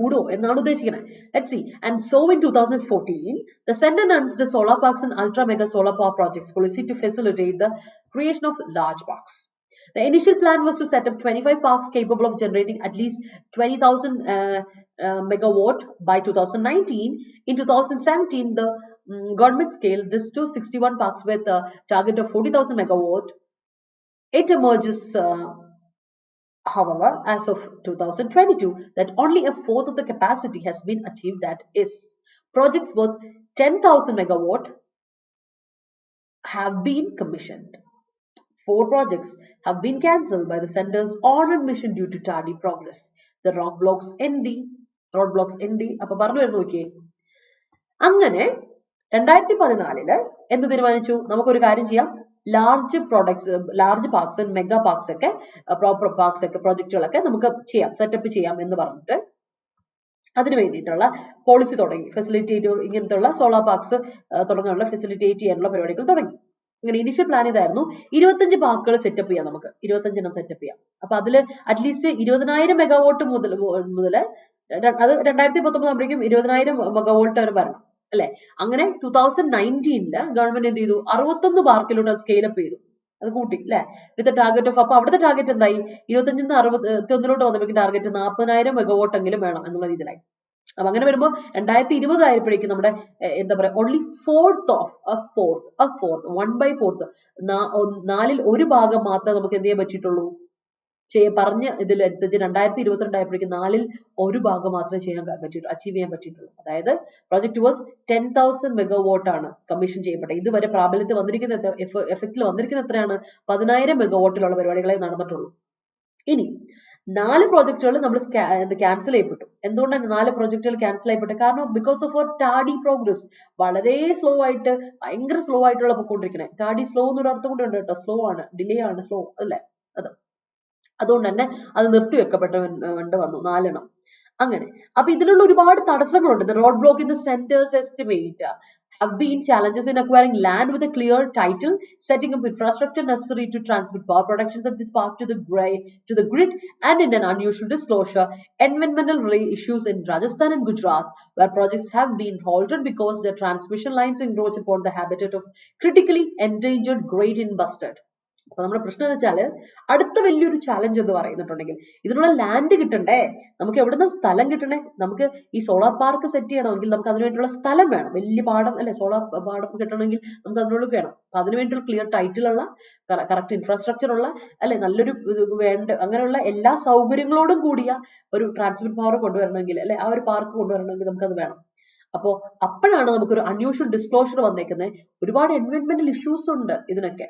Speaker 1: കൂടുമോ എന്നാണ് ഉദ്ദേശിക്കുന്നത്. Let's see. And so in 2014, the Centre announced the solar parks and ultra mega solar power projects policy to facilitate the creation of large parks. The initial plan was to set up 25 parks capable of generating at least 20,000 megawatt by 2019. In 2017, the government scaled this to 61 parks with a target of 40,000 megawatt. It emerges, however, as of 2022, that only a fourth of the capacity has been achieved. That is, projects worth 10,000 megawatt have been commissioned. 4 projects have been cancelled by the center's on admission due to tardy progress. The roadblocks ND. അപ്പൊ പറഞ്ഞു വരുന്ന നോക്കിയേ. അങ്ങനെ 2014 എന്ത് തീരുമാനിച്ചു? നമുക്കൊരു കാര്യം ചെയ്യാം, large parks and mega parks ഒക്കെ പ്രോപ്പർ പാർക്സ് ഒക്കെ പ്രോജക്റ്റുകളൊക്കെ നമുക്ക് ചെയ്യാം, സെറ്റപ്പ് ചെയ്യാം എന്ന് പറഞ്ഞിട്ട് അതിന് വേണ്ടിയിട്ടുള്ള പോളിസി തുടങ്ങി. ഫെസിലിറ്റേറ്റ് ഇങ്ങനത്തെ സോളാർ പാർക്സ് തുടങ്ങാനുള്ള ഫെസിലിറ്റേറ്റ് ചെയ്യാനുള്ള പരിപാടികൾ തുടങ്ങി. അങ്ങനെ ഇനിഷ്യൽ പ്ലാൻ ഇതായിരുന്നു, 25 പാർക്കുകൾ സെറ്റപ്പ് ചെയ്യാം, നമുക്ക് 25 സെറ്റപ്പ് ചെയ്യാം. അപ്പൊ അതില് അറ്റ്ലീസ്റ്റ് 20,000 മെഗാവോട്ട് മുതൽ അത് 2019 ആകുമ്പോഴേക്കും 20,000 മെഗാവോട്ട് വരെ വരണം അല്ലെ. അങ്ങനെ 2019 ഗവൺമെന്റ് എന്ത് ചെയ്തു? 61 പാർക്കിലോട്ട് അത് സ്കെയിലപ്പ് ചെയ്തു, അത് കൂട്ടി അല്ലെ, വിത്ത് ടാർഗറ്റ് ഓഫ്. അപ്പൊ അവിടുത്തെ ടാർഗറ്റ് എന്തായി? 25 61 വന്നപ്പോഴേക്കും ടാർഗറ്റ് 40,000 മെഗാവോട്ട് എങ്കിലും വേണം എന്നുള്ള രീതിയിലായി. അപ്പൊ അങ്ങനെ വരുമ്പോൾ 2020 ആയപ്പോഴേക്കും നമ്മുടെ എന്താ പറയാ ഓൺലി ഫോർത്ത് 1/4 നാലിൽ ഒരു ഭാഗം മാത്രമേ നമുക്ക് എന്ത് ചെയ്യാൻ പറ്റിയിട്ടുള്ളൂ പറഞ്ഞ ഇതിൽ 2022 ആയപ്പോഴേക്കും നാലിൽ ഒരു ഭാഗം മാത്രമേ അച്ചീവ് ചെയ്യാൻ പറ്റിയിട്ടുള്ളൂ. അതായത് പ്രോജക്ട് വാസ് 10,000 മെഗാവാട്ട് ആണ് കമ്മീഷൻ ചെയ്യപ്പെട്ടത്. ഇതുവരെ പ്രാബല്യത്തിൽ വന്നിരിക്കുന്ന എഫക്റ്റിൽ വന്നിരിക്കുന്ന എത്രയാണ് 10,000 മെഗാവാട്ടിലുള്ള പരിപാടികളെ നടന്നിട്ടുള്ളൂ. ഇനി 4 പ്രോജക്റ്റുകൾ നമ്മൾ ക്യാൻസൽ ചെയ്യപ്പെട്ടു. എന്തുകൊണ്ടാണ് 4 പ്രോജക്റ്റുകൾ ക്യാൻസൽ ചെയ്യപ്പെട്ടത്? കാരണം ബിക്കോസ് ഓഫ് അവർ ടാഡി പ്രോഗ്രസ്, വളരെ സ്ലോ ആയിട്ട് ഭയങ്കര സ്ലോ ആയിട്ടുള്ള പൊക്കോണ്ടിരിക്കണേ. ടാഡി സ്ലോ എന്നൊരു അർത്ഥം കൊണ്ട് ഉണ്ട് കേട്ടോ, സ്ലോ ആണ്, ഡിലേ ആണ്, സ്ലോ അല്ലേ അത്. അതുകൊണ്ട് തന്നെ അത് നിർത്തിവെക്കപ്പെട്ട് വന്നു 4 എണ്ണം. അങ്ങനെ അപ്പൊ ഇതിലുള്ള ഒരുപാട് തടസ്സങ്ങളുണ്ട്. The road block in the center's estimate have been challenges in acquiring land with a clear title, setting up infrastructure necessary to transmit power productions at this park to the grid, and in an unusual disclosure, environmental issues in Rajasthan and Gujarat, where projects have been halted because their transmission lines encroach upon the habitat of critically endangered great and busted. അപ്പൊ നമ്മുടെ പ്രശ്നം എന്ന് വെച്ചാല് അടുത്ത വലിയൊരു challenge എന്ന് പറയുന്നുണ്ടെങ്കിൽ ഇതിനുള്ള ലാൻഡ് കിട്ടണ്ടേ, നമുക്ക് എവിടുന്ന സ്ഥലം കിട്ടണേ? നമുക്ക് ഈ സോളാർ പാർക്ക് സെറ്റ് ചെയ്യണമെങ്കിൽ നമുക്ക് അതിനുവേണ്ടിയുള്ള സ്ഥലം വേണം. വലിയ പാടം അല്ലെ, സോളാർ പാടം കിട്ടണമെങ്കിൽ നമുക്ക് അതിനുള്ളിൽ വേണം. അപ്പൊ അതിനുവേണ്ടിയുള്ള ക്ലിയർ ടൈറ്റിലുള്ള കറക്റ്റ് ഇൻഫ്രാസ്ട്രക്ചർ ഉള്ള അല്ലെ നല്ലൊരു അങ്ങനെയുള്ള എല്ലാ സൗകര്യങ്ങളോടും കൂടിയ ഒരു ട്രാൻസ്മിറ്റ് പവർ കൊണ്ടുവരണമെങ്കിൽ അല്ലെ ആ ഒരു പാർക്ക് കൊണ്ടുവരണമെങ്കിൽ നമുക്കത് വേണം. അപ്പോ അപ്പോഴാണ് നമുക്കൊരു അൺയൂഷ്വൽ ഡിസ്ക്ലോഷർ വന്നേക്കുന്നത്. ഒരുപാട് എൻവയോൺമെന്റൽ ഇഷ്യൂസ് ഉണ്ട് ഇതിനൊക്കെ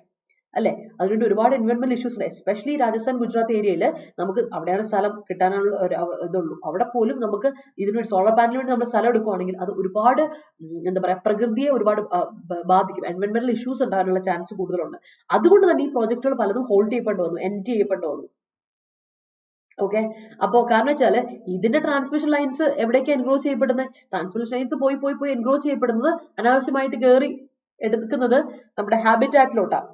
Speaker 1: അല്ലെ, അതിനുവേണ്ടി ഒരുപാട് എൻവയോൺമെന്റൽ ഇഷ്യൂസ് ഉണ്ട്. എസ്പെഷ്യലി രാജസ്ഥാൻ ഗുജറാത്ത് ഏരിയയിൽ നമുക്ക് അവിടെയാണ് സ്ഥലം കിട്ടാനുള്ള ഒരു ഇതുള്ളൂ. അവിടെ പോലും നമുക്ക് ഇതിനുവേണ്ടി സോളാർ പാനലിന് വേണ്ടി നമ്മൾ സ്ഥലം എടുക്കുകയാണെങ്കിൽ അത് ഒരുപാട് എന്താ പറയാ പ്രകൃതിയെ ഒരുപാട് ബാധിക്കും. എൻവയോൺമെന്റൽ ഇഷ്യൂസ് ഉണ്ടാകാനുള്ള ചാൻസ് കൂടുതലുണ്ട്. അതുകൊണ്ട് തന്നെ ഈ പ്രോജക്റ്റുകൾ പലതും ഹോൾഡ് ചെയ്യപ്പെട്ടു വന്നു, എൻഡ് ചെയ്യപ്പെട്ടു വന്നു. ഓക്കെ, അപ്പോ കാരണം വെച്ചാല് ഇതിന്റെ ട്രാൻസ്മിഷൻ ലൈൻസ് എവിടേക്ക് എൻക്രോച്ച് ചെയ്യപ്പെടുന്നത്? ട്രാൻസ്മിഷൻ ലൈൻസ് പോയി എൻക്രോച്ച് ചെയ്യപ്പെടുന്നത് അനാവശ്യമായിട്ട് കയറി എടുക്കുന്നത് നമ്മുടെ ഹാബിറ്റാറ്റിലോട്ടാണ്.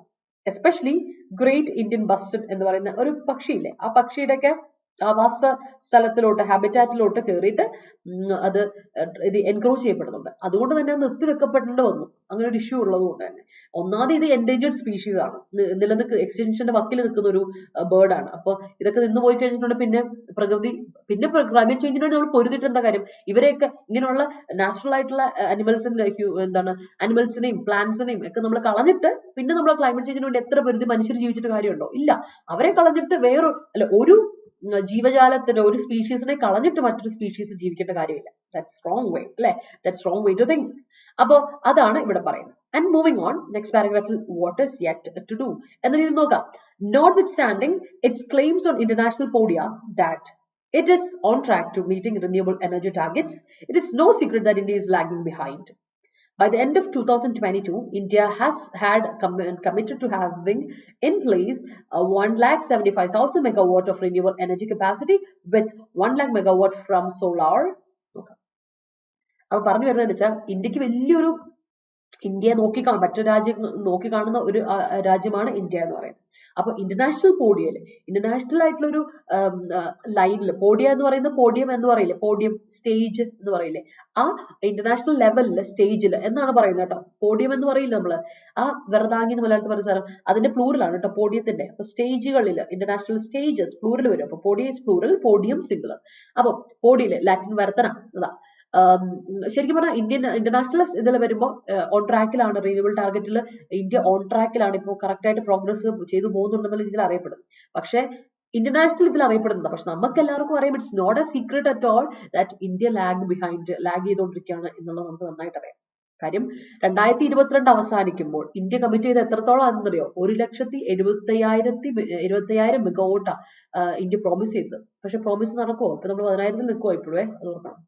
Speaker 1: എസ്പെഷ്യലി ഗ്രേറ്റ് ഇന്ത്യൻ ബസ്റ്റഡ് എന്ന് പറയുന്ന ഒരു പക്ഷിയില്ലേ, ആ പക്ഷിയുടെയൊക്കെ ആവാസ സ്ഥലത്തിലോട്ട് ഹാബിറ്റാറ്റിലോട്ട് കയറിയിട്ട് അത് ഇത് എൻക്രോച്ച് ചെയ്യപ്പെടുന്നുണ്ട്. അതുകൊണ്ട് തന്നെ നിർത്തിവെക്കപ്പെടേണ്ടി വന്നു. അങ്ങനെ ഒരു ഇഷ്യൂ ഉള്ളത് കൊണ്ട് തന്നെ. ഒന്നാമത് ഇത് എൻഡേഞ്ചേർഡ് സ്പീഷീസ് ആണ്, എക്സ്റ്റൻഷന്റെ വക്കിൽ നിൽക്കുന്ന ഒരു ബേർഡാണ്. അപ്പൊ ഇതൊക്കെ നിന്ന് പോയി കഴിഞ്ഞിട്ടുണ്ടെങ്കിൽ പിന്നെ ക്ലൈമറ്റ് ചേഞ്ചിനോട് നമ്മൾ പൊരുതിട്ട് എന്താ കാര്യം? ഇവരെയൊക്കെ ഇങ്ങനെയുള്ള നാച്ചുറൽ ആയിട്ടുള്ള അനിമൽസിനെയും പ്ലാന്റ്സിനെയും ഒക്കെ നമ്മൾ കളഞ്ഞിട്ട് പിന്നെ നമ്മൾ ക്ലൈമറ്റ് ചേഞ്ചിന് വേണ്ടി എത്ര പൊരുതി മനുഷ്യർ ജീവിച്ചിട്ട് കാര്യമുണ്ടോ? ഇല്ല. അവരെ കളഞ്ഞിട്ട് ഒരു ജീവജാലത്തിന്റെ ഒരു സ്പീഷീസിനെ കളഞ്ഞിട്ട് മറ്റൊരു സ്പീഷീസ് ജീവിക്കേണ്ട കാര്യമില്ല. ദാറ്റ്സ് റോങ് വേ അല്ലെ, that's wrong way to think. അപ്പോ അതാണ് ഇവിടെ പറയുന്നത്. ആൻഡ് മൂവിംഗ് ഓൺ, നെക്സ്റ്റ് പാരഗ്രാഫിൽ what is yet to do എന്ന രീതി നോക്കാം. Notwithstanding its claims on international podia that it is on track to meeting renewable energy targets, it is no secret that India is lagging behind. By the end of 2022, India had committed to having in place 175,000 megawatt of renewable energy capacity with 1 lakh megawatt from solar. അപ്പോൾ പറഞ്ഞു വരുന്നത് വെച്ചാൽ ഇന്ത്യക്ക് വലിയൊരു മറ്റു രാജ്യങ്ങൾ നോക്കിക്കാണുന്ന ഒരു രാജ്യമാണ് ഇന്ത്യ എന്ന് പറയുന്നത്. അപ്പൊ ഇന്റർനാഷണൽ പോഡിയയിൽ ഇന്റർനാഷണൽ ആയിട്ടുള്ള ഒരു ലൈനിൽ പോഡിയം എന്ന് പറയില്ലേ, പോഡിയം സ്റ്റേജ് എന്ന് പറയില്ലേ, ആ ഇന്റർനാഷണൽ ലെവലില് സ്റ്റേജിൽ എന്നാണ് പറയുന്നത് കേട്ടോ. പോഡിയം എന്ന് പറയില്ല നമ്മള്, ആ വെറുതാങ്ങി എന്ന് മലയാളത്തിൽ പറയുന്ന സാധനം അതിന്റെ പ്ലൂറലാണ് കേട്ടോ പോഡിയത്തിന്റെ. അപ്പൊ സ്റ്റേജുകളിൽ ഇന്റർനാഷണൽ സ്റ്റേജസ് പ്ലൂറൽ വരും. അപ്പൊ podium is plural, podium singular. അപ്പൊ പോഡിയയില് ലാറ്റിൻ വർത്തന അതാ ശരിക്കും പറഞ്ഞാൽ ഇന്റർനാഷണൽ ഇതിൽ വരുമ്പോൾ ഓൺ ട്രാക്കിലാണ്. റിന്യൂവൽ ടാർഗറ്റിൽ ഇന്ത്യ ഓൺ ട്രാക്കിലാണ്, ഇപ്പോൾ കറക്റ്റ് ആയിട്ട് പ്രോഗ്രസ് ചെയ്തു പോകുന്നുണ്ടെന്നുള്ള രീതിയിൽ അറിയപ്പെടുന്നത്. പക്ഷെ ഇന്റർനാഷണൽ ഇതിൽ അറിയപ്പെടുന്നത്, പക്ഷെ നമുക്ക് എല്ലാവർക്കും അറിയാം it's not a secret at all that India lag ചെയ്തുകൊണ്ടിരിക്കുകയാണ് എന്നുള്ളത് നമുക്ക് നന്നായിട്ട് അറിയാം. കാര്യം 2022 അവസാനിക്കുമ്പോൾ ഇന്ത്യ കമ്മിറ്റ് ചെയ്ത് എത്രത്തോളം ആണെന്നറിയോ? 1,70,000 മെഗാവാട്ടാ ഇന്ത്യ പ്രോമിസ് ചെയ്തത്. പക്ഷെ പ്രോമിസ് നടക്കുമോ? ഇപ്പൊ നമ്മൾ 10,000 നിൽക്കുമോ ഇപ്പോഴേ? അത് ഓർക്കണം.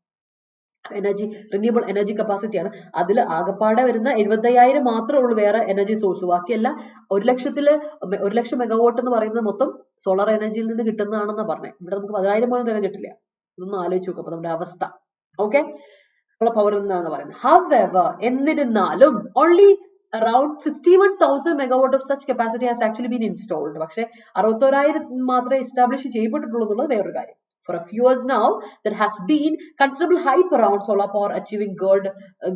Speaker 1: റിന്യൂവബിൾ എനർജി കപ്പാസിറ്റിയാണ്. അതിൽ ആകപ്പാടെ വരുന്ന 75,000 മാത്രമേ ഉള്ളൂ വേറെ എനർജി സോഴ്സ്. ബാക്കിയല്ല 1,00,000 മെഗാവാട്ട് എന്ന് പറയുന്നത് മൊത്തം സോളാർ എനർജിയിൽ നിന്ന് കിട്ടുന്നതാണെന്നാണ് പറഞ്ഞത്. ഇവിടെ നമുക്ക് 10,000 പോലും തന്നെ കിട്ടില്ല. ഇതൊന്നും ആലോചിച്ച് നോക്കാം നമ്മുടെ അവസ്ഥ. ഓക്കെ, പവർ എന്നാണ് പറയുന്നത്. However, എന്നിരുന്നാലും only around 61,000 megawatt of such capacity has actually been installed. പക്ഷെ 61,000 മാത്രമേ എസ്റ്റാബ്ലിഷ് ചെയ്യപ്പെട്ടിട്ടുള്ളൂ എന്നുള്ളത് വേറൊരു കാര്യം. For a few years now, there has been considerable hype around solar power achieving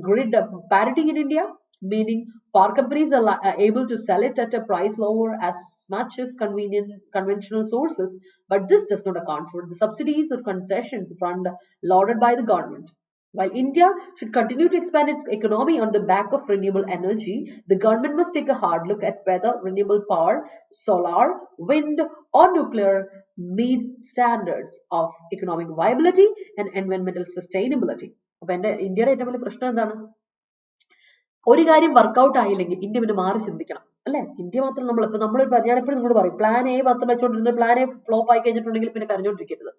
Speaker 1: grid parity in India. meaning power companies are able to sell it at a price lower as much as conventional sources, but this does not account for the subsidies or concessions lauded by the government. While India should continue to expand its economy on the back of renewable energy, the government must take a hard look at whether renewable power, solar, wind, or nuclear meets standards of economic viability and environmental sustainability. അപ്പോൾ എൻ്റെ ഇന്ത്യയുടെ ഏറ്റവും വലിയ പ്രശ്നം എന്താണ്? ഒരു കാര്യം workout ആയില്ലെങ്കിൽ India പിന്നെ മാറി ചിന്തിക്കണം, അല്ലെ? ഇന്ത്യ മാത്രം ഞാൻ എപ്പോഴും നിങ്ങളോട് പറയും, പ്ലാൻ എ മാത്രം വെച്ചോണ്ടിരുന്നത് പ്ലാൻ എ ഫ്ലോപ്പ് ആയി കഴിഞ്ഞിട്ടുണ്ടെങ്കിൽ പിന്നെ കരഞ്ഞോണ്ടിരിക്കരുത്.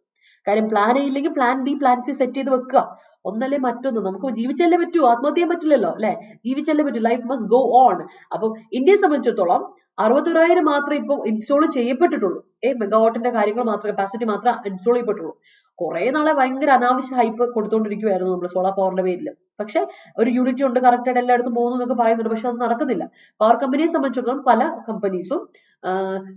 Speaker 1: കാര്യം പ്ലാൻ എ ഇല്ലെങ്കിൽ plan B plan C set ചെയ്ത് വെക്കുക. ഒന്നല്ലേ മറ്റൊന്ന്. നമുക്ക് ജീവിച്ചല്ലേ പറ്റൂ, ആത്മഹത്യ ചെയ്യാൻ പറ്റില്ലല്ലോ, അല്ലെ? ജീവിച്ചല്ലേ പറ്റൂ. Life must go on. അപ്പൊ ഇന്ത്യയെ സംബന്ധിച്ചിടത്തോളം 61,000 മാത്രമേ ഇപ്പൊ ഇൻസ്റ്റോൾ ചെയ്യപ്പെട്ടിട്ടുള്ളൂ. മെഗാവാട്ടിന്റെ കാര്യങ്ങൾ മാത്രം, കപ്പാസിറ്റി മാത്രമേ ഇൻസ്റ്റോൾ ചെയ്യപ്പെട്ടുള്ളൂ. കുറെ നാളെ ഭയങ്കര അനാവശ്യ ഹൈപ്പ് കൊടുത്തുകൊണ്ടിരിക്കുവായിരുന്നു നമ്മൾ സോളാർ പവറിന്റെ പേരിൽ. പക്ഷെ ഒരു യൂണിറ്റ് ഉണ്ട്, കറക്റ്റ് ആയിട്ട് എല്ലായിടത്തും പോകുന്നു എന്നൊക്കെ പറയുന്നുണ്ട്, പക്ഷെ അത് നടക്കുന്നില്ല. പവർ കമ്പനിയെ സംബന്ധിച്ചിടത്തോളം പല കമ്പനീസും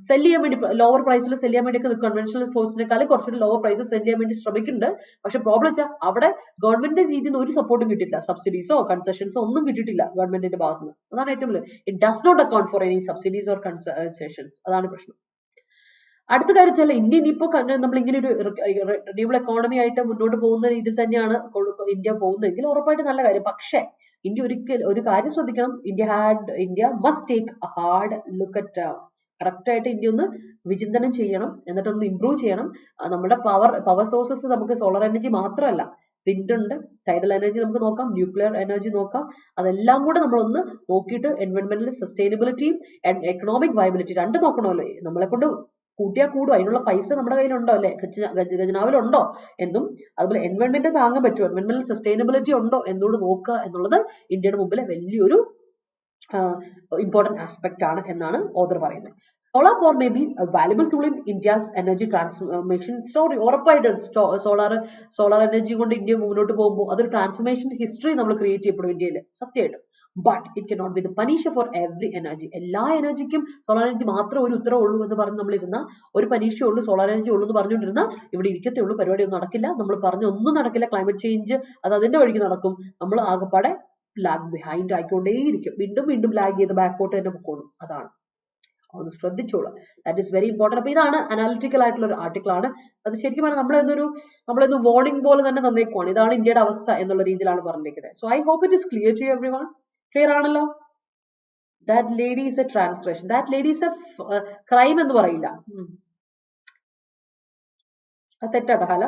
Speaker 1: സെല് ചെയ്യാൻ വേണ്ടി ലോവർ പ്രൈസിൽ സെല് ചെയ്യാൻ വേണ്ടി കൺവെൻഷണൽ സോഴ്സിനേക്കാൾ കുറച്ചൊരു ലോവർ പ്രൈസിൽ സെല് ചെയ്യാൻ വേണ്ടി ശ്രമിക്കുന്നുണ്ട്. പക്ഷെ പ്രോബ്ലം വെച്ചാൽ അവിടെ ഗവൺമെന്റിന്റെ രീതിയിൽ നിന്ന് ഒരു സപ്പോർട്ടും കിട്ടിയിട്ടില്ല. സബ്സിഡീസോ കൺസെഷൻസോ ഒന്നും കിട്ടിയിട്ടില്ല ഗവൺമെന്റിന്റെ ഭാഗത്ത് നിന്ന്. അതാണ് ഏറ്റവും വലിയ. It does not account for any subsidies or concessions. അതാണ് പ്രശ്നം. അടുത്ത കാര്യം വെച്ചാൽ ഇന്ത്യ ഇനിയിപ്പോ നമ്മൾ ഇങ്ങനെ ഒരു റിന്യൂവബിൾ എക്കോണമി ആയിട്ട് മുന്നോട്ട് പോകുന്ന രീതിയിൽ തന്നെയാണ് ഇന്ത്യ പോകുന്നതെങ്കിൽ ഉറപ്പായിട്ട് നല്ല കാര്യം. പക്ഷേ ഇന്ത്യ ഒരു കാര്യം ശ്രദ്ധിക്കണം. India must take a hard look at correct ആയിട്ട് ഇന്ത്യ ഒന്ന് വിചിന്തനം ചെയ്യണം, എന്നിട്ടൊന്ന് ഇംപ്രൂവ് ചെയ്യണം. നമ്മുടെ പവർ സോഴ്സസ് നമുക്ക് സോളർ എനർജി മാത്രമല്ല, വിൻഡ് ഉണ്ട്, ടൈഡൽ എനർജി നമുക്ക് നോക്കാം, ന്യൂക്ലിയർ എനർജി നോക്കാം. അതെല്ലാം കൂടെ നമ്മളൊന്ന് നോക്കിയിട്ട് എൻവയോൺമെന്റൽ സസ്റ്റൈനബിലിറ്റിയും എക്കണോമിക് വയബിലിറ്റി രണ്ടും നോക്കണമല്ലോ. നമ്മളെ കൊണ്ട് കൂട്ടിയാൽ കൂടും, അതിനുള്ള പൈസ നമ്മുടെ കയ്യിലുണ്ടോ, അല്ലെ? ഖജനാവിലുണ്ടോ എന്നും, അതുപോലെ എൻവയോൺമെന്റ് താങ്ങാൻ പറ്റുമോ, എൻവയോൺമെന്റൽ സസ്റ്റൈനബിലിറ്റി ഉണ്ടോ എന്നോട് നോക്കുക എന്നുള്ളത് ഇന്ത്യയുടെ മുമ്പിലെ വലിയൊരു ഇമ്പോർട്ടന്റ് ആസ്പെക്ട് ആണ് എന്നാണ് ഓഥർ പറയുന്നത്. Solar power may be A valuable tool in India's energy transformation story. ഉറപ്പായിട്ടും സോളാർ എനർജി കൊണ്ട് ഇന്ത്യ മുന്നോട്ട് പോകുമ്പോൾ അതൊരു ട്രാൻസ്ഫോർമേഷൻ ഹിസ്റ്ററി നമ്മൾ ക്രിയേറ്റ് ചെയ്യപ്പെടും ഇന്ത്യയിൽ, സത്യമായിട്ടും. But it cannot be the punisher for every energy. എല്ലാ എനർജിക്കും സോളാർ എനർജി മാത്രം ഒരു ഉത്തരവേ ഉള്ളൂ എന്ന് പറഞ്ഞ് നമ്മളിരുന്ന, ഒരു പനീഷേ ഉള്ളൂ, സോളാർ എനർജി ഉള്ളൂ എന്ന് പറഞ്ഞുകൊണ്ടിരുന്ന ഇവിടെ ഇരിക്കത്തേ ഉള്ളൂ. പരിപാടി ഒന്നും നടക്കില്ല. നമ്മൾ പറഞ്ഞ ഒന്നും നടക്കില്ല. ക്ലൈമറ്റ് ചേഞ്ച് അത് അതിന്റെ വഴിക്ക് നടക്കും. നമ്മൾ ആകെപ്പാടെ ലാഗ് ബിഹൈൻഡ് ആയിക്കൊണ്ടേയിരിക്കും. വീണ്ടും വീണ്ടും ലാഗ് ചെയ്ത് ബാക്കോട്ട് തന്നെ പൊക്കോളും. അതാണ്, ഒന്ന് ശ്രദ്ധിച്ചോളാം. That is very important. അപ്പൊ ഇതാണ് അനാലിറ്റിക്കൽ ആയിട്ടുള്ള ഒരു ആർട്ടിക്കിൾ ആണ്. അത് ശരിക്കും പറഞ്ഞാൽ നമ്മളെന്തോ വാർണിംഗ് പോലെ തന്നെ തന്നേക്കുവാണ്. ഇതാണ് ഇന്ത്യയുടെ അവസ്ഥ എന്നുള്ള രീതിയിലാണ് പറഞ്ഞിരിക്കുന്നത്. So I hope it is clear to every one. Clear ആണല്ലോ? That lady is a transgression, that lady is a crime എന്ന് പറയില്ല, അത് തെറ്റാട്ടോ. ഹല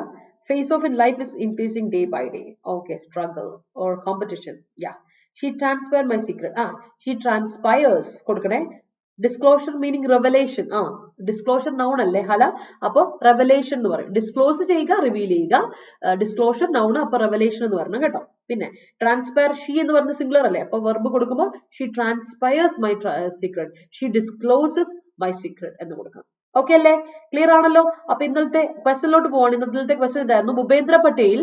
Speaker 1: face off in life is increasing day by day. Okay, struggle or competition. Yeah, she transferred my secret. She transpires കൊടുക്കണേ. Disclosure meaning revelation. Disclosure noun അല്ലേ ഹല? അപ്പൊ revelation എന്ന് പറയും. ഡിസ്ക്ലോസ് ചെയ്യുക, റിവീൽ ചെയ്യുക. ഡിസ്ക്ലോഷർ നൗൺ, അപ്പൊ റെവലേഷൻ എന്ന് പറഞ്ഞു കേട്ടോ. പിന്നെ ട്രാൻസ്പയർ, ഷീ എന്ന് പറഞ്ഞ സിംഗുലർ അല്ലേ? അപ്പൊ വെർബ് കൊടുക്കുമ്പോൾ she transpires my secret, she discloses my secret എന്ന് കൊടുക്കണം. ഓക്കെ അല്ലേ? ക്ലിയർ ആണല്ലോ? അപ്പൊ ഇന്നലത്തെ ക്വസ്റ്റനിലോട്ട് പോവാണ്. ഇന്നത്തെ ക്വസ്റ്റൻ എന്തായിരുന്നു? Bhupendra Patel,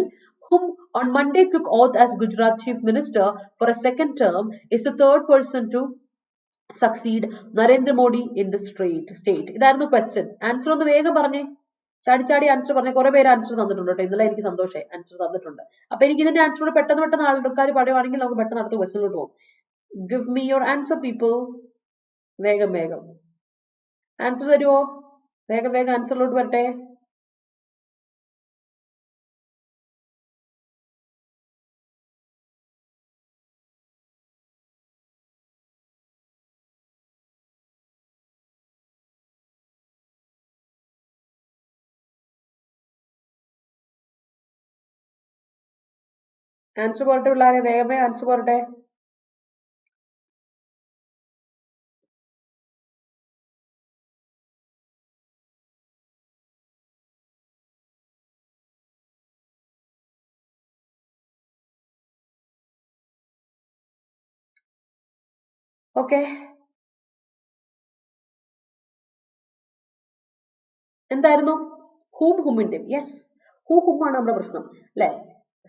Speaker 1: whom on Monday took oath as Gujarat Chief Minister for a second term, is the third person to succeed Narendra Modi in the state. ഇതായിരുന്നു ക്വസ്റ്റൻ. ആൻസർ ഒന്ന് വേഗം പറഞ്ഞേ. ചാടി ആൻസർ പറഞ്ഞേ. കുറെ പേര് ആൻസർ തന്നിട്ടുണ്ട് കേട്ടോ. ഇന്നലെ എനിക്ക് സന്തോഷമായി, ആൻസർ തന്നിട്ടുണ്ട്. അപ്പൊ എനിക്ക് ഇതിന്റെ ആൻസർ പെട്ടെന്ന് ആൾക്കാർ പറയുവാണെങ്കിൽ നമുക്ക് പെട്ടെന്ന് അടുത്ത ക്വസ്റ്റനിലോട്ട് പോകും. Give me your answer people. വേഗം ആൻസർ തരുമോ? വേഗം ആൻസറിലോട്ട് വരട്ടെ. ആൻസർ പോരട്ടെ പിള്ളേരെ, വേഗമേ ആൻസർ പോരട്ടെ. ഓക്കെ, എന്തായിരുന്നു? ഹുമിന്റെ. യെസ്, ഹും ആണ് നമ്മുടെ പ്രശ്നം അല്ലെ?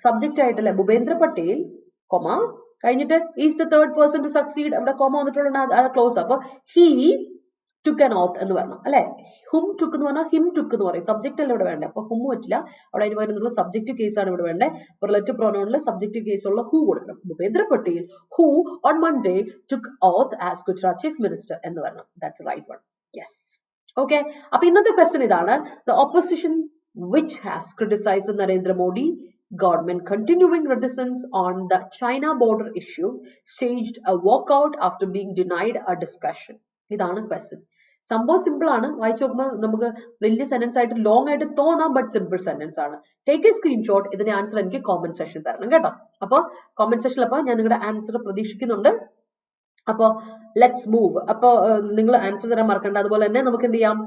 Speaker 1: സബ്ജക്റ്റ് ആയിട്ടല്ലേ? ഭൂപേന്ദ്ര പട്ടേൽ കൊമ കഴിഞ്ഞിട്ട് is the third person to succeed. അവിടെ കൊമ വന്നിട്ടുള്ള ക്ലോസ്. അപ്പൊ ഹി took an oath എന്ന് പറഞ്ഞു അല്ലെ. whom took എന്ന് പറഞ്ഞാൽ him took എന്ന് പറയും. സബ്ജക്റ്റ് അല്ല ഇവിടെ വേണ്ടത്. അപ്പൊ whom പറ്റില്ല, അവിടെ അതിന് വരുന്നുള്ള സബ്ജക്റ്റീവ് കേസ് ആണ് ഇവിടെ വേണ്ടത്. റിലേറ്റീവ് പ്രൊനൗണിൽ സബ്ജക്റ്റീവ് കേസ് ഉള്ള who കൊടുക്കണം. Bhupendra Patel who on Monday took oath as Gujarat Chief Minister എന്ന് പറഞ്ഞു. That's the right one. Yes. Okay. അപ്പൊ ഇന്നത്തെ ക്വസ്റ്റ്യൻ ഇതാണ്. The opposition which has criticized the Narendra Modi government continuing reticence on the China border issue staged a walkout after being denied a discussion. ഇതാണ് question. സംഭവം simple ആണ്. വായിച്ചു നോക്കുമ്പോൾ നമുക്ക് വലിയ സെന്റൻസ് ആയിട്ട് ലോങ് ആയിട്ട് തോന്നാം, ബട്ട് സിമ്പിൾ സെന്റൻസ് ആണ്. Take A screenshot. ഇതിന്റെ ആൻസർ എനിക്ക് കോമന്റ് സെക്ഷൻ തരണം കേട്ടോ. അപ്പൊ കോമന്റ് സെക്ഷനിൽ അപ്പൊ ഞാൻ നിങ്ങളുടെ ആൻസർ പ്രതീക്ഷിക്കുന്നുണ്ട്. അപ്പൊ ലെറ്റ്സ് മൂവ്. അപ്പൊ നിങ്ങൾ ആൻസർ തരാൻ മറക്കണ്ട. അതുപോലെ തന്നെ നമുക്ക് എന്ത് ചെയ്യാം,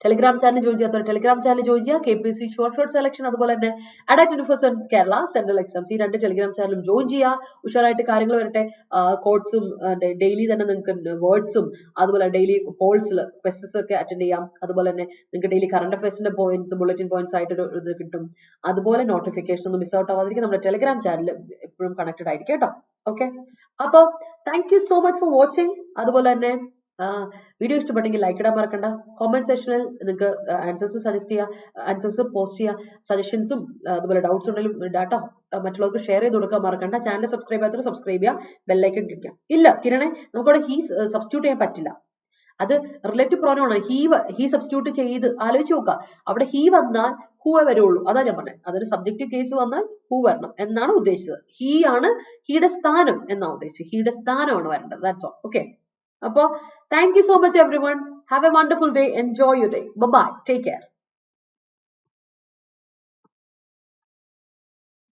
Speaker 1: ടെലിഗ്രാം ചാനൽ ജോയിൻ ചെയ്യാത്തവർ ടെലിഗ്രാം ചാനൽ ജോയിൻ ചെയ്യുക. KPSC ഷോർട്ട് സെലക്ഷൻ, അതുപോലെ തന്നെ അഡാറ്റ് യൂണിവേഴ്സിറ്റി കേരള സെൻട്രൽ എക്സാംസ്, ഈ 2 ടെലിഗ്രാം ചാനലും ജോയിൻ ചെയ്യുക. ഉഷാറായിട്ട് കാര്യങ്ങൾ വരട്ടെ. കോഡ്സും ഡെയിലി തന്നെ നിങ്ങൾക്ക് വേർഡ്സും അതുപോലെ ഡെയിലി പോൾസിൽ ക്വസ്റ്റൻസ് ഒക്കെ അറ്റൻഡ് ചെയ്യാം. അതുപോലെ തന്നെ നിങ്ങൾക്ക് ഡെയിലി കറണ്ട് അഫയേഴ്സിന്റെ പോയിന്റ്സ് ബുള്ളറ്റിൻ പോയിന്റ്സ് ആയിട്ട് ഇത് കിട്ടും. അതുപോലെ നോട്ടിഫിക്കേഷൻ ഒന്നും മിസ് ഔട്ട് ആവാതിരിക്കും. നമ്മുടെ ടെലിഗ്രാം ചാനൽ എപ്പോഴും കണക്റ്റഡ് ആയിരിക്കും കേട്ടോ. ഓക്കെ, അപ്പോൾ thank you so much for watching. അതുപോലെ തന്നെ വീഡിയോ ഇഷ്ടപ്പെട്ടെങ്കിൽ ലൈക്ക് ഇടാൻ മറക്കണ്ട. കോമെന്റ് സെക്ഷനിൽ നിങ്ങൾക്ക് ആൻസേഴ്സ് സജസ്റ്റ് ചെയ്യുക, ആൻസേഴ്സ് പോസ്റ്റ് ചെയ്യുക, സജഷൻസും അതുപോലെ ഡൗട്ട്സ് ഉണ്ടെങ്കിലും ഡാറ്റ മറ്റുള്ളവർക്ക് ഷെയർ ചെയ്ത് കൊടുക്കാൻ മറക്കണ്ട. ചാനൽ സബ്സ്ക്രൈബ് ചെയ്യാത്തവർ സബ്സ്ക്രൈബ് ചെയ്യുക, ബെല്ലൈക്കൺ ക്ലിക്ക് ചെയ്യാം. ഇല്ല കിരണേ, നമുക്കവിടെ ഹീ സബ്സ്റ്റിറ്റ്യൂട്ട് ചെയ്യാൻ പറ്റില്ല. അത് റിലേറ്റീവ് പ്രോനൗൺ ആണ്. ഹീ സബ്സ്റ്റിറ്റ്യൂട്ട് ചെയ്ത് ആലോചിച്ച് നോക്കുക. അവിടെ ഹീ വന്നാൽ ഹൂവേ വരുള്ളൂ. അതാ ഞാൻ പറഞ്ഞത്. അതൊരു സബ്ജക്റ്റീവ് കേസ് വന്നാൽ ഹൂ വരണം എന്നാണ് ഉദ്ദേശിച്ചത്. ഹീ ആണ് ഹീയുടെ സ്ഥാനം എന്നാണ് ഉദ്ദേശിച്ചത്. ഹീയുടെ സ്ഥാനമാണ് വരേണ്ടത്. That's all. ഓക്കെ, അപ്പോൾ thank you so much everyone. Have a wonderful day. Enjoy your day. Bye bye. Take care.